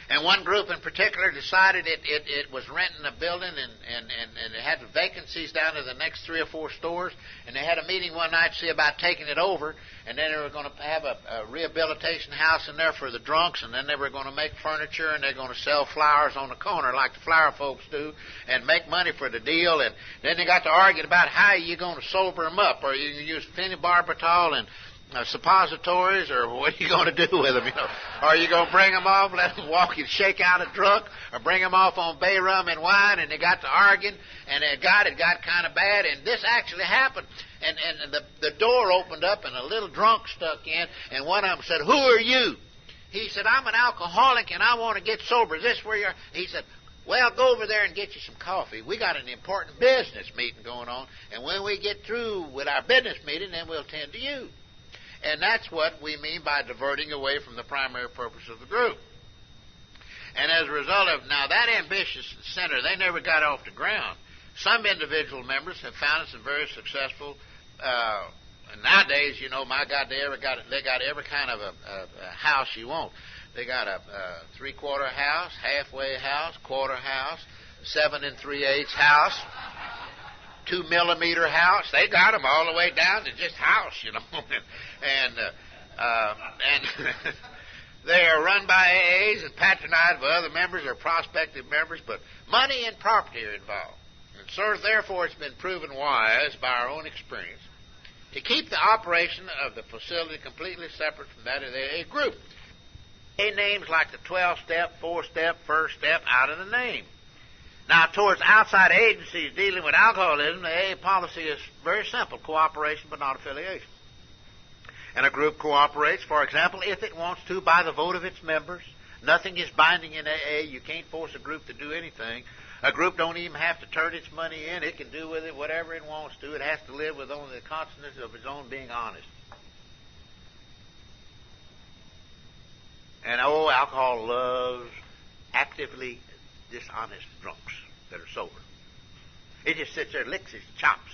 And one group in particular decided it was renting a building and it had vacancies down to the next 3 or 4 stores. And they had a meeting one night to see about taking it over. And then they were going to have a rehabilitation house in there for the drunks. And then they were going to make furniture and they're going to sell flowers on the corner like the flower folks do and make money for the deal. And then they got to arguing about how you're going to sober them up. Are you going to use phenobarbital and suppositories, or what are you going to do with them? You know, are you going to bring them off, let them walk and shake out a drunk, or bring them off on bay rum and wine? And they got to arguing, and it got kind of bad. And this actually happened. And the door opened up, and a little drunk stuck in. And one of them said, "Who are you?" He said, "I'm an alcoholic, and I want to get sober. Is this where you're?" He said, "Well, go over there and get you some coffee. We got an important business meeting going on, and when we get through with our business meeting, then we'll tend to you." And that's what we mean by diverting away from the primary purpose of the group. And as a result of, now that ambitious center, they never got off the ground. Some individual members have found it very successful. Nowadays, you know, my God, they got every kind of a house you want. They got a 3/4 house, halfway house, quarter house, 7 3/8 house, 2 millimeter house. They got them all the way down to just house, you know. and they are run by AAs and patronized by other members or prospective members, but money and property are involved. And so, therefore, it's been proven wise by our own experience to keep the operation of the facility completely separate from that of the AA group. AA names like the 12-step, 4-step, first step out of the name. Now, towards outside agencies dealing with alcoholism, the AA policy is very simple: cooperation but not affiliation. And a group cooperates, for example, if it wants to, by the vote of its members. Nothing is binding in AA. You can't force a group to do anything. A group don't even have to turn its money in. It can do with it whatever it wants to. It has to live with only the consciousness of its own being honest. And alcohol loves actively dishonest drunks that are sober. It just sits there and licks its chops.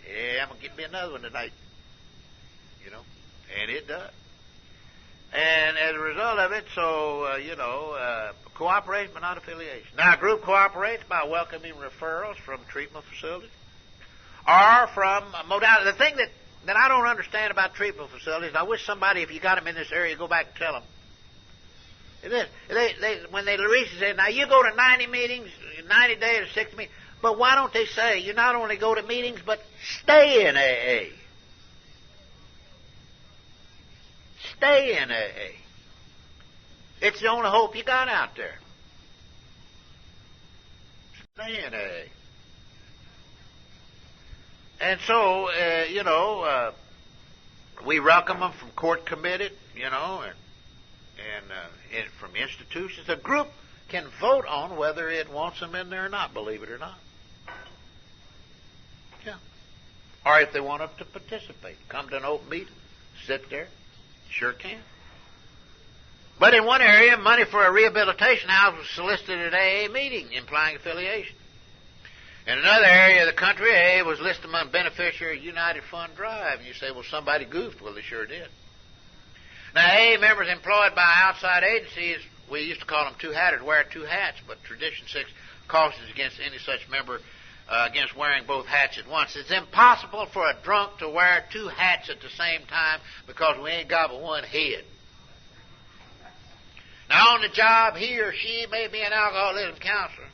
Yeah, I'm going to get me another one tonight. You know, and it does. And as a result of it, cooperation but not affiliation. Now, a group cooperates by welcoming referrals from treatment facilities or from modality. The thing that I don't understand about treatment facilities, I wish somebody, if you got them in this area, go back and tell them. When they say, now you go to 90 meetings, 90 days or 60 meetings, but why don't they say you not only go to meetings, but stay in AA? Stay in AA. It's the only hope you got out there. Stay in AA. And so, we welcome them from court committed, and from institutions. The group can vote on whether it wants them in there or not, believe it or not. Yeah. Or if they want to participate, come to an open meeting, sit there, sure can. But in one area, money for a rehabilitation house was solicited at AA meeting, implying affiliation. In another area of the country, AA was listed among beneficiary United Fund Drive. And you say, well, somebody goofed. Well, they sure did. Now, AA members employed by outside agencies, we used to call them two-hatters, wear two hats, but Tradition 6 cautions against any such member against wearing both hats at once. It's impossible for a drunk to wear two hats at the same time because we ain't got but one head. Now, on the job, he or she may be an alcoholism counselor,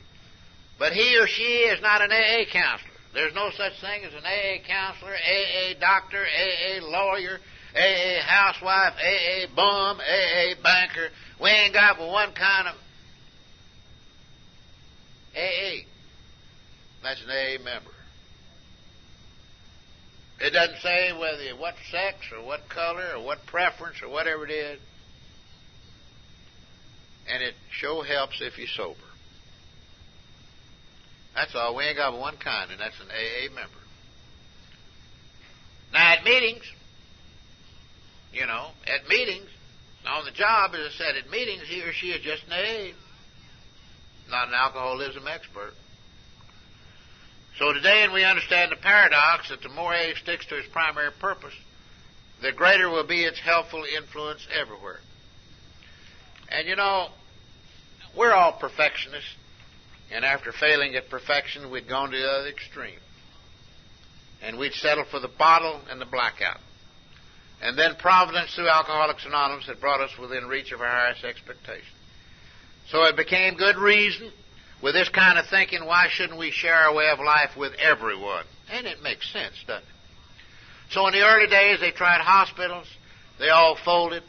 but he or she is not an AA counselor. There's no such thing as an AA counselor, AA doctor, AA lawyer, AA housewife, AA bum, AA banker. We ain't got but one kind of AA. That's an AA member. It doesn't say whether what sex or what color or what preference or whatever it is. And it sure helps if you're sober. That's all. We ain't got but one kind, and that's an AA member. Now, at meetings, at meetings, on the job, as I said, at meetings, he or she is just an AA, not an alcoholism expert. So today, and we understand the paradox that the more AA sticks to its primary purpose, the greater will be its helpful influence everywhere. And we're all perfectionists, and after failing at perfection, we'd gone to the other extreme. And we'd settle for the bottle and the blackout. And then Providence, through Alcoholics Anonymous, had brought us within reach of our highest expectations. So it became good reason, with this kind of thinking, why shouldn't we share our way of life with everyone? And it makes sense, doesn't it? So in the early days, they tried hospitals. They all folded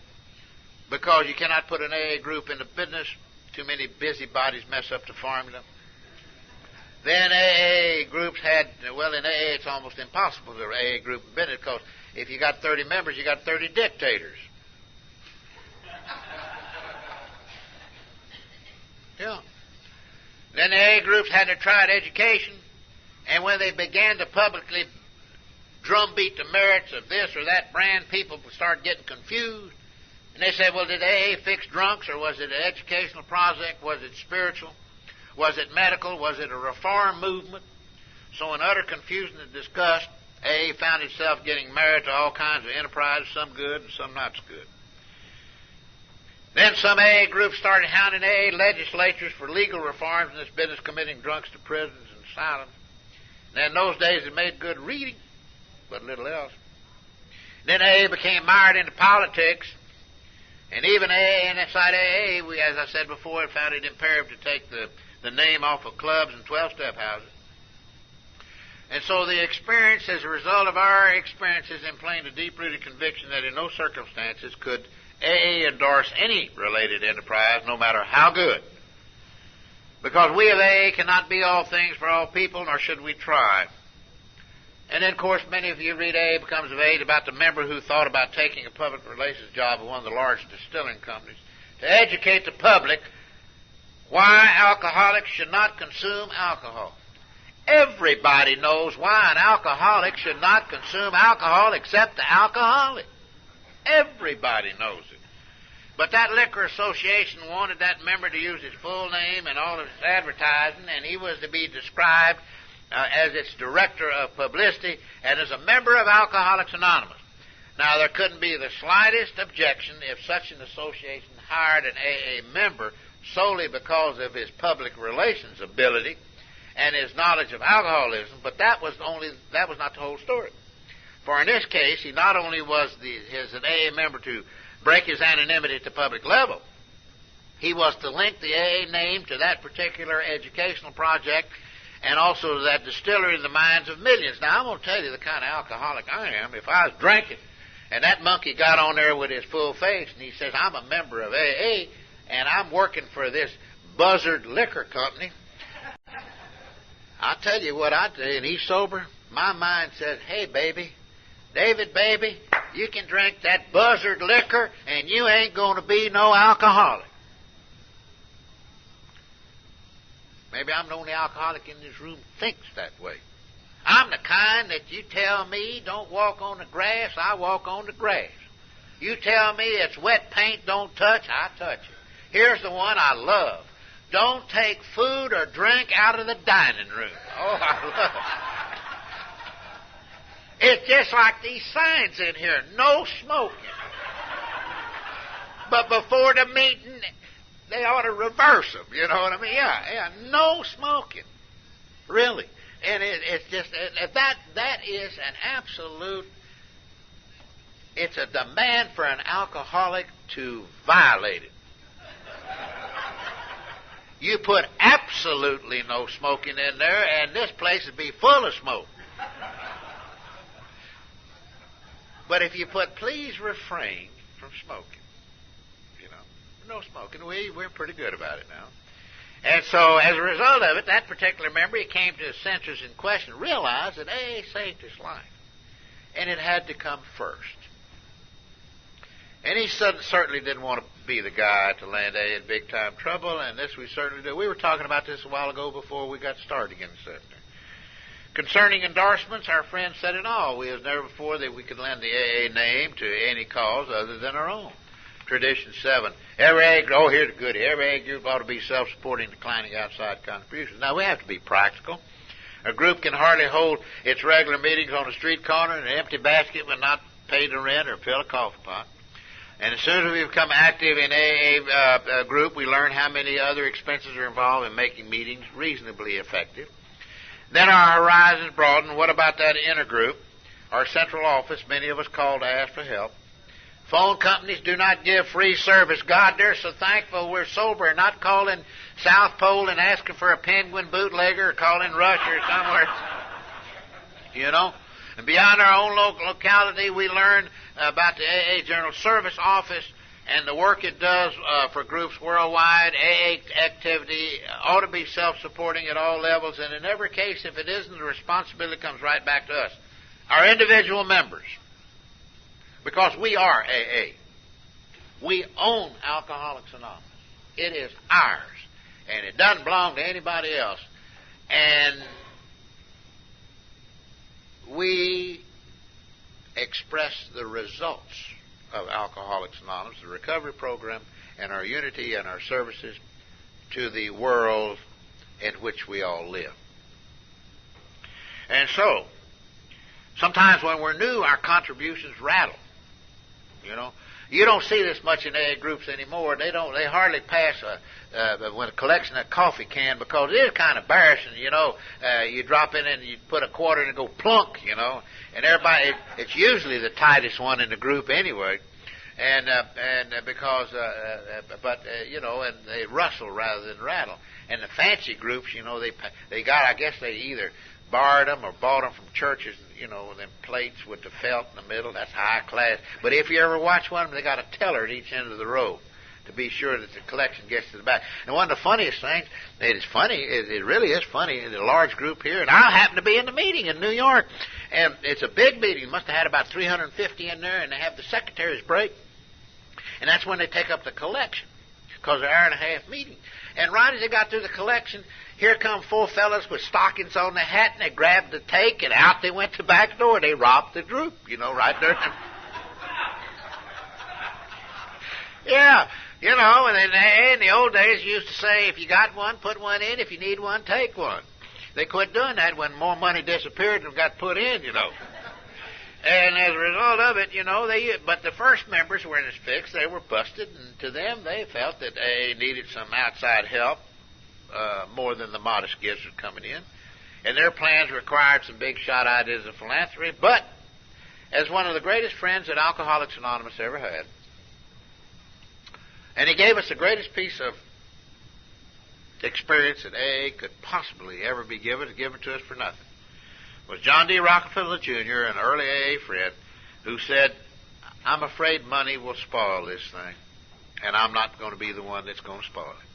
because you cannot put an AA group into business. Too many busybodies mess up the formula. Then AA groups had, well, in AA it's almost impossible to AA group in business because if you got 30 members, you got 30 dictators. Yeah. Then the AA groups had to try education, and when they began to publicly drumbeat the merits of this or that brand, people started getting confused. And they said, well, did AA fix drunks, or was it an educational project? Was it spiritual? Was it medical? Was it a reform movement? So in utter confusion and disgust, AA found itself getting married to all kinds of enterprises, some good and some not so good. Then some AA groups started hounding AA legislatures for legal reforms in this business, committing drunks to prisons and asylums. And in those days it made good reading, but little else. Then AA became mired into politics. And even AA and inside AA, we, as I said before, found it imperative to take the name off of clubs and 12-step houses. And so the experience, as a result of our experiences, inflamed a deep-rooted conviction that in no circumstances could AA endorse any related enterprise, no matter how good. Because we of AA cannot be all things for all people, nor should we try. And then, of course, many of you read AA Becomes of Age about the member who thought about taking a public relations job at one of the large distilling companies to educate the public why alcoholics should not consume alcohol. Everybody knows why an alcoholic should not consume alcohol except the alcoholic. Everybody knows it. But that liquor association wanted that member to use his full name and all of his advertising, and he was to be described as its director of publicity and as a member of Alcoholics Anonymous. Now, there couldn't be the slightest objection if such an association hired an AA member solely because of his public relations ability and his knowledge of alcoholism, but that was not the whole story. For in this case, he not only was an AA member to break his anonymity at the public level, he was to link the AA name to that particular educational project and also to that distillery in the minds of millions. Now, I'm going to tell you the kind of alcoholic I am. If I was drinking and that monkey got on there with his full face and he says, I'm a member of AA and I'm working for this Buzzard Liquor Company, I'll tell you what I'd do, and he's sober, my mind says, hey, baby, David, baby, you can drink that Buzzard liquor and you ain't going to be no alcoholic. Maybe I'm the only alcoholic in this room thinks that way. I'm the kind that you tell me don't walk on the grass, I walk on the grass. You tell me it's wet paint, don't touch, I touch it. Here's the one I love. Don't take food or drink out of the dining room. Oh, I love it. It's just like these signs in here. No smoking. But before the meeting, they ought to reverse them. You know what I mean? Yeah. No smoking. Really. And it's just, that is an absolute, it's a demand for an alcoholic to violate it. You put absolutely no smoking in there, and this place would be full of smoke. But if you put, please refrain from smoking, no smoking, we're pretty good about it now. And so, as a result of it, that particular member, he came to the censors in question, realized that AA saved his life, and it had to come first. And he certainly didn't want to be the guy to land AA in big-time trouble, and this we certainly do. We were talking about this a while ago before we got started again this afternoon. Concerning endorsements, our friend said it all. We have never before that we could lend the AA name to any cause other than our own. Tradition 7. Every AA group ought to be self-supporting, declining outside contributions. Now, we have to be practical. A group can hardly hold its regular meetings on a street corner in an empty basket when not paid the rent or fill a coffee pot. And as soon as we become active in AA group, we learn how many other expenses are involved in making meetings reasonably effective. Then our horizons broaden. What about that inner group? Our central office, many of us call to ask for help. Phone companies do not give free service. God, they're so thankful we're sober and not calling South Pole and asking for a penguin bootlegger or calling Russia or somewhere. And beyond our own locality, we learn about the AA General Service Office and the work it does for groups worldwide. AA activity ought to be self-supporting at all levels, and in every case, if it isn't, the responsibility comes right back to us, our individual members, because we are AA. We own Alcoholics Anonymous. It is ours, and it doesn't belong to anybody else. And we express the results of Alcoholics Anonymous, the recovery program, and our unity and our services to the world in which we all live. And so, sometimes when we're new, our contributions rattle. You don't see this much in AA groups anymore. They hardly pass when a collection of coffee can, because it is kind of embarrassing. You drop in and you put a quarter and it go plunk. And everybody, it's usually the tightest one in the group anyway, and because and they rustle rather than rattle. And the fancy groups, they got, I guess they either borrowed them or bought them from churches, them plates with the felt in the middle. That's high class. But if you ever watch one of them, they got a teller at each end of the row to be sure that the collection gets to the back. And one of the funniest things, it really is funny, in a large group here, and I happen to be in the meeting in New York, and it's a big meeting. Must have had about 350 in there, and they have the secretary's break, and that's when they take up the collection, because they're an hour-and-a-half meeting. And right as they got through the collection, here come 4 fellas with stockings on their hat, and they grabbed the take, and out they went the back door. They robbed the group, right there. Yeah, and in the old days, you used to say, if you got one, put one in. If you need one, take one. They quit doing that when more money disappeared and got put in, And as a result of it, but the first members were in this fix. They were busted, and to them, they felt that AA needed some outside help, more than the modest gifts were coming in. And their plans required some big shot ideas of philanthropy. But as one of the greatest friends that Alcoholics Anonymous ever had, and he gave us the greatest piece of experience that AA could possibly ever be given to us for nothing, was John D. Rockefeller Jr., an early AA friend, who said, I'm afraid money will spoil this thing, and I'm not going to be the one that's going to spoil it.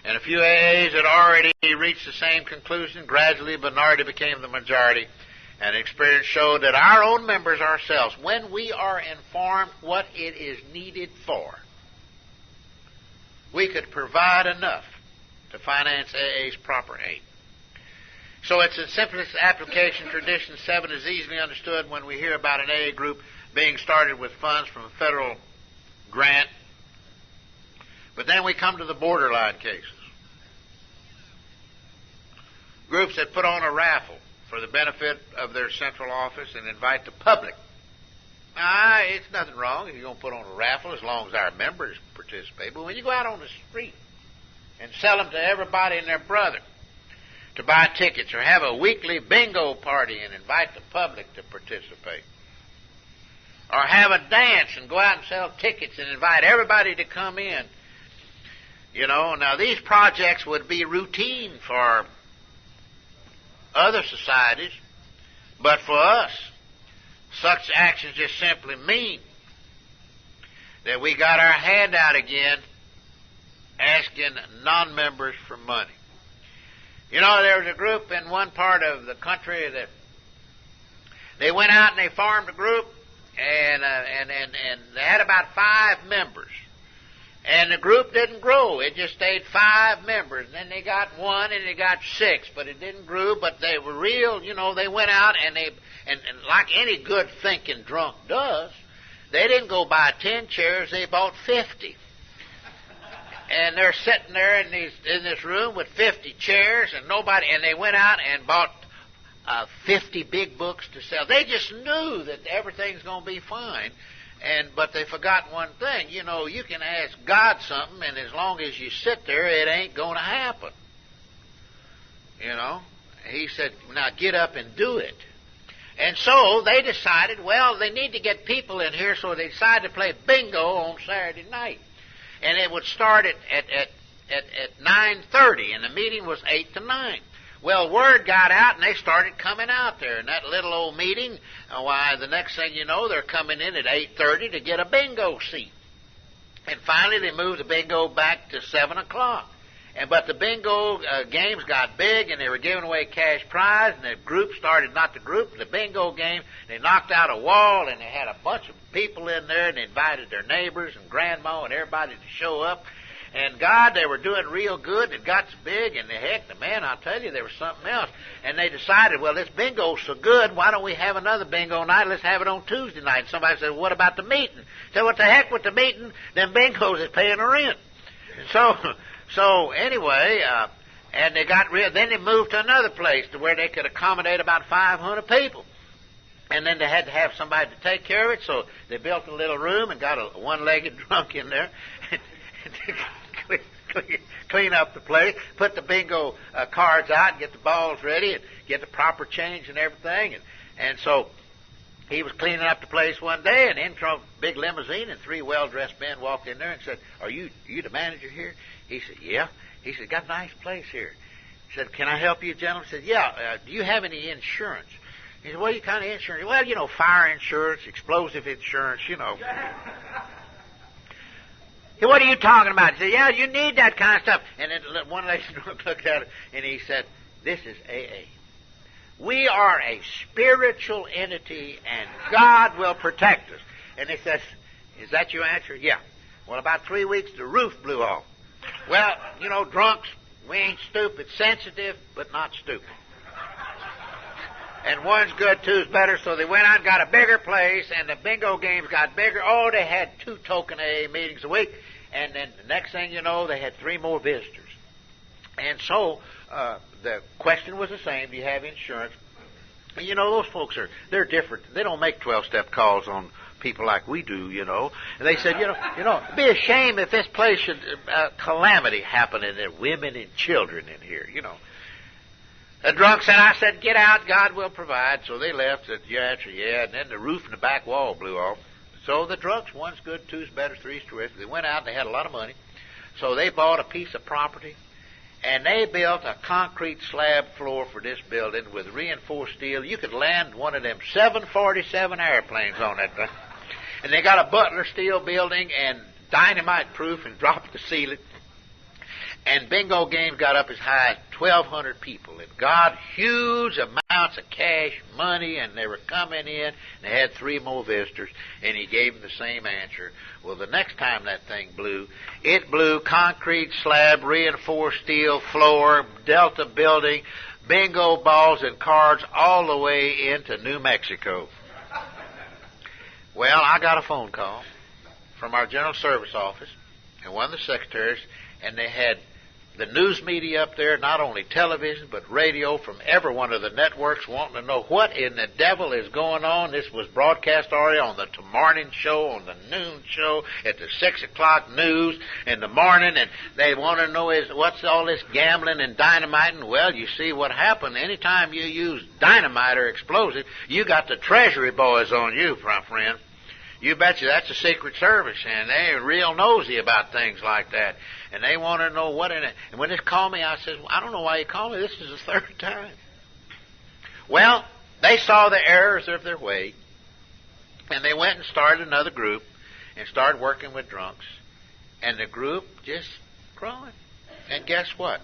And a few AAs had already reached the same conclusion. Gradually, minority became the majority, and experience showed that our own members ourselves, when we are informed what it is needed for, we could provide enough to finance AA's proper aim. So it's the simplest application. Tradition 7 is easily understood when we hear about an AA group being started with funds from a federal grant. But then we come to the borderline cases. Groups that put on a raffle for the benefit of their central office and invite the public. It's nothing wrong if you're going to put on a raffle as long as our members participate. But when you go out on the street and sell them to everybody and their brother to buy tickets, or have a weekly bingo party and invite the public to participate, or have a dance and go out and sell tickets and invite everybody to come in, now these projects would be routine for other societies, but for us, such actions just simply mean that we got our hand out again asking non-members for money. There was a group in one part of the country that they went out and they formed a group, and they had about 5 members. And the group didn't grow. It just stayed 5 members. And then they got 1 and they got 6, but it didn't grow. But they were real, they went out and like any good thinking drunk does, they didn't go buy 10 chairs, they bought 50. And they're sitting there in this room with 50 chairs and they went out and bought 50 big books to sell. They just knew that everything's going to be fine. But they forgot one thing. You can ask God something, and as long as you sit there, it ain't going to happen. He said, now get up and do it. And so they decided, they need to get people in here, so they decided to play bingo on Saturday night. And it would start at 9:30, and the meeting was 8 to 9. Well, word got out, and they started coming out there. And that little old meeting, the next thing you know, they're coming in at 8:30 to get a bingo seat. And finally, they moved the bingo back to 7 o'clock. But the bingo games got big, and they were giving away cash prize, and the group started, not the group, the bingo game. They knocked out a wall, and they had a bunch of people in there, and they invited their neighbors and grandma and everybody to show up. And God, they were doing real good. It got so big, and man, I'll tell you, there was something else. And they decided, this bingo's so good, why don't we have another bingo night? Let's have it on Tuesday night. And somebody said, what about the meeting? Said, what the heck with the meeting? Them bingos is paying the rent. So anyway, and they got rid. Then they moved to another place to where they could accommodate about 500 people. And then they had to have somebody to take care of it, so they built a little room and got a one-legged drunk in there and clean up the place, put the bingo cards out and get the balls ready and get the proper change and everything. And so he was cleaning up the place one day, and in from a big limousine, and 3 well-dressed men walked in there and said, Are you the manager here? He said, yeah. He said, got a nice place here. He said, can I help you, gentlemen? He said, yeah. Do you have any insurance? He said, what kind of insurance? Well, fire insurance, explosive insurance, What are you talking about? He said, yeah, you need that kind of stuff. And then one lady looked at it, and he said, this is AA. We are a spiritual entity, and God will protect us. And he says, is that your answer? Yeah. Well, about 3 weeks, the roof blew off. Well, drunks, we ain't stupid. Sensitive, but not stupid. And one's good, two's better, so they went out and got a bigger place, and the bingo games got bigger. Oh, they had 2 token AA meetings a week, and then the next thing you know, they had 3 more visitors. And so the question was the same, do you have insurance? And those folks they're different. They don't make 12-step calls on people like we do, And they said, it'd be a shame if this place should calamity happen and there are women and children in here, The drunk said, I said, get out, God will provide. So they left, said, yeah, and then the roof and the back wall blew off. So the drunks, one's good, two's better, three's terrific. They went out and they had a lot of money. So they bought a piece of property, and they built a concrete slab floor for this building with reinforced steel. You could land one of them 747 airplanes on that thing. And they got a Butler steel building and dynamite proof and dropped the ceiling. And bingo games got up as high as 1,200 people. It got huge amounts of cash, money, and they were coming in. They had 3 more visitors, and he gave them the same answer. Well, the next time that thing blew, it blew concrete slab, reinforced steel floor, Delta building, bingo balls and cards all the way into New Mexico. Well, I got a phone call from our general service office and one of the secretaries, and they had the news media up there, not only television, but radio from every one of the networks wanting to know what in the devil is going on. This was broadcast already on the morning show, on the noon show, at the 6 o'clock news in the morning, and they want to know what's all this gambling and dynamiting. Well, you see what happened. Anytime you use dynamite or explosive, you got the Treasury boys on you, my friend. You betcha that's the Secret Service, and they're real nosy about things like that. And they want to know what in it. And when they called me, I said, well, I don't know why you called me. This is the third time. Well, they saw the errors of their way, and they went and started another group and started working with drunks. And the group just growing. And guess what?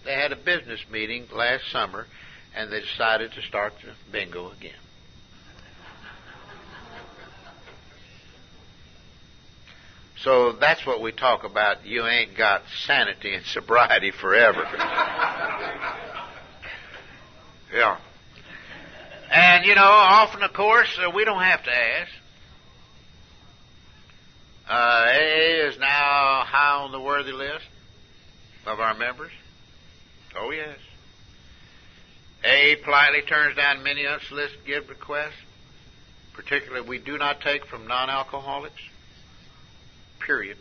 They had a business meeting last summer, and they decided to start the bingo again. So that's what we talk about. You ain't got sanity and sobriety forever. Yeah. And, often, of course, we don't have to ask. AA is now high on the worthy list of our members. Oh, yes. AA politely turns down many unsolicited gift requests. Particularly, we do not take from non-alcoholics. Period.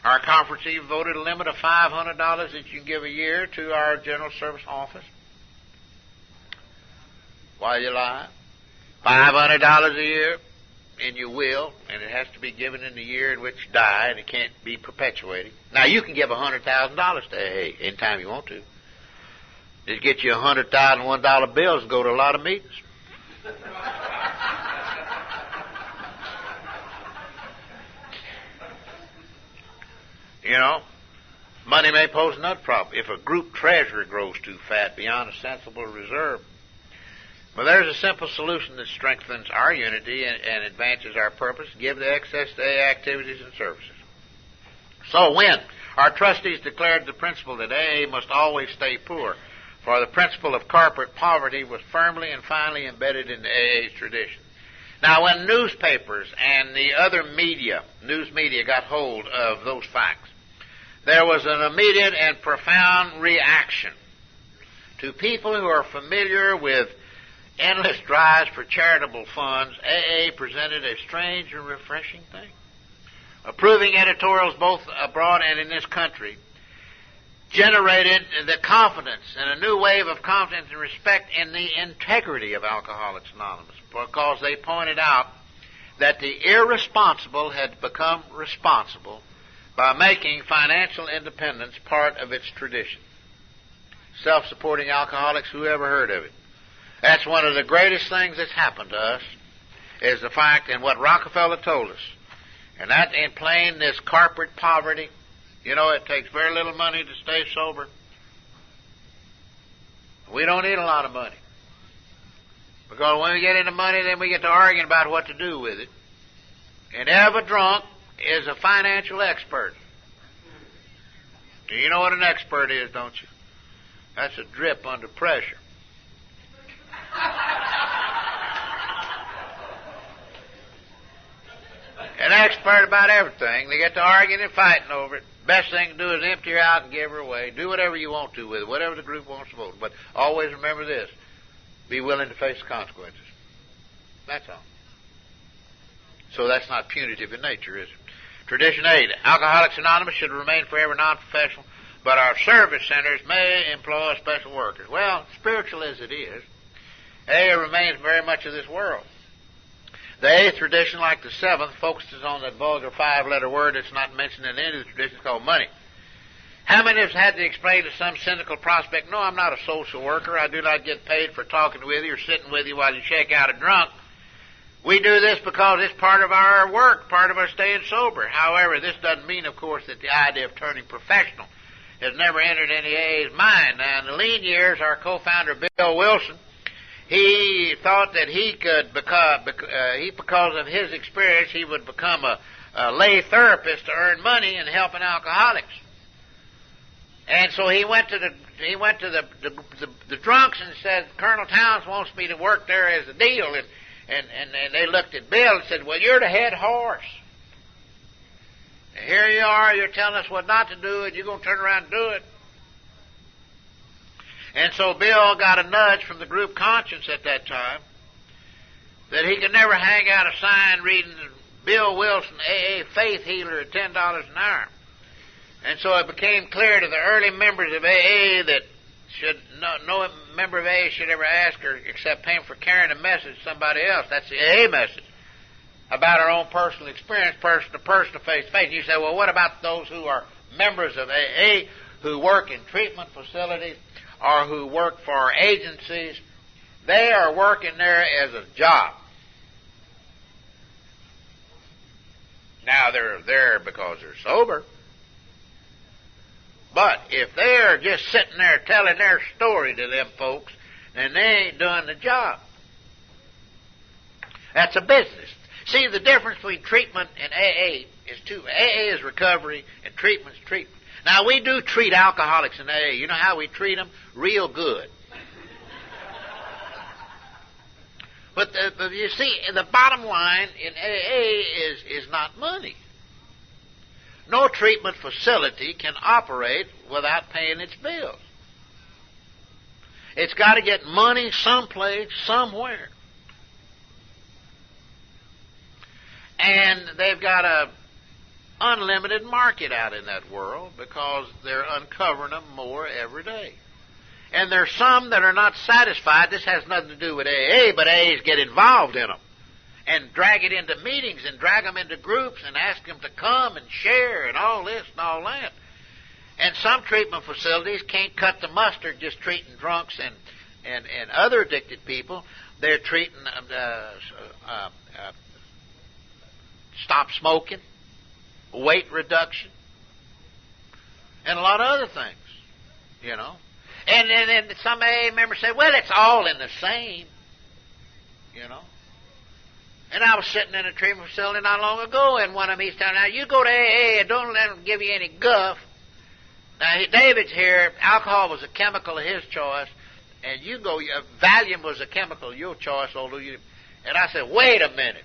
Our conference even voted a limit of $500 that you can give a year to our general service office. Why you lie? $500 a year in your will, and it has to be given in the year in which you die, and it can't be perpetuated. Now, you can give $100,000 to AA anytime you want to. Just get you $100,000 $1 bills and go to a lot of meetings. Money may pose another problem if a group treasury grows too fat beyond a sensible reserve. But there's a simple solution that strengthens our unity and advances our purpose. Give the excess to AA activities and services. So when our trustees declared the principle that AA must always stay poor, for the principle of corporate poverty was firmly and finally embedded in the AA's tradition. Now, when newspapers and the other news media got hold of those facts, there was an immediate and profound reaction. To people who are familiar with endless drives for charitable funds, AA presented a strange and refreshing thing. Approving editorials both abroad and in this country generated the confidence and a new wave of confidence and respect in the integrity of Alcoholics Anonymous, because they pointed out that the irresponsible had become responsible by making financial independence part of its tradition. Self-supporting alcoholics, who ever heard of it? That's one of the greatest things that's happened to us, is the fact, and what Rockefeller told us, and that in plain, this corporate poverty, it takes very little money to stay sober. We don't need a lot of money. Because when we get into money, then we get to arguing about what to do with it. And every drunk is a financial expert. Do you know what an expert is, don't you? That's a drip under pressure. An expert about everything. They get to arguing and fighting over it. Best thing to do is empty her out and give her away. Do whatever you want to with it, whatever the group wants to vote. But always remember this. Be willing to face the consequences. That's all. So that's not punitive in nature, is it? Tradition 8. Alcoholics Anonymous should remain forever non-professional, but our service centers may employ special workers. Well, spiritual as it is, AA remains very much of this world. The 8th tradition, like the 7th, focuses on that vulgar 5-letter word that's not mentioned in any of the traditions called money. How many of us had to explain to some cynical prospect, no, I'm not a social worker. I do not get paid for talking with you or sitting with you while you shake out a drunk. We do this because it's part of our work, part of our staying sober. However, this doesn't mean, of course, that the idea of turning professional has never entered any AA's mind. Now, in the lean years, our co-founder, Bill Wilson, he thought that he could because of his experience, he would become a lay therapist to earn money and helping alcoholics. And so he went to the drunks and said, Colonel Towns wants me to work there as a deal. And they looked at Bill and said, well, you're the head horse. And here you are, you're telling us what not to do, and you're going to turn around and do it. And so Bill got a nudge from the group conscience at that time that he could never hang out a sign reading Bill Wilson, AA Faith Healer at $10 an hour. And so it became clear to the early members of AA that no member of AA should ever ask or accept payment for carrying a message to somebody else. That's the AA message. About our own personal experience, person to person, face to face. And you say, well, what about those who are members of AA who work in treatment facilities or who work for agencies? They are working there as a job. Now, they're there because they're sober. But if they're just sitting there telling their story to them folks, then they ain't doing the job. That's a business. See, the difference between treatment and AA is AA is recovery and treatment's treatment. Now, we do treat alcoholics in AA. You know how we treat them? Real good. But you see, the bottom line in AA is not money. No treatment facility can operate without paying its bills. It's got to get money someplace, somewhere. And they've got a unlimited market out in that world because they're uncovering them more every day. And there's some that are not satisfied. This has nothing to do with AA, but AAs get involved in them and drag it into meetings and drag them into groups and ask them to come and share and all this and all that. And some treatment facilities can't cut the mustard just treating drunks and other addicted people. They're treating stop smoking, weight reduction, and a lot of other things, you know. And then some AA members say, well, it's all in the same, you know. And I was sitting in a treatment facility not long ago, and one of them, he's telling me, now, you go to AA and don't let them give you any guff. Now, David's here. Alcohol was a chemical of his choice, and you go, Valium was a chemical of your choice, although you... And I said, wait a minute.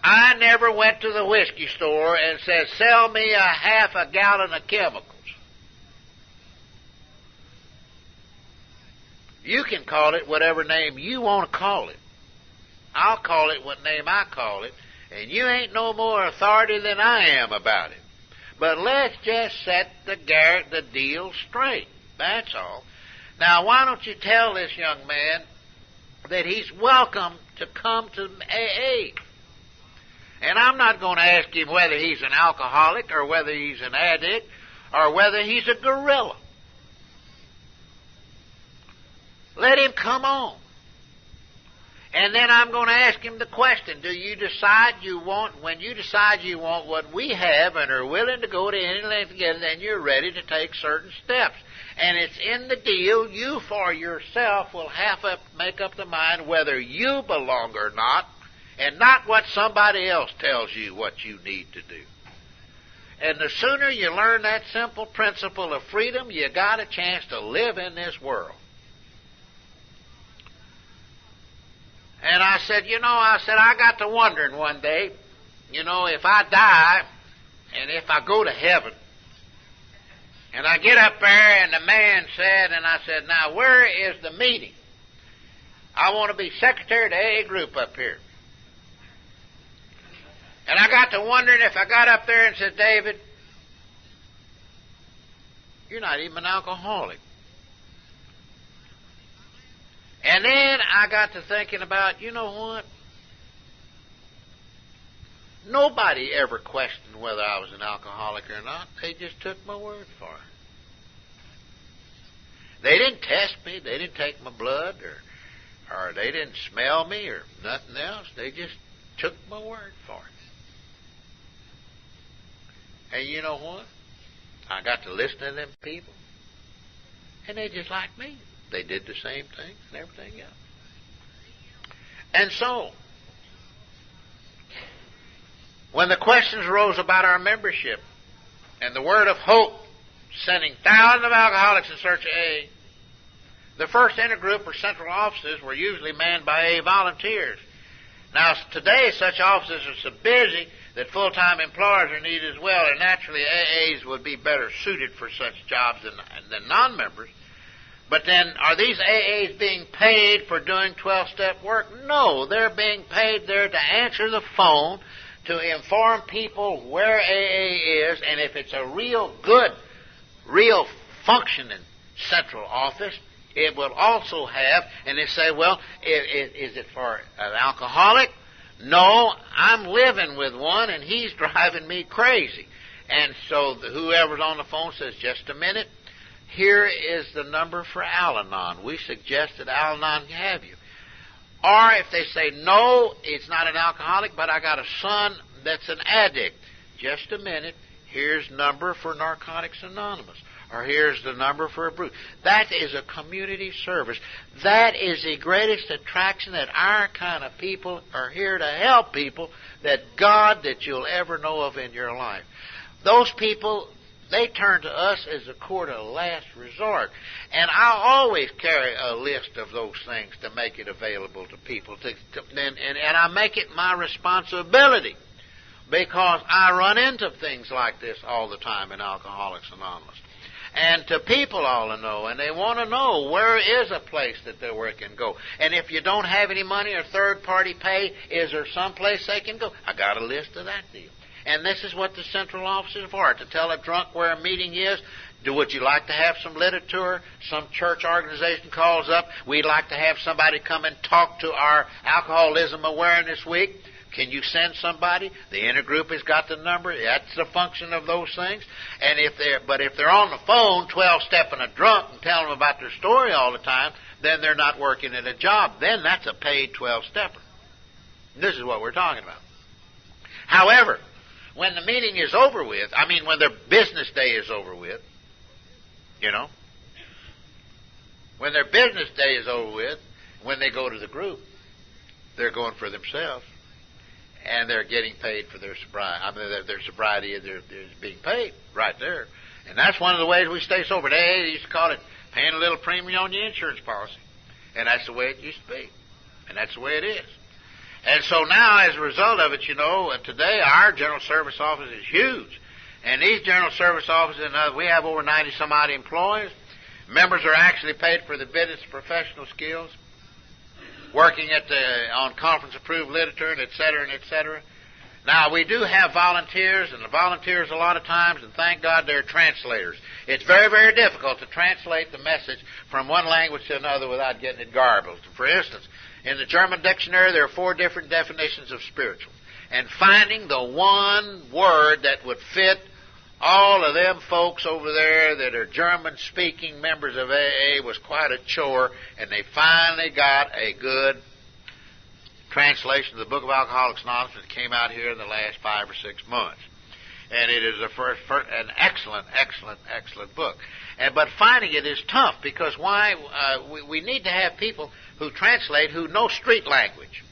I never went to the whiskey store and said, sell me a half a gallon of chemicals. You can call it whatever name you want to call it. I'll call it what name I call it, and you ain't no more authority than I am about it. But let's just set the deal straight. That's all. Now, why don't you tell this young man that he's welcome to come to AA? And I'm not going to ask him whether he's an alcoholic or whether he's an addict or whether he's a gorilla. Let him come on. And then I'm going to ask him the question, do you decide you want, when you decide you want what we have and are willing to go to any length to get it, then you're ready to take certain steps. And it's in the deal, you for yourself will have to make up the mind whether you belong or not, and not what somebody else tells you what you need to do. And the sooner you learn that simple principle of freedom, you got a chance to live in this world. And I said, I got to wondering one day, if I die and if I go to heaven, and I get up there and the man said, and I said, now where is the meeting? I want to be secretary of the AA group up here. And I got to wondering if I got up there and said, David, you're not even an alcoholic. And then I got to thinking about, you know what? Nobody ever questioned whether I was an alcoholic or not. They just took my word for it. They didn't test me. They didn't take my blood or they didn't smell me or nothing else. They just took my word for it. And you know what? I got to listen to them people, and they just like me. They did the same thing and everything else. And so, when the questions arose about our membership, and the word of hope sending thousands of alcoholics in search of AA. The first intergroup or central offices were usually manned by AA volunteers. Now, today, such offices are so busy that full-time employers are needed as well, and naturally AAs would be better suited for such jobs than non-members. But then, are these AAs being paid for doing 12-step work? No, they're being paid there to answer the phone, to inform people where AA is, and if it's a real good, real functioning central office, it will also have, and they say, well, is it for an alcoholic? No, I'm living with one, and he's driving me crazy. And so whoever's on the phone says, just a minute, here is the number for Al-Anon. We suggest that Al-Anon have you. Or if they say, no, it's not an alcoholic, but I got a son that's an addict. Just a minute, here's number for Narcotics Anonymous. Or here's the number for a brew. That is a community service. That is the greatest attraction, that our kind of people are here to help people that you'll ever know of in your life. Those people, they turn to us as a court of last resort. And I'll always carry a list of those things to make it available to people. And I make it my responsibility, because I run into things like this all the time in Alcoholics Anonymous. And to people all to know, and they want to know where is a place that their work can go. And if you don't have any money or third-party pay, is there some place they can go? I got a list of that deal. And this is what the central office is for, to tell a drunk where a meeting is. Would you like to have some literature? Some church organization calls up. We'd like to have somebody come and talk to our Alcoholism Awareness Week. Can you send somebody? The intergroup has got the number. That's the function of those things. And if they're on the phone 12-stepping a drunk and telling them about their story all the time, then they're not working at a job. Then that's a paid 12-stepper. This is what we're talking about. However, when the meeting is over with, when their business day is over with, when their business day is over with, when they go to the group, they're going for themselves. And they're getting paid for their sobriety. Their sobriety is being paid right there. And that's one of the ways we stay sober. They used to call it paying a little premium on your insurance policy. And that's the way it used to be. And that's the way it is. And so now, as a result of it, today our General Service Office is huge. And these General Service Offices, we have over 90-some-odd employees. Members are actually paid for the business professional skills, working on conference-approved literature, and et cetera. Now, we do have volunteers, and the volunteers a lot of times, and thank God they're translators. It's very, very difficult to translate the message from one language to another without getting it garbled. For instance, in the German dictionary, there are 4 different definitions of spiritual. And finding the one word that would fit all of them folks over there that are German-speaking members of AA was quite a chore, and they finally got a good translation of the Book of Alcoholics Anonymous that came out here in the last 5 or 6 months. And it is an excellent book. But finding it is tough, because we need to have people who translate who know street language.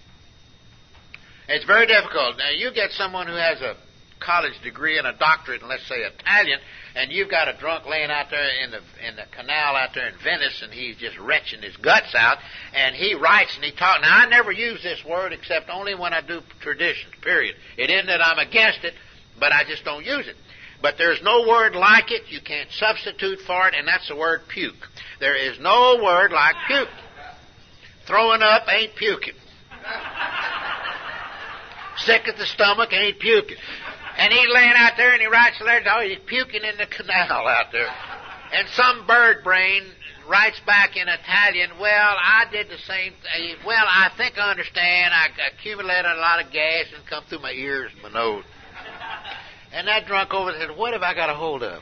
It's very difficult. Now, you get someone who has a college degree and a doctorate in, let's say, Italian, and you've got a drunk laying out there in the canal out there in Venice, and he's just retching his guts out, and he writes and he talks. Now, I never use this word except only when I do traditions, period. It isn't that I'm against it, but I just don't use it. But there's no word like it. You can't substitute for it, and that's the word puke. There is no word like puke. Throwing up ain't puking. Sick at the stomach ain't puking. And he's laying out there and he writes letters. Oh, he's puking in the canal out there. And some bird brain writes back in Italian, well, I did the same thing. Well, I think I understand. I accumulated a lot of gas and come through my ears and my nose. And that drunk over there said, what have I got a hold of?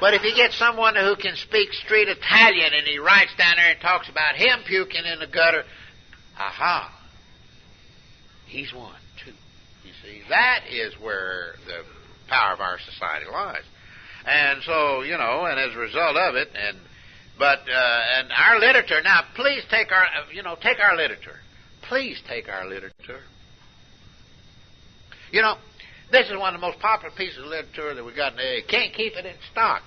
But if you get someone who can speak street Italian and he writes down there and talks about him puking in the gutter, aha, he's one, too. You see, that is where the power of our society lies. And so, and as a result of it, and our literature, now please take our literature. Please take our literature. This is one of the most popular pieces of literature that we got in AA. Can't keep it in stock.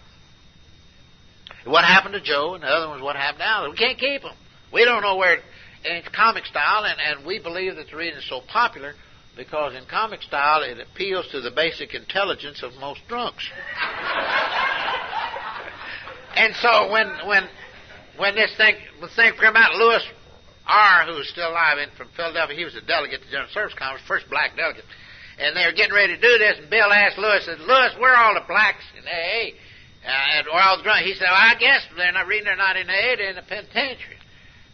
what happened to Joe, and the other one's what happened to Alice. We can't keep them. We don't know where. And it's comic style, and we believe that the reason it's so popular because in comic style it appeals to the basic intelligence of most drunks. And so when this thing came out, Lewis R., who's still alive from Philadelphia, he was a delegate to the General Service Conference, first black delegate. And they were getting ready to do this, and Bill asked Lewis, said, Lewis, where are all the blacks in AA? Or all the drunks? He said, well, I guess they're not in AA, they're in the penitentiary.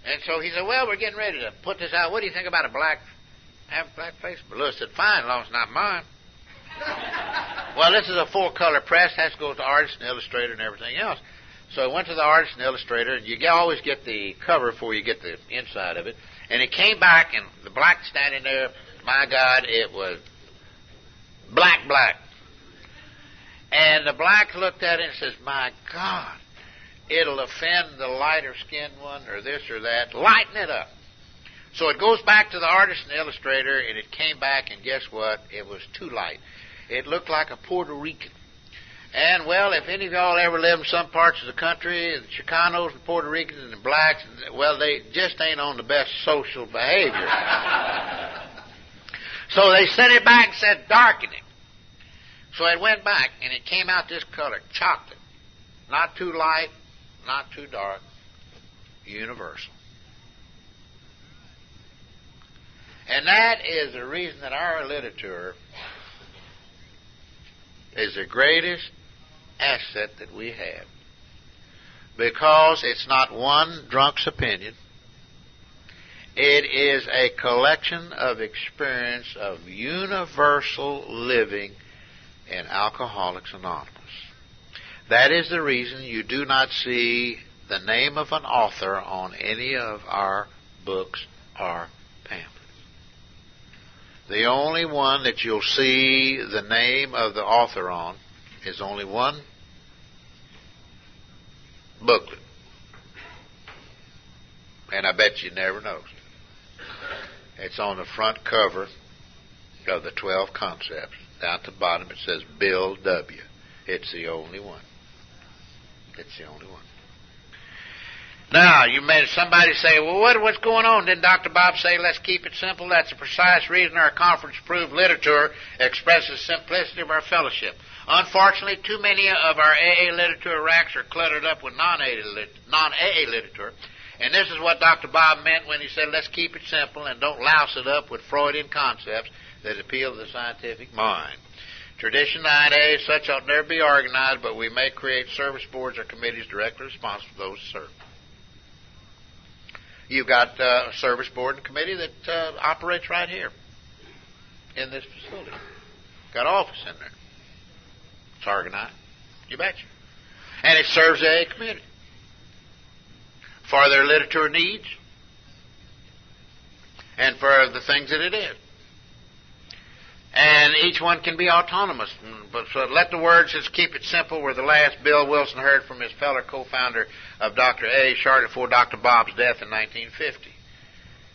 And so he said, well, we're getting ready to put this out. What do you think about have a black face? But Lewis said, fine, as long as it's not mine. Well, this is a full-color press. Has to go to artist and illustrator and everything else. So I went to the artist and illustrator, and you always get the cover before you get the inside of it. And it came back, and the black standing there, my God, it was black. And the black looked at it and says, my God, it'll offend the lighter-skinned one or this or that. Lighten it up. So it goes back to the artist and illustrator, and it came back, and guess what? It was too light. It looked like a Puerto Rican. And, well, if any of y'all ever live in some parts of the country, the Chicanos and Puerto Ricans and the blacks, well, they just ain't on the best social behavior. So they sent it back and said, darken it. So it went back, and it came out this color, chocolate. Not too light, not too dark, universal. And that is the reason that our literature is the greatest asset that we have. Because it's not one drunk's opinion. It is a collection of experience of universal living in Alcoholics Anonymous. That is the reason you do not see the name of an author on any of our books or pamphlets. The only one that you'll see the name of the author on is only one booklet. And I bet you never noticed. It's on the front cover of the 12 Concepts. Down at the bottom it says Bill W. It's the only one. It's the only one. Now, you made somebody say, well, what's going on? Didn't Dr. Bob say, let's keep it simple? That's the precise reason our conference-approved literature expresses simplicity of our fellowship. Unfortunately, too many of our AA literature racks are cluttered up with non-AA literature. And this is what Dr. Bob meant when he said, let's keep it simple and don't louse it up with Freudian concepts that appeal to the scientific mind. Tradition 9A, such ought never be organized, but we may create service boards or committees directly responsible for those served. You've got a service board and committee that operates right here in this facility. Got an office in there. It's organized. You betcha. And it serves the AA community for their literature needs and for the things that it is. And each one can be autonomous. But so let the words just keep it simple were the last Bill Wilson heard from his fellow co-founder of Dr. A. shortly before Dr. Bob's death in 1950.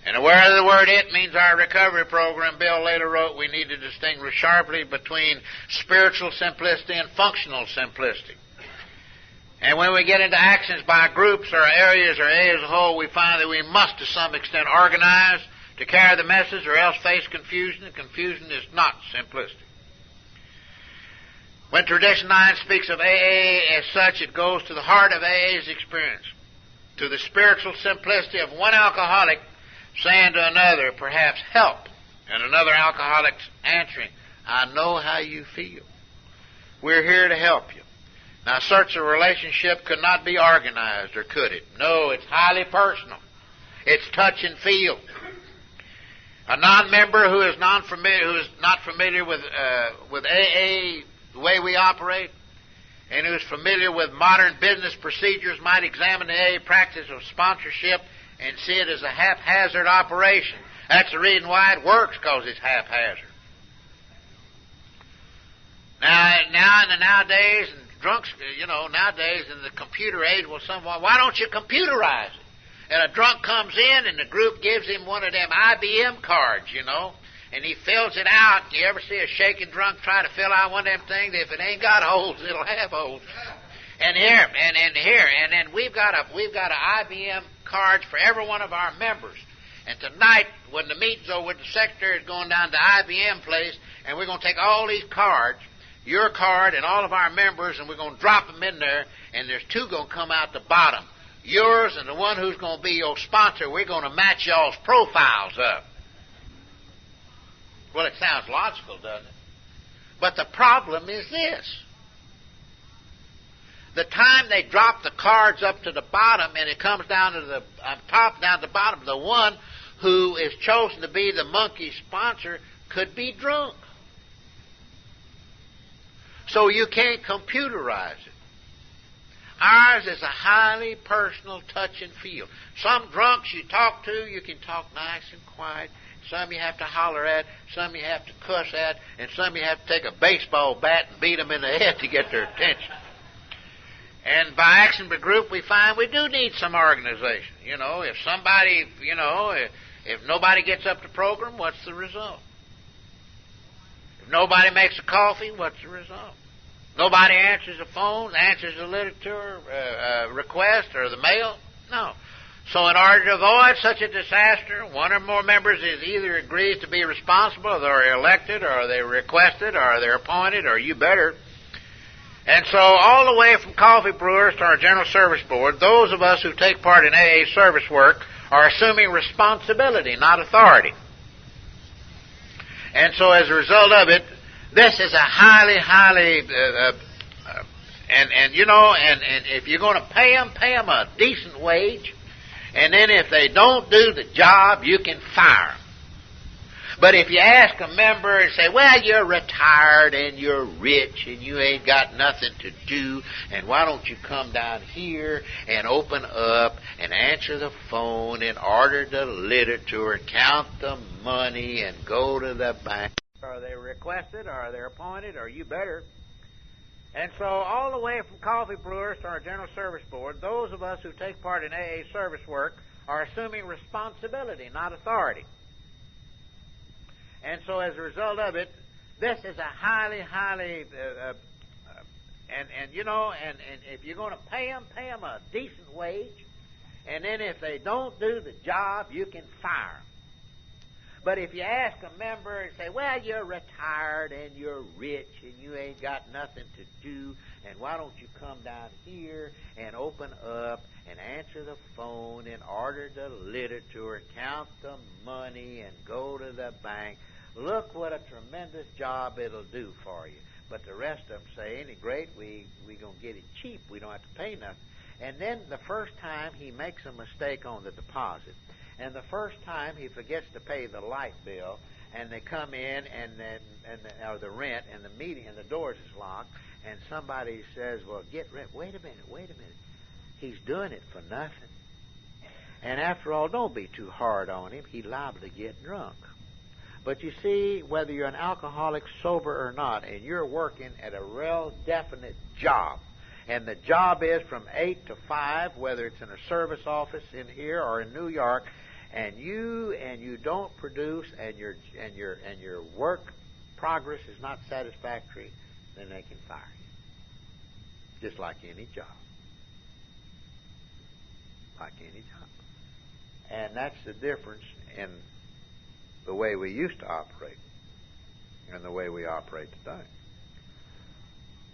And aware of the word it means our recovery program, Bill later wrote we need to distinguish sharply between spiritual simplicity and functional simplicity. And when we get into actions by groups or areas or A as a whole, we find that we must to some extent organize to carry the message or else face confusion, and confusion is not simplicity. When Tradition 9 speaks of AA as such, it goes to the heart of AA's experience, to the spiritual simplicity of one alcoholic saying to another, perhaps help, and another alcoholic answering, I know how you feel. We're here to help you. Now, such a relationship could not be organized, or could it? No, it's highly personal. It's touch and feel. A non-member who is not familiar with AA, the way we operate, and who is familiar with modern business procedures might examine the AA practice of sponsorship and see it as a haphazard operation. That's the reason why it works, because it's haphazard. Nowadays, and drunks, nowadays in the computer age, well, someone, why don't you computerize it? And a drunk comes in, and the group gives him one of them IBM cards, and he fills it out. You ever see a shaking drunk try to fill out one of them things? If it ain't got holes, it'll have holes. And then we've got a IBM cards for every one of our members. And tonight, when the meeting's over, the secretary is going down to the IBM place, and we're going to take all these cards, your card and all of our members, and we're going to drop them in there, and there's two going to come out the bottom. Yours and the one who's going to be your sponsor, we're going to match y'all's profiles up. Well, it sounds logical, doesn't it? But the problem is this. The time they drop the cards up to the bottom and it comes down to the top, down to the bottom, the one who is chosen to be the monkey sponsor could be drunk. So you can't computerize it. Ours is a highly personal touch and feel. Some drunks you talk to, you can talk nice and quiet. Some you have to holler at, some you have to cuss at, and some you have to take a baseball bat and beat them in the head to get their attention. And by action by group, we find we do need some organization. You know, if somebody, if nobody gets up to program, what's the result? If nobody makes a coffee, what's the result? Nobody answers the phone, answers the literature request or the mail? No. So in order to avoid such a disaster, one or more members is either agrees to be responsible, or they're elected, or they're requested, or they're appointed, or you better. And so all the way from coffee brewers to our General Service Board, those of us who take part in AA service work are assuming responsibility, not authority. And so as a result of it, this is a highly, and if you're going to pay them a decent wage, and then if they don't do the job, you can fire them. But if you ask a member and say, well, you're retired and you're rich and you ain't got nothing to do, and why don't you come down here and open up and answer the phone and order the literature and count the money and go to the bank? Are they requested, or are they appointed, or you better? And so all the way from coffee brewers to our General Service Board, those of us who take part in AA service work are assuming responsibility, not authority. And so as a result of it, this is a highly, and if you're going to pay them a decent wage, and then if they don't do the job, you can fire them. But if you ask a member and say, well, you're retired and you're rich and you ain't got nothing to do, and why don't you come down here and open up and answer the phone and order the literature and count the money and go to the bank, look what a tremendous job it'll do for you. But the rest of them say, ain't it great? We're going to get it cheap. We don't have to pay nothing. And then the first time he makes a mistake on the deposit, and the first time he forgets to pay the light bill, and they come in or the rent, and the meeting and the doors is locked, and somebody says, well, get rent. Wait a minute. He's doing it for nothing. And after all, don't be too hard on him. He's liable to get drunk. But you see, whether you're an alcoholic, sober or not, and you're working at a real definite job, and the job is from 8 to 5, whether it's in a service office in here or in New York, and you don't produce, and your work progress is not satisfactory, then they can fire you. Just like any job. Like any job. And that's the difference in the way we used to operate and the way we operate today.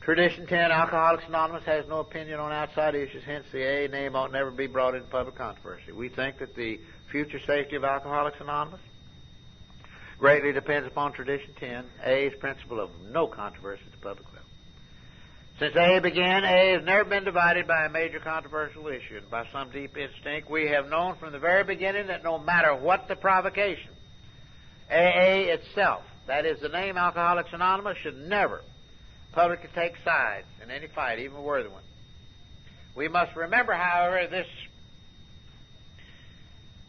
Tradition 10, Alcoholics Anonymous has no opinion on outside issues, hence the AA name ought never be brought into public controversy. We think that the future safety of Alcoholics Anonymous greatly depends upon Tradition 10, AA's principle of no controversy at the public level. Since AA began, AA has never been divided by a major controversial issue, and by some deep instinct, we have known from the very beginning that no matter what the provocation, AA itself, that is the name Alcoholics Anonymous, should never publicly take sides in any fight, even a worthy one. We must remember, however,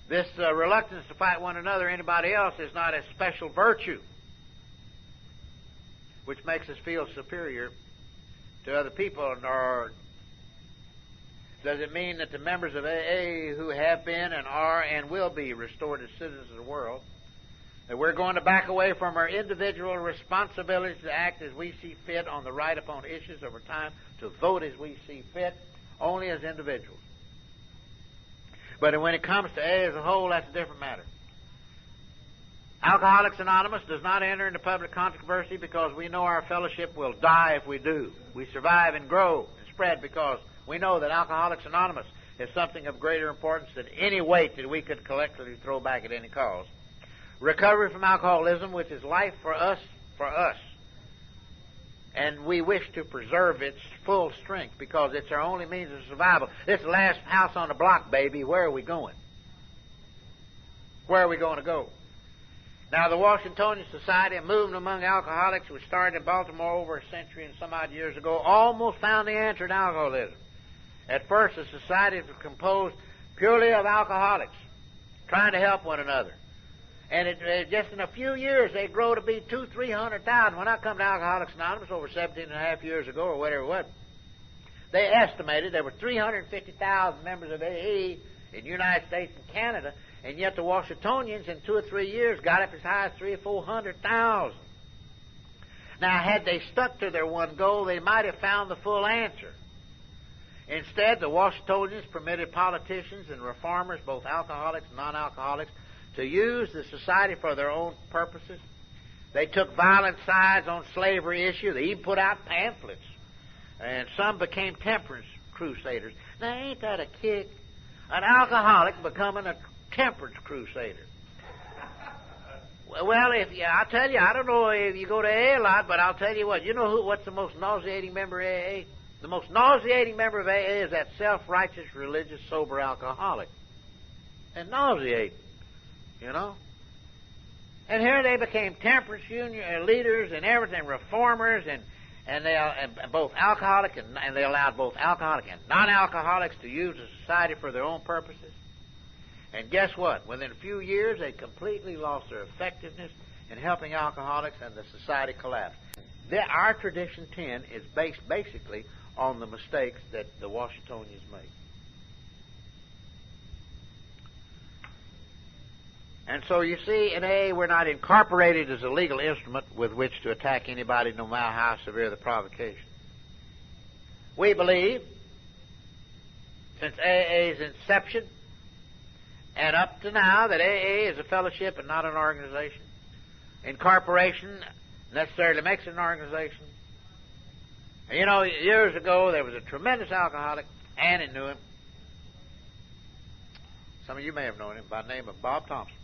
this reluctance to fight one another or anybody else is not a special virtue which makes us feel superior to other people, nor does it mean that the members of AA who have been and are and will be restored as citizens of the world That we're going to back away from our individual responsibilities to act as we see fit on the right upon issues over time, to vote as we see fit, only as individuals. But when it comes to AA as a whole, that's a different matter. Alcoholics Anonymous does not enter into public controversy because we know our fellowship will die if we do. We survive and grow and spread because we know that Alcoholics Anonymous is something of greater importance than any weight that we could collectively throw back at any cause. Recovery from alcoholism, which is life for us, and we wish to preserve its full strength because it's our only means of survival. This is the last house on the block, baby. Where are we going? Where are we going to go? Now, the Washingtonian Society, a movement among alcoholics, which started in Baltimore over a century and some odd years ago, almost found the answer to alcoholism. At first, the society was composed purely of alcoholics, trying to help one another. And just in a few years, they grow to be 200,000-300,000. When I come to Alcoholics Anonymous over 17 and a half years ago, or whatever it was, they estimated there were 350,000 members of AA in the United States and Canada, and yet the Washingtonians in 2 or 3 years got up as high as 300,000 or 400,000. Now, had they stuck to their one goal, they might have found the full answer. Instead, the Washingtonians permitted politicians and reformers, both alcoholics and non-alcoholics, to use the society for their own purposes. They took violent sides on slavery issue. They even put out pamphlets. And some became temperance crusaders. Now, ain't that a kick? An alcoholic becoming a temperance crusader. Well, I'll tell you, I don't know if you go to AA a lot, but I'll tell you what. You know what's the most nauseating member of AA? The most nauseating member of AA is that self-righteous, religious, sober alcoholic. And nauseating. You know? And here they became temperance union leaders and everything, reformers, and both alcoholic and they allowed both alcoholic and non-alcoholics to use the society for their own purposes. And guess what? Within a few years, they completely lost their effectiveness in helping alcoholics, and the society collapsed. Our Tradition 10 is based basically on the mistakes that the Washingtonians made. And so you see, in AA, we're not incorporated as a legal instrument with which to attack anybody, no matter how severe the provocation. We believe, since AA's inception and up to now, that AA is a fellowship and not an organization. Incorporation necessarily makes it an organization. And you know, years ago, there was a tremendous alcoholic. Annie knew him. Some of you may have known him by the name of Bob Thompson.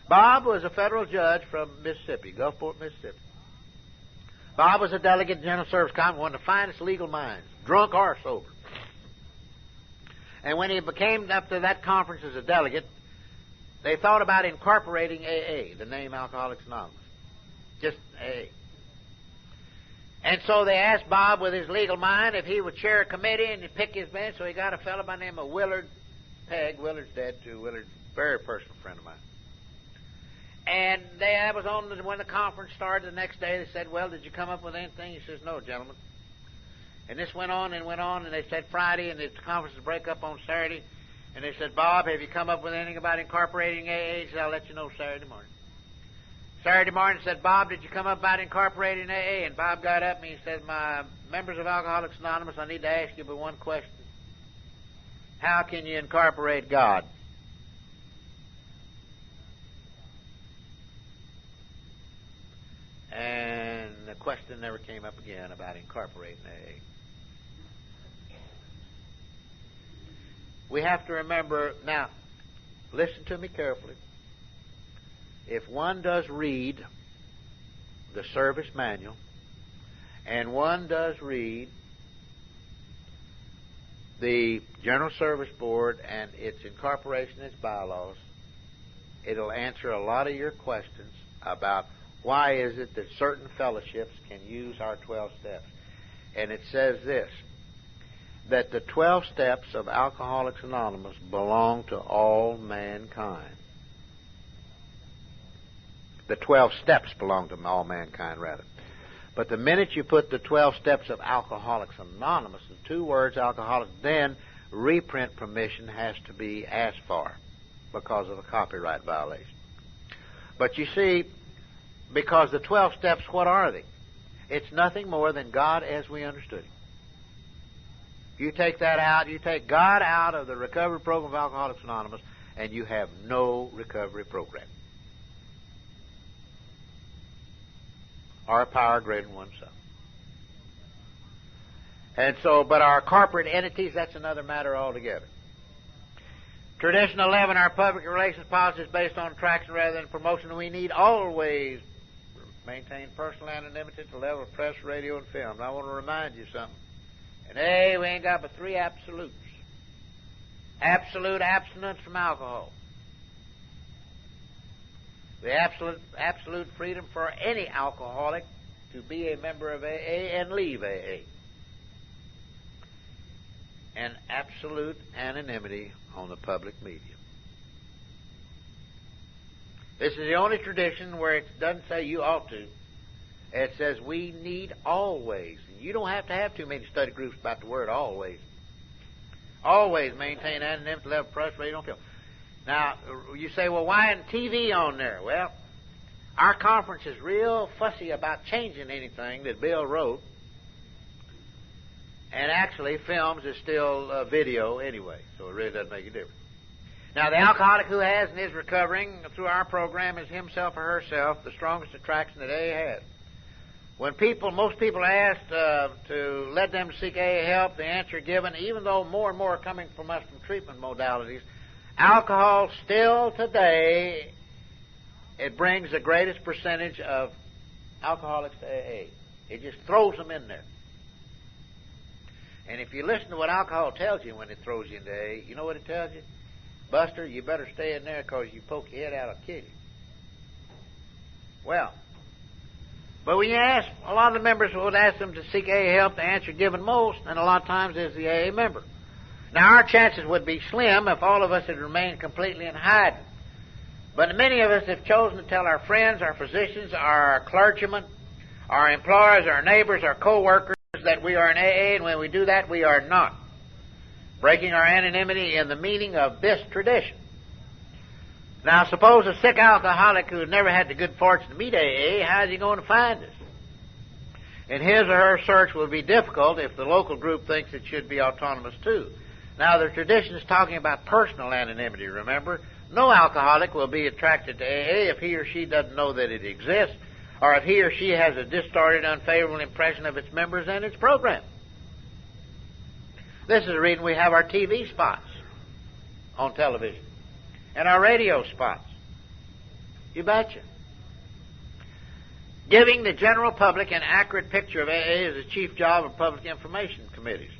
Bob was a federal judge from Mississippi, Gulfport, Mississippi. Bob was a delegate in General Service Conference, one of the finest legal minds, drunk or sober. And when he came up to that conference as a delegate, they thought about incorporating AA, the name Alcoholics Anonymous. Just AA. And so they asked Bob with his legal mind if he would chair a committee and pick his bench, so he got a fellow by the name of Willard Pegg. Willard's dead, too. Willard's a very personal friend of mine. And I was on when the conference started the next day. They said, well, did you come up with anything? He says, no, gentlemen. And this went on, and they said Friday, and the conference would break up on Saturday. And they said, Bob, have you come up with anything about incorporating AA? He said, I'll let you know Saturday morning. Saturday morning said, Bob, did you come up about incorporating AA? And Bob got up and he said, my members of Alcoholics Anonymous, I need to ask you but one question. How can you incorporate God? And the question never came up again about incorporating AA. We have to remember, now, listen to me carefully. If one does read the service manual, and one does read the General Service Board and its incorporation, its bylaws, it'll answer a lot of your questions about why is it that certain fellowships can use our 12 steps. And it says this, that the 12 steps of Alcoholics Anonymous belong to all mankind. The 12 steps belong to all mankind, rather. But the minute you put the 12 steps of Alcoholics Anonymous, the two words alcoholics, then reprint permission has to be asked for because of a copyright violation. But you see, because the 12 steps, what are they? It's nothing more than God as we understood Him. You take that out, you take God out of the recovery program of Alcoholics Anonymous, and you have no recovery program. Or a power greater than oneself. And so, but our corporate entities, that's another matter altogether. Tradition 11, our public relations policy is based on attraction rather than promotion. We need always maintain personal anonymity at the level of press, radio, and film. And I want to remind you something. And hey, we ain't got but 3 absolutes. Absolute abstinence from alcohol. The absolute freedom for any alcoholic to be a member of AA and leave AA. And absolute anonymity on the public media. This is the only tradition where it doesn't say you ought to. It says we need always. You don't have to have too many study groups about the word always. Always maintain anonymity level press radio and film. Now, you say, well, why isn't TV on there? Well, our conference is real fussy about changing anything that Bill wrote. And actually, films is still video anyway, so it really doesn't make a difference. Now, the alcoholic who has and is recovering through our program is himself or herself the strongest attraction that AA has. When most people are asked to let them seek AA help, the answer given, even though more and more are coming from us from treatment modalities, alcohol still today, it brings the greatest percentage of alcoholics to AA. It just throws them in there. And if you listen to what alcohol tells you when it throws you into AA, you know what it tells you? Buster, you better stay in there because you poke your head out, I'll kill you. Well, but when you ask, a lot of the members would ask them to seek AA help, the answer given most, and a lot of times, is the AA member. Now, our chances would be slim if all of us had remained completely in hiding. But many of us have chosen to tell our friends, our physicians, our clergymen, our employers, our neighbors, our co-workers that we are in AA, and when we do that, we are not breaking our anonymity in the meaning of this tradition. Now, suppose a sick alcoholic who has never had the good fortune to meet AA, how is he going to find us? And his or her search will be difficult if the local group thinks it should be autonomous too. Now, the tradition is talking about personal anonymity, remember? No alcoholic will be attracted to AA if he or she doesn't know that it exists, or if he or she has a distorted, unfavorable impression of its members and its program. This is the reason we have our TV spots on television and our radio spots. You betcha. Giving the general public an accurate picture of AA is the chief job of public information committees.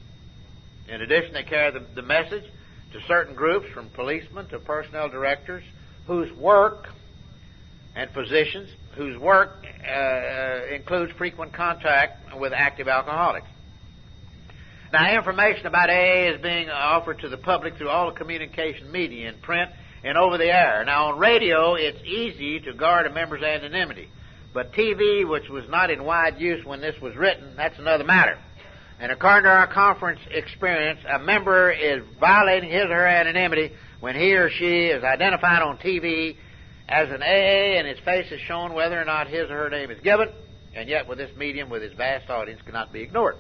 In addition, they carry the message to certain groups, from policemen to personnel directors, whose work, and physicians, whose work includes frequent contact with active alcoholics. Now, information about AA is being offered to the public through all the communication media, in print and over the air. Now, on radio, it's easy to guard a member's anonymity. But TV, which was not in wide use when this was written, that's another matter. And according to our conference experience, a member is violating his or her anonymity when he or she is identified on TV as an AA and his face is shown whether or not his or her name is given, and yet with this medium, with its vast audience, cannot be ignored.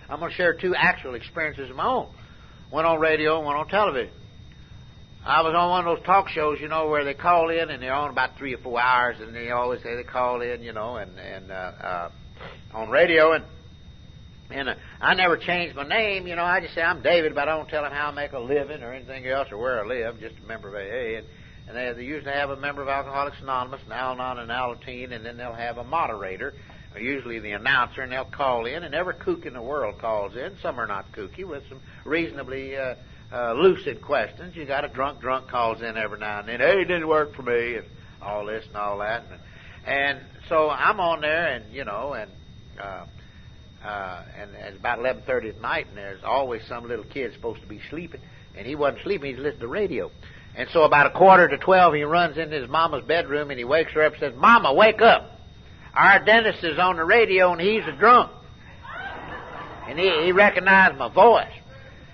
I'm going to share 2 actual experiences of my own. One on radio and one on television. I was on one of those talk shows, where they call in and they're on about 3 or 4 hours, and they always say they call in, on radio, and I never changed my name, I just say I'm David, but I don't tell them how I make a living or anything else or where I live, just a member of AA. And they usually have a member of Alcoholics Anonymous, an Al-Anon and Al-Ateen, and then they'll have a moderator, usually the announcer, and they'll call in, and every kook in the world calls in. Some are not kooky, with some reasonably lucid questions. You got a drunk calls in every now and then. Hey, it didn't work for me, and all this and all that. And so I'm on there, and it's about 11:30 at night, and there's always some little kid supposed to be sleeping, and he wasn't sleeping, he was listening to radio. And so about 11:45, he runs into his mama's bedroom, and he wakes her up and says, "Mama, wake up. Our dentist is on the radio, and he's a drunk." And he recognized my voice.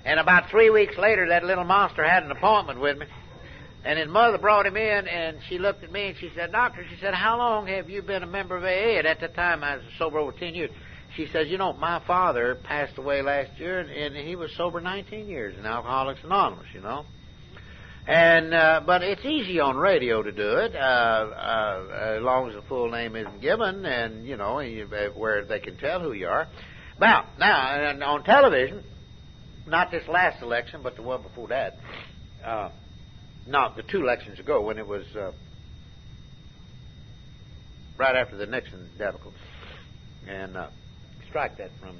And about 3 weeks later, that little monster had an appointment with me. And his mother brought him in, and she looked at me, and she said, "Doctor," she said, "how long have you been a member of AA?" And at that time, I was sober over 10 years. She says, "You know, my father passed away last year, and he was sober 19 years in Alcoholics Anonymous, you know." And but it's easy on radio to do it, as long as the full name isn't given, and you know where they can tell who you are. Now and on television, not this last election, but the one before that. Not the 2 elections ago, when it was right after the Nixon debacle, and strike that from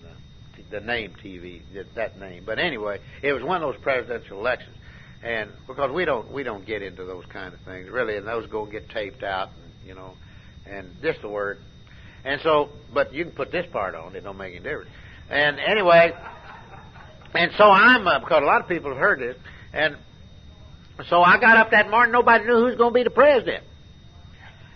the name TV, that name. But anyway, it was one of those presidential elections. And because we don't get into those kind of things really, and those go and get taped out, and, you know, and just the word. And so, but you can put this part on; it don't make any difference. And anyway, and so I'm because a lot of people have heard this, and so I got up that morning. Nobody knew who was going to be the president.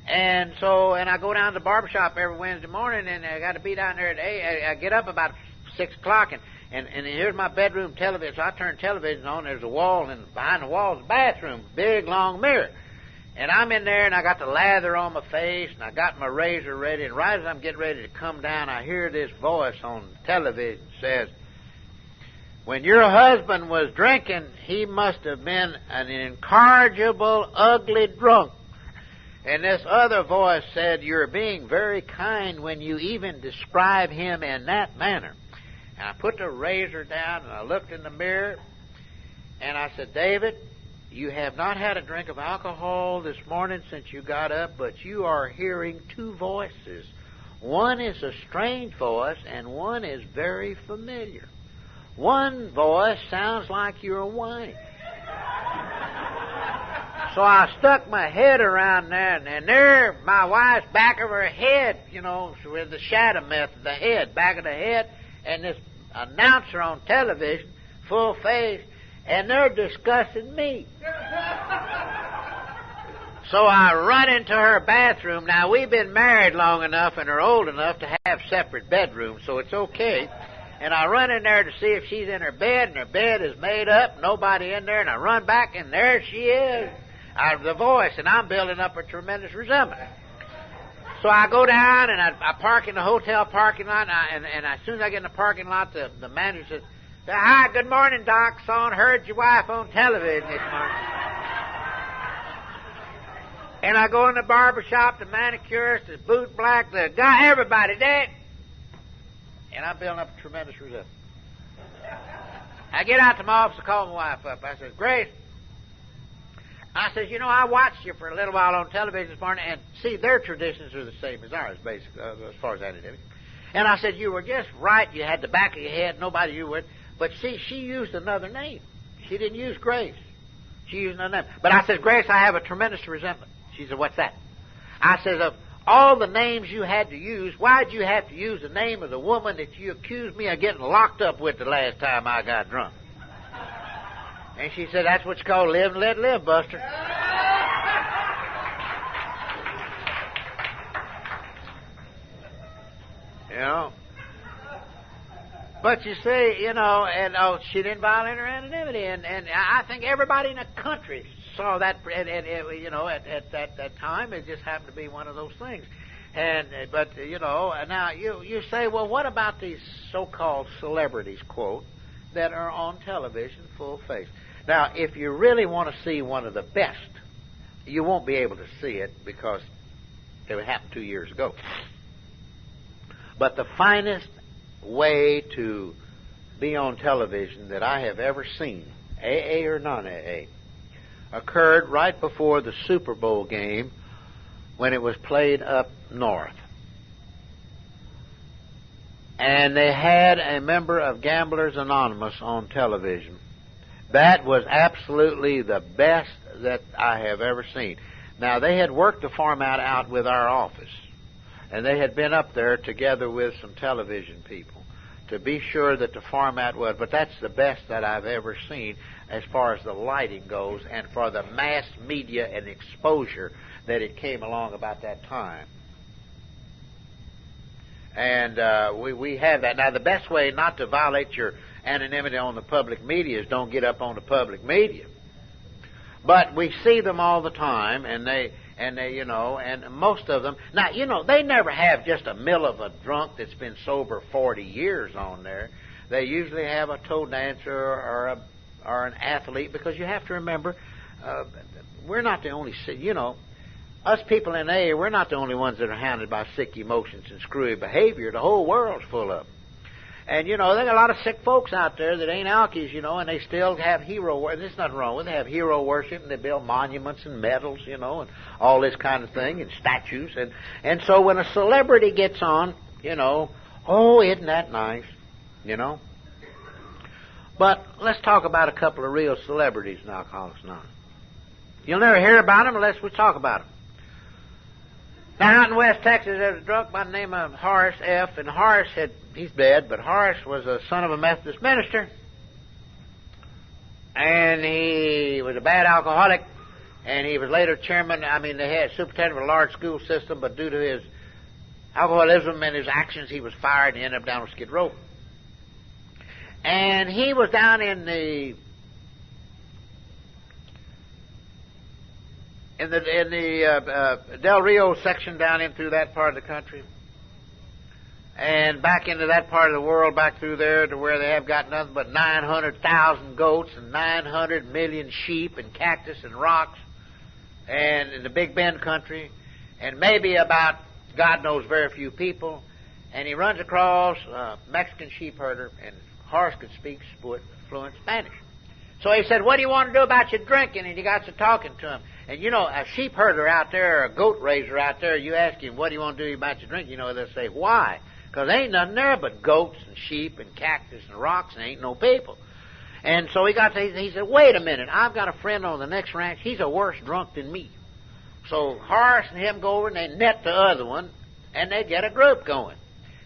And so, and I go down to the barbershop every Wednesday morning, and I got to be down there at 8. I get up about 6 o'clock, and here's my bedroom television. So I turn television on. There's a wall, and behind the wall is a bathroom, big long mirror. And I'm in there, and I got the lather on my face, and I got my razor ready. And right as I'm getting ready to come down, I hear this voice on television says, "When your husband was drinking, he must have been an incorrigible, ugly drunk." And this other voice said, "You're being very kind when you even describe him in that manner." And I put the razor down, and I looked in the mirror, and I said, "David, you have not had a drink of alcohol this morning since you got up, but you are hearing 2 voices. One is a strange voice, and one is very familiar. One voice sounds like you're whining." So I stuck my head around there, and there, my wife's back of her head, you know, with the shadow method, the head, back of the head, and this announcer on television, full face, and they're discussing me. So I run into her bathroom. Now, we've been married long enough and are old enough to have separate bedrooms, so it's okay. And I run in there to see if she's in her bed, and her bed is made up, nobody in there, and I run back, and there she is, out of the voice, and I'm building up a tremendous resentment. So I go down, and I park in the hotel parking lot, and as soon as I get in the parking lot, the manager says, "Hi, good morning, Doc. Saw and heard your wife on television this morning." And I go in the barber shop, the manicurist, the boot black, the guy, everybody there. And I'm building up a tremendous resentment. I get out to my office to call my wife up. I says, "Grace," I says, "you know, I watched you for a little while on television this morning, and see, their traditions are the same as ours, basically, as far as I did. And I said, you were just right. You had the back of your head. Nobody knew it. But see, she used another name. She didn't use Grace. She used another name. But I said, Grace, I have a tremendous resentment." She said, "What's that?" I said, "Of all the names you had to use, why'd you have to use the name of the woman that you accused me of getting locked up with the last time I got drunk?" And she said, "That's what you call live and let live, Buster." You know. But you see, you know, and she didn't violate her anonymity, and I think everybody in the country saw that, you know, at that time. It just happened to be one of those things. But you know, now you say, well, what about these so-called celebrities, quote, that are on television full face? Now, if you really want to see one of the best, you won't be able to see it because it happened 2 years ago. But the finest way to be on television that I have ever seen, AA or non-AA, occurred right before the Super Bowl game when it was played up north. And they had a member of Gamblers Anonymous on television. That was absolutely the best that I have ever seen. Now, they had worked the format out with our office, and they had been up there together with some television people to be sure that the format was, but that's the best that I've ever seen as far as the lighting goes and for the mass media and exposure that it came along about that time. And we have that. Now, the best way not to violate your anonymity on the public media is don't get up on the public media. But we see them all the time, and they, and most of them. Now, they never have just a mill of a drunk that's been sober 40 years on there. They usually have a toe dancer or an athlete, because you have to remember, we're not the only, us people in AA, we're not the only ones that are hounded by sick emotions and screwy behavior. The whole world's full of them. And, they got a lot of sick folks out there that ain't alkies, and they still have hero worship. There's nothing wrong with it. They have hero worship, and they build monuments and medals, and all this kind of thing, and statues. And so when a celebrity gets on, oh, isn't that nice, But let's talk about a couple of real celebrities in Alcoholics Anonymous. You'll never hear about them unless we talk about them. Now, out in West Texas, there's a drunk by the name of Horace F., and he's dead, but Horace was a son of a Methodist minister, and he was a bad alcoholic, and he was later they had superintendent of a large school system, but due to his alcoholism and his actions, he was fired and ended up down on Skid Row. And he was down in the Del Rio section down in through that part of the country, and back into that part of the world, back through there to where they have got nothing but 900,000 goats and 900 million sheep and cactus and rocks, and in the Big Bend country, and maybe about God knows very few people. And he runs across a Mexican sheep herder, and Horace could speak fluent Spanish. So he said, "What do you want to do about your drinking?" And he got to talking to him. And a sheep herder out there, or a goat raiser out there, you ask him, "What do you want to do about your drinking?" They'll say, "Why?" Because there ain't nothing there but goats and sheep and cactus and rocks, and ain't no people. And so he said, "Wait a minute, I've got a friend on the next ranch. He's a worse drunk than me." So Horace and him go over and they net the other one, and they get a group going.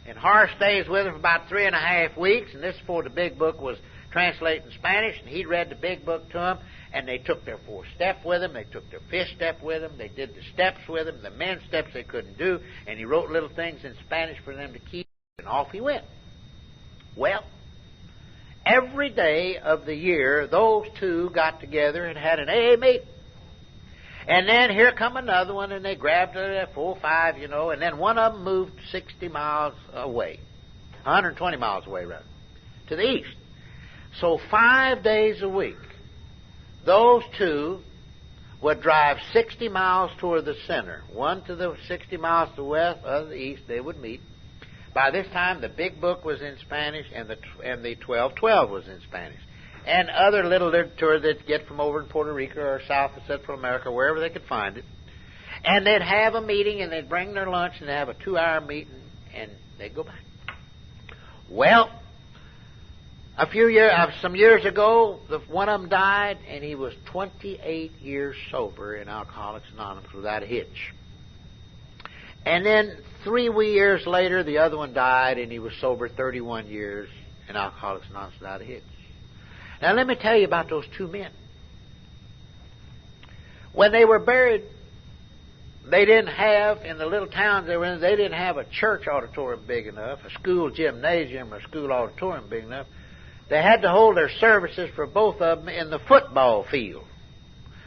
And Horace stays with him for about 3.5 weeks, and this before the big book was translated in Spanish, and he read the big book to him, and they took their 4-step with him, they took their 5th step with him, they did the steps with him, the men's steps they couldn't do, and he wrote little things in Spanish for them to keep, and off he went. Well, every day of the year, those two got together and had an AA meeting. And then here come another one, and they grabbed 4 or 5, and then one of them moved 60 miles away, 120 miles away, rather, to the east. So 5 days a week, those two would drive 60 miles toward the center. One to the 60 miles to the west, other to the east, they would meet. By this time, the big book was in Spanish, and the 1212 was in Spanish. And other little literature they'd get from over in Puerto Rico or South and Central America, wherever they could find it. And they'd have a meeting, and they'd bring their lunch, and they'd have a 2-hour meeting, and they'd go back. Well, some years ago, one of them died, and he was 28 years sober in Alcoholics Anonymous without a hitch. And then 3 years later, the other one died, and he was sober 31 years in Alcoholics Anonymous without a hitch. Now, let me tell you about those two men. When they were buried, they didn't have, in the little towns they were in, they didn't have a church auditorium big enough, a school gymnasium or school auditorium big enough. They had to hold their services for both of them in the football field.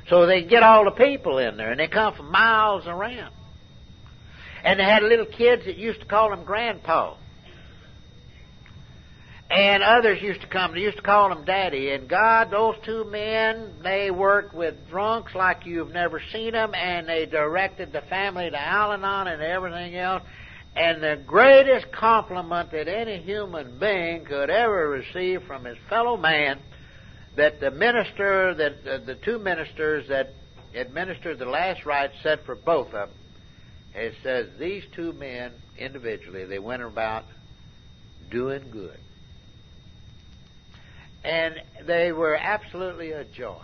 So they get all the people in there, and they come from miles around. And they had little kids that used to call them Grandpa. And others used to come. They used to call him Daddy. And God, those two men, they worked with drunks like you've never seen them, and they directed the family to Al-Anon and everything else. And the greatest compliment that any human being could ever receive from his fellow man, that the minister, the two ministers that administered the last rites said for both of them, it says these two men individually, they went about doing good. And they were absolutely a joy.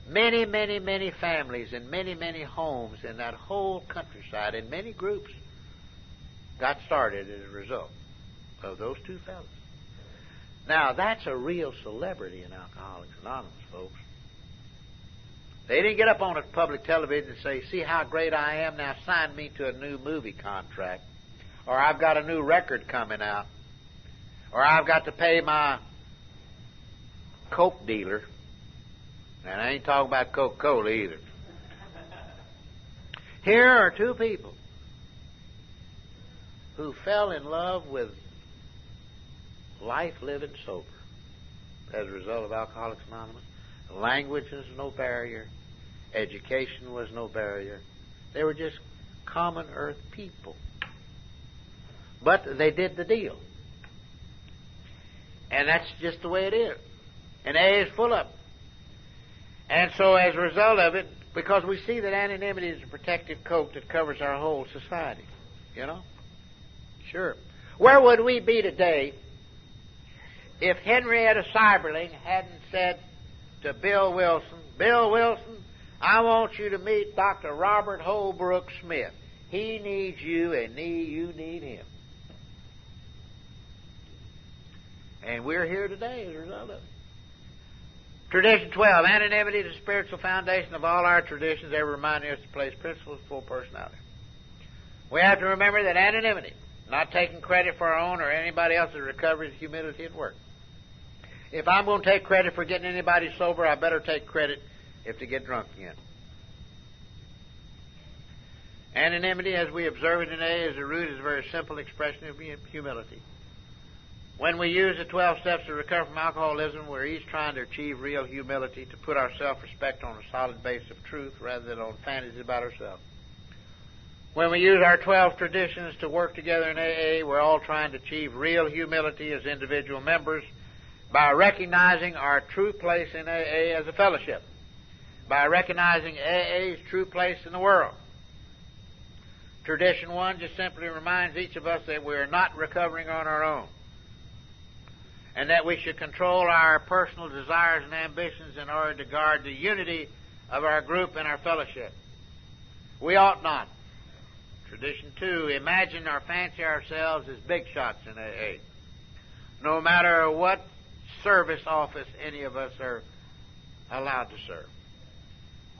Many, many, many families and many, many homes in that whole countryside and many groups got started as a result of those two fellows. Now, that's a real celebrity in Alcoholics Anonymous, folks. They didn't get up on a public television and say, "See how great I am, now sign me to a new movie contract," or "I've got a new record coming out," or "I've got to pay my Coke dealer And I ain't talking about Coca-Cola either. Here are two people who fell in love with life living sober as a result of Alcoholics Anonymous. Language was no barrier. Education was no barrier. They were just common earth people. But they did the deal. And that's just the way it is. And AA is full of it. And so as a result of it, because we see that anonymity is a protective coat that covers our whole society, you know? Sure. Where would we be today if Henrietta Seiberling hadn't said to Bill Wilson, Bill Wilson, I want you to meet Dr. Robert Holbrook Smith. He needs you and you need him. And we're here today as a result of it. Tradition 12, anonymity is the spiritual foundation of all our traditions, ever reminding us to place principles of full personality. We have to remember that anonymity, not taking credit for our own or anybody else's recovery, is humility at work. If I'm going to take credit for getting anybody sober, I better take credit if to get drunk again. Anonymity, as we observe it in AA, as a root, is a very simple expression of humility. When we use the 12 steps to recover from alcoholism, we're each trying to achieve real humility, to put our self-respect on a solid base of truth rather than on fantasies about ourselves. When we use our 12 traditions to work together in AA, we're all trying to achieve real humility as individual members by recognizing our true place in AA as a fellowship, by recognizing AA's true place in the world. Tradition 1 just simply reminds each of us that we're not recovering on our own, and that we should control our personal desires and ambitions in order to guard the unity of our group and our fellowship. We ought not. Tradition 2, imagine or fancy ourselves as big shots in AA. No matter what service office any of us are allowed to serve.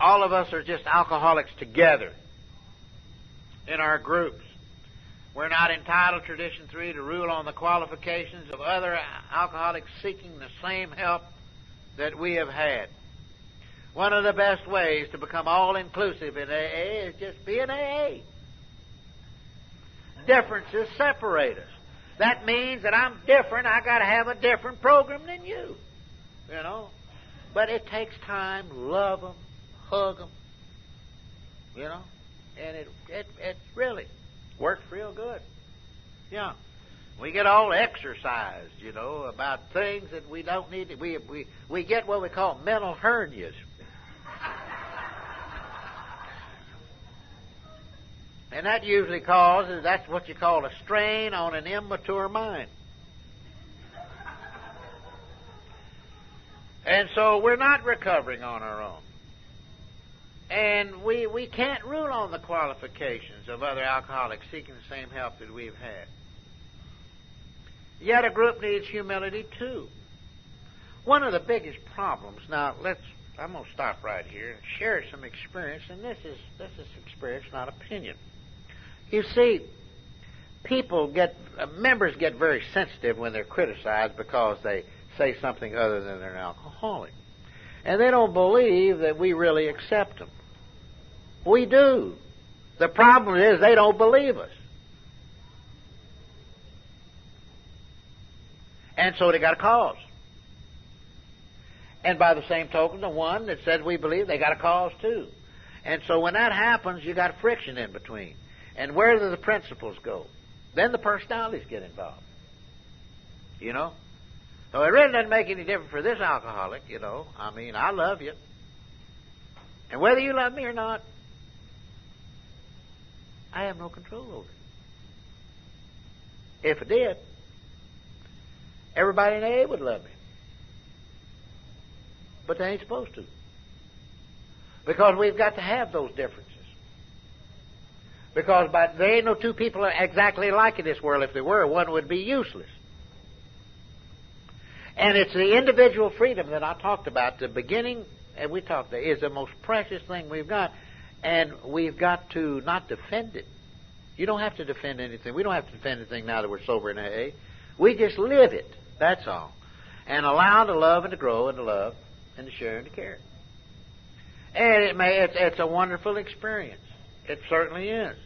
All of us are just alcoholics together in our groups. We're not entitled, Tradition 3, to rule on the qualifications of other alcoholics seeking the same help that we have had. One of the best ways to become all-inclusive in AA is just be in AA. Differences separate us. That means that I'm different. I got to have a different program than you. You know? But it takes time. Love them. Hug them. You know? And it really works real good. Yeah. We get all exercised, you know, about things that we don't need to. We get what we call mental hernias. And that usually causes, that's what you call a strain on an immature mind. And so we're not recovering on our own. And we can't rule on the qualifications of other alcoholics seeking the same help that we've had. Yet a group needs humility too. One of the biggest problems, now I'm going to stop right here and share some experience, and this is experience, not opinion. You see, members get very sensitive when they're criticized because they say something other than they're an alcoholic. And they don't believe that we really accept them. We do. The problem is they don't believe us. And so they got a cause. And by the same token, the one that says we believe, they got a cause too. And so when that happens, you got friction in between. And where do the principles go? Then the personalities get involved. You know? So it really doesn't make any difference for this alcoholic, you know. I mean, I love you. And whether you love me or not, I have no control over it. If I did, everybody in AA would love me. But they ain't supposed to. Because we've got to have those differences. Because there ain't no two people exactly alike in this world. If there were, one would be useless. And it's the individual freedom that I talked about. The beginning, and we talked there, is the most precious thing we've got. And we've got to not defend it. You don't have to defend anything. We don't have to defend anything now that we're sober in AA. We just live it. That's all. And allow to love and to grow and to love and to share and to care. And it's a wonderful experience. It certainly is.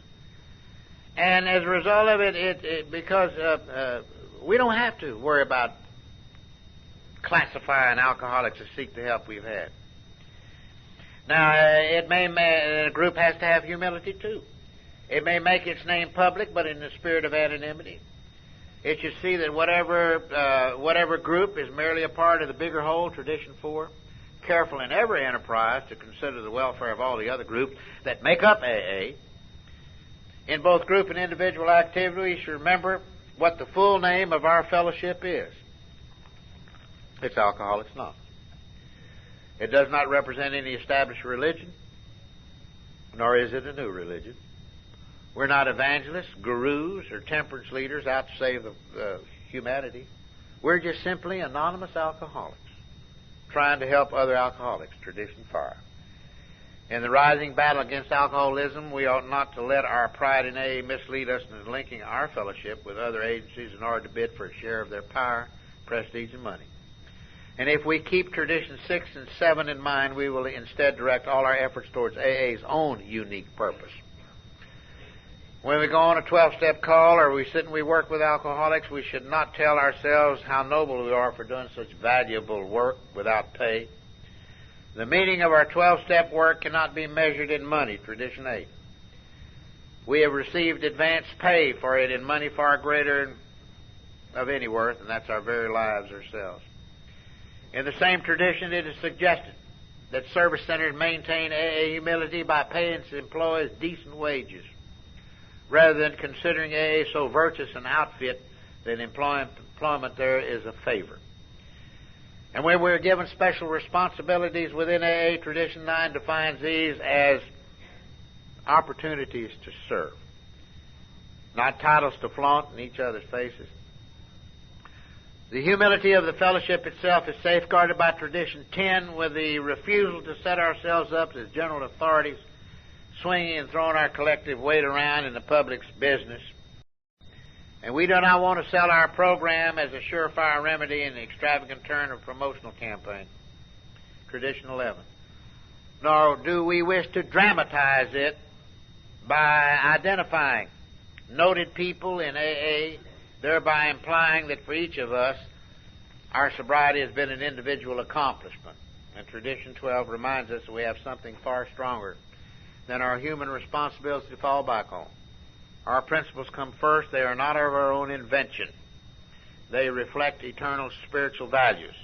And as a result of it, because we don't have to worry about classifying alcoholics as seek the help we've had. Now, a group has to have humility too. It may make its name public, but in the spirit of anonymity. It should see that whatever group is merely a part of the bigger whole, Tradition 4, careful in every enterprise to consider the welfare of all the other groups that make up AA. In both group and individual activity, we should remember what the full name of our fellowship is. It's Alcoholics Anonymous. It does not represent any established religion, nor is it a new religion. We're not evangelists, gurus, or temperance leaders out to save humanity. We're just simply anonymous alcoholics trying to help other alcoholics, Tradition 5. In the rising battle against alcoholism, we ought not to let our pride in AA mislead us into linking our fellowship with other agencies in order to bid for a share of their power, prestige, and money. And if we keep Tradition 6 and 7 in mind, we will instead direct all our efforts towards AA's own unique purpose. When we go on a 12-step call or we sit and we work with alcoholics, we should not tell ourselves how noble we are for doing such valuable work without pay. The meaning of our 12-step work cannot be measured in money, Tradition 8. We have received advanced pay for it in money far greater of any worth, and that's our very lives ourselves. In the same tradition, it is suggested that service centers maintain AA humility by paying its employees decent wages, rather than considering AA so virtuous an outfit that employment there is a favor. And when we're given special responsibilities within AA, Tradition 9 defines these as opportunities to serve, not titles to flaunt in each other's faces. The humility of the fellowship itself is safeguarded by Tradition 10 with the refusal to set ourselves up as general authorities, swinging and throwing our collective weight around in the public's business. And we do not want to sell our program as a surefire remedy in the extravagant turn of promotional campaign, Tradition 11. Nor do we wish to dramatize it by identifying noted people in AA, thereby implying that for each of us, our sobriety has been an individual accomplishment. And Tradition 12 reminds us that we have something far stronger than our human responsibility to fall back on. Our principles come first. They are not of our own invention. They reflect eternal spiritual values.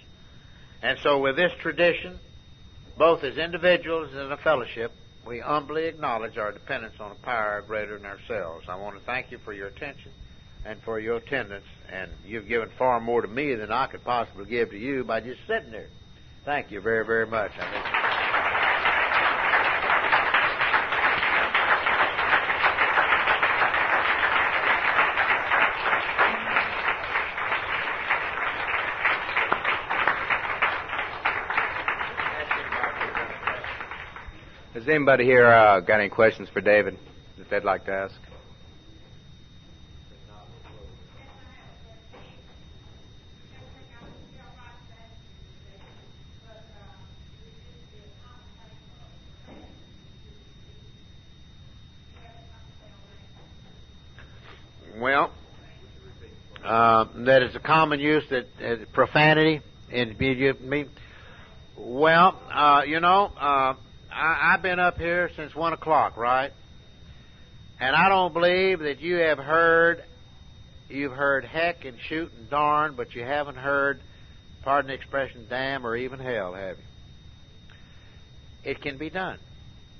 And so with this tradition, both as individuals and in a fellowship, we humbly acknowledge our dependence on a power greater than ourselves. I want to thank you for your attention and for your attendance, and you've given far more to me than I could possibly give to you by just sitting there. Thank you very, very much. Has anybody here got any questions for David that they'd like to ask? Well, that is a common use, that profanity. Well, I've been up here since 1 o'clock, right? And I don't believe that you've heard heck and shoot and darn, but you haven't heard, pardon the expression, damn or even hell, have you? It can be done.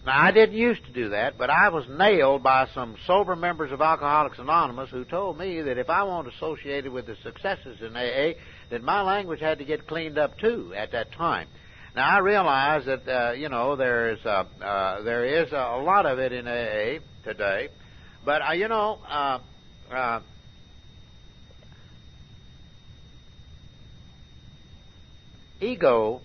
Now, I didn't used to do that, but I was nailed by some sober members of Alcoholics Anonymous who told me that if I wanted associated with the successes in AA, that my language had to get cleaned up too at that time. Now, I realize that, there is a lot of it in AA today, but, ego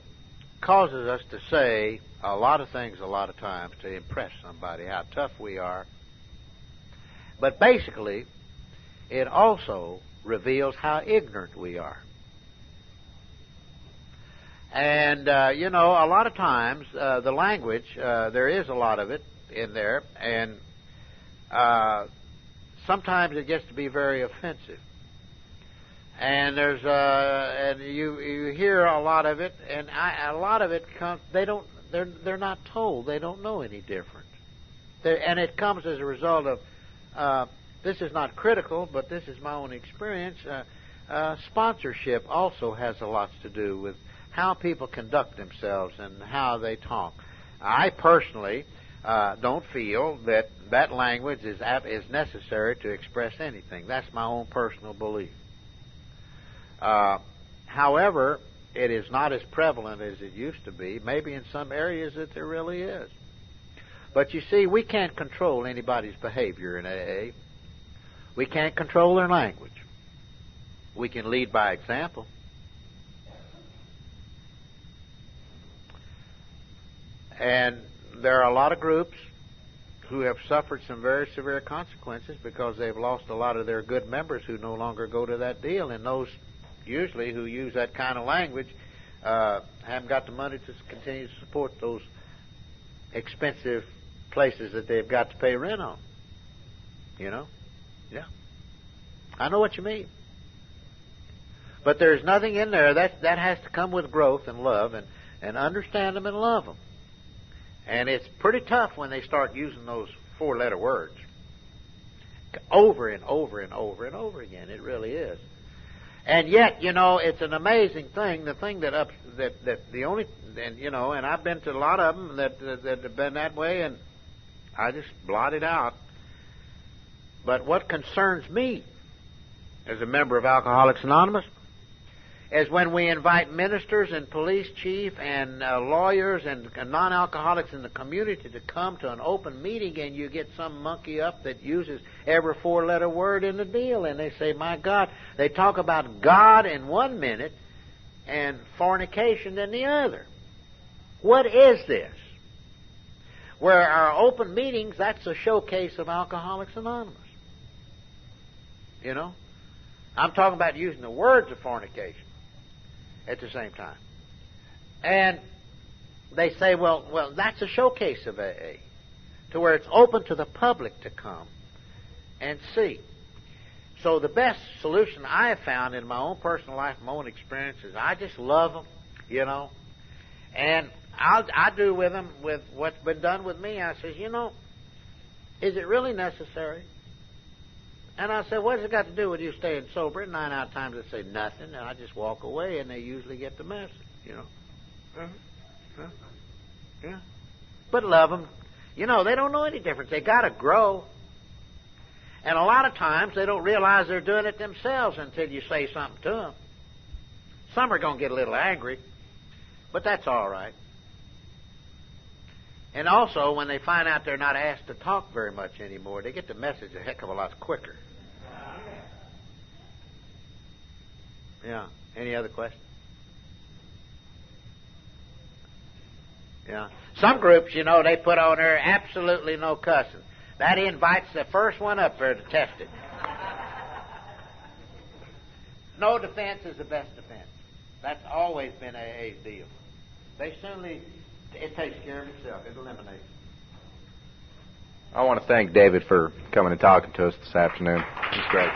causes us to say a lot of things a lot of times to impress somebody, how tough we are. But basically, it also reveals how ignorant we are. And, a lot of times the language, there is a lot of it in there, and sometimes it gets to be very offensive. And there's and you hear a lot of it, and a lot of it comes. They're not told. They don't know any different. And it comes as a result of this is not critical, but this is my own experience. Sponsorship also has a lot to do with how people conduct themselves and how they talk. I personally don't feel that language is necessary to express anything. That's my own personal belief. However, it is not as prevalent as it used to be. Maybe in some areas that there really is. But you see, we can't control anybody's behavior in AA. We can't control their language. We can lead by example. And there are a lot of groups who have suffered some very severe consequences because they've lost a lot of their good members who no longer go to that deal. And those usually who use that kind of language haven't got the money to continue to support those expensive places that they've got to pay rent on. Yeah. I know what you mean. But there's nothing in there that has to come with growth and love and understand them and love them. And it's pretty tough when they start using those 4-letter words over and over and over and over again. It really is. And yet, it's an amazing thing. The thing and I've been to a lot of them that have been that way, and I just blot it out. But what concerns me as a member of Alcoholics Anonymous is when we invite ministers and police chief and lawyers and non-alcoholics in the community to come to an open meeting, and you get some monkey up that uses every 4-letter word in the deal, and they say, my God, they talk about God in 1 minute and fornication in the other. What is this? Where our open meetings, that's a showcase of Alcoholics Anonymous. I'm talking about using the words of fornication at the same time. And they say, well, that's a showcase of AA, to where it's open to the public to come and see. So the best solution I have found in my own personal life, my own experience, is I just love them, and I do with them with what's been done with me. I says, is it really necessary? And I said, what has it got to do with you staying sober? And 9 out of times they say nothing, and I just walk away, and they usually get the message, Yeah. But love them. They don't know any difference. They got to grow. And a lot of times they don't realize they're doing it themselves until you say something to them. Some are going to get a little angry, but that's all right. And also, when they find out they're not asked to talk very much anymore, they get the message a heck of a lot quicker. Yeah. Any other questions? Yeah. Some groups, they put on there absolutely no cussing. That invites the first one up there to test it. No defense is the best defense. That's always been AA's deal. It takes care of itself. It eliminates. I want to thank David for coming and talking to us this afternoon. It's great.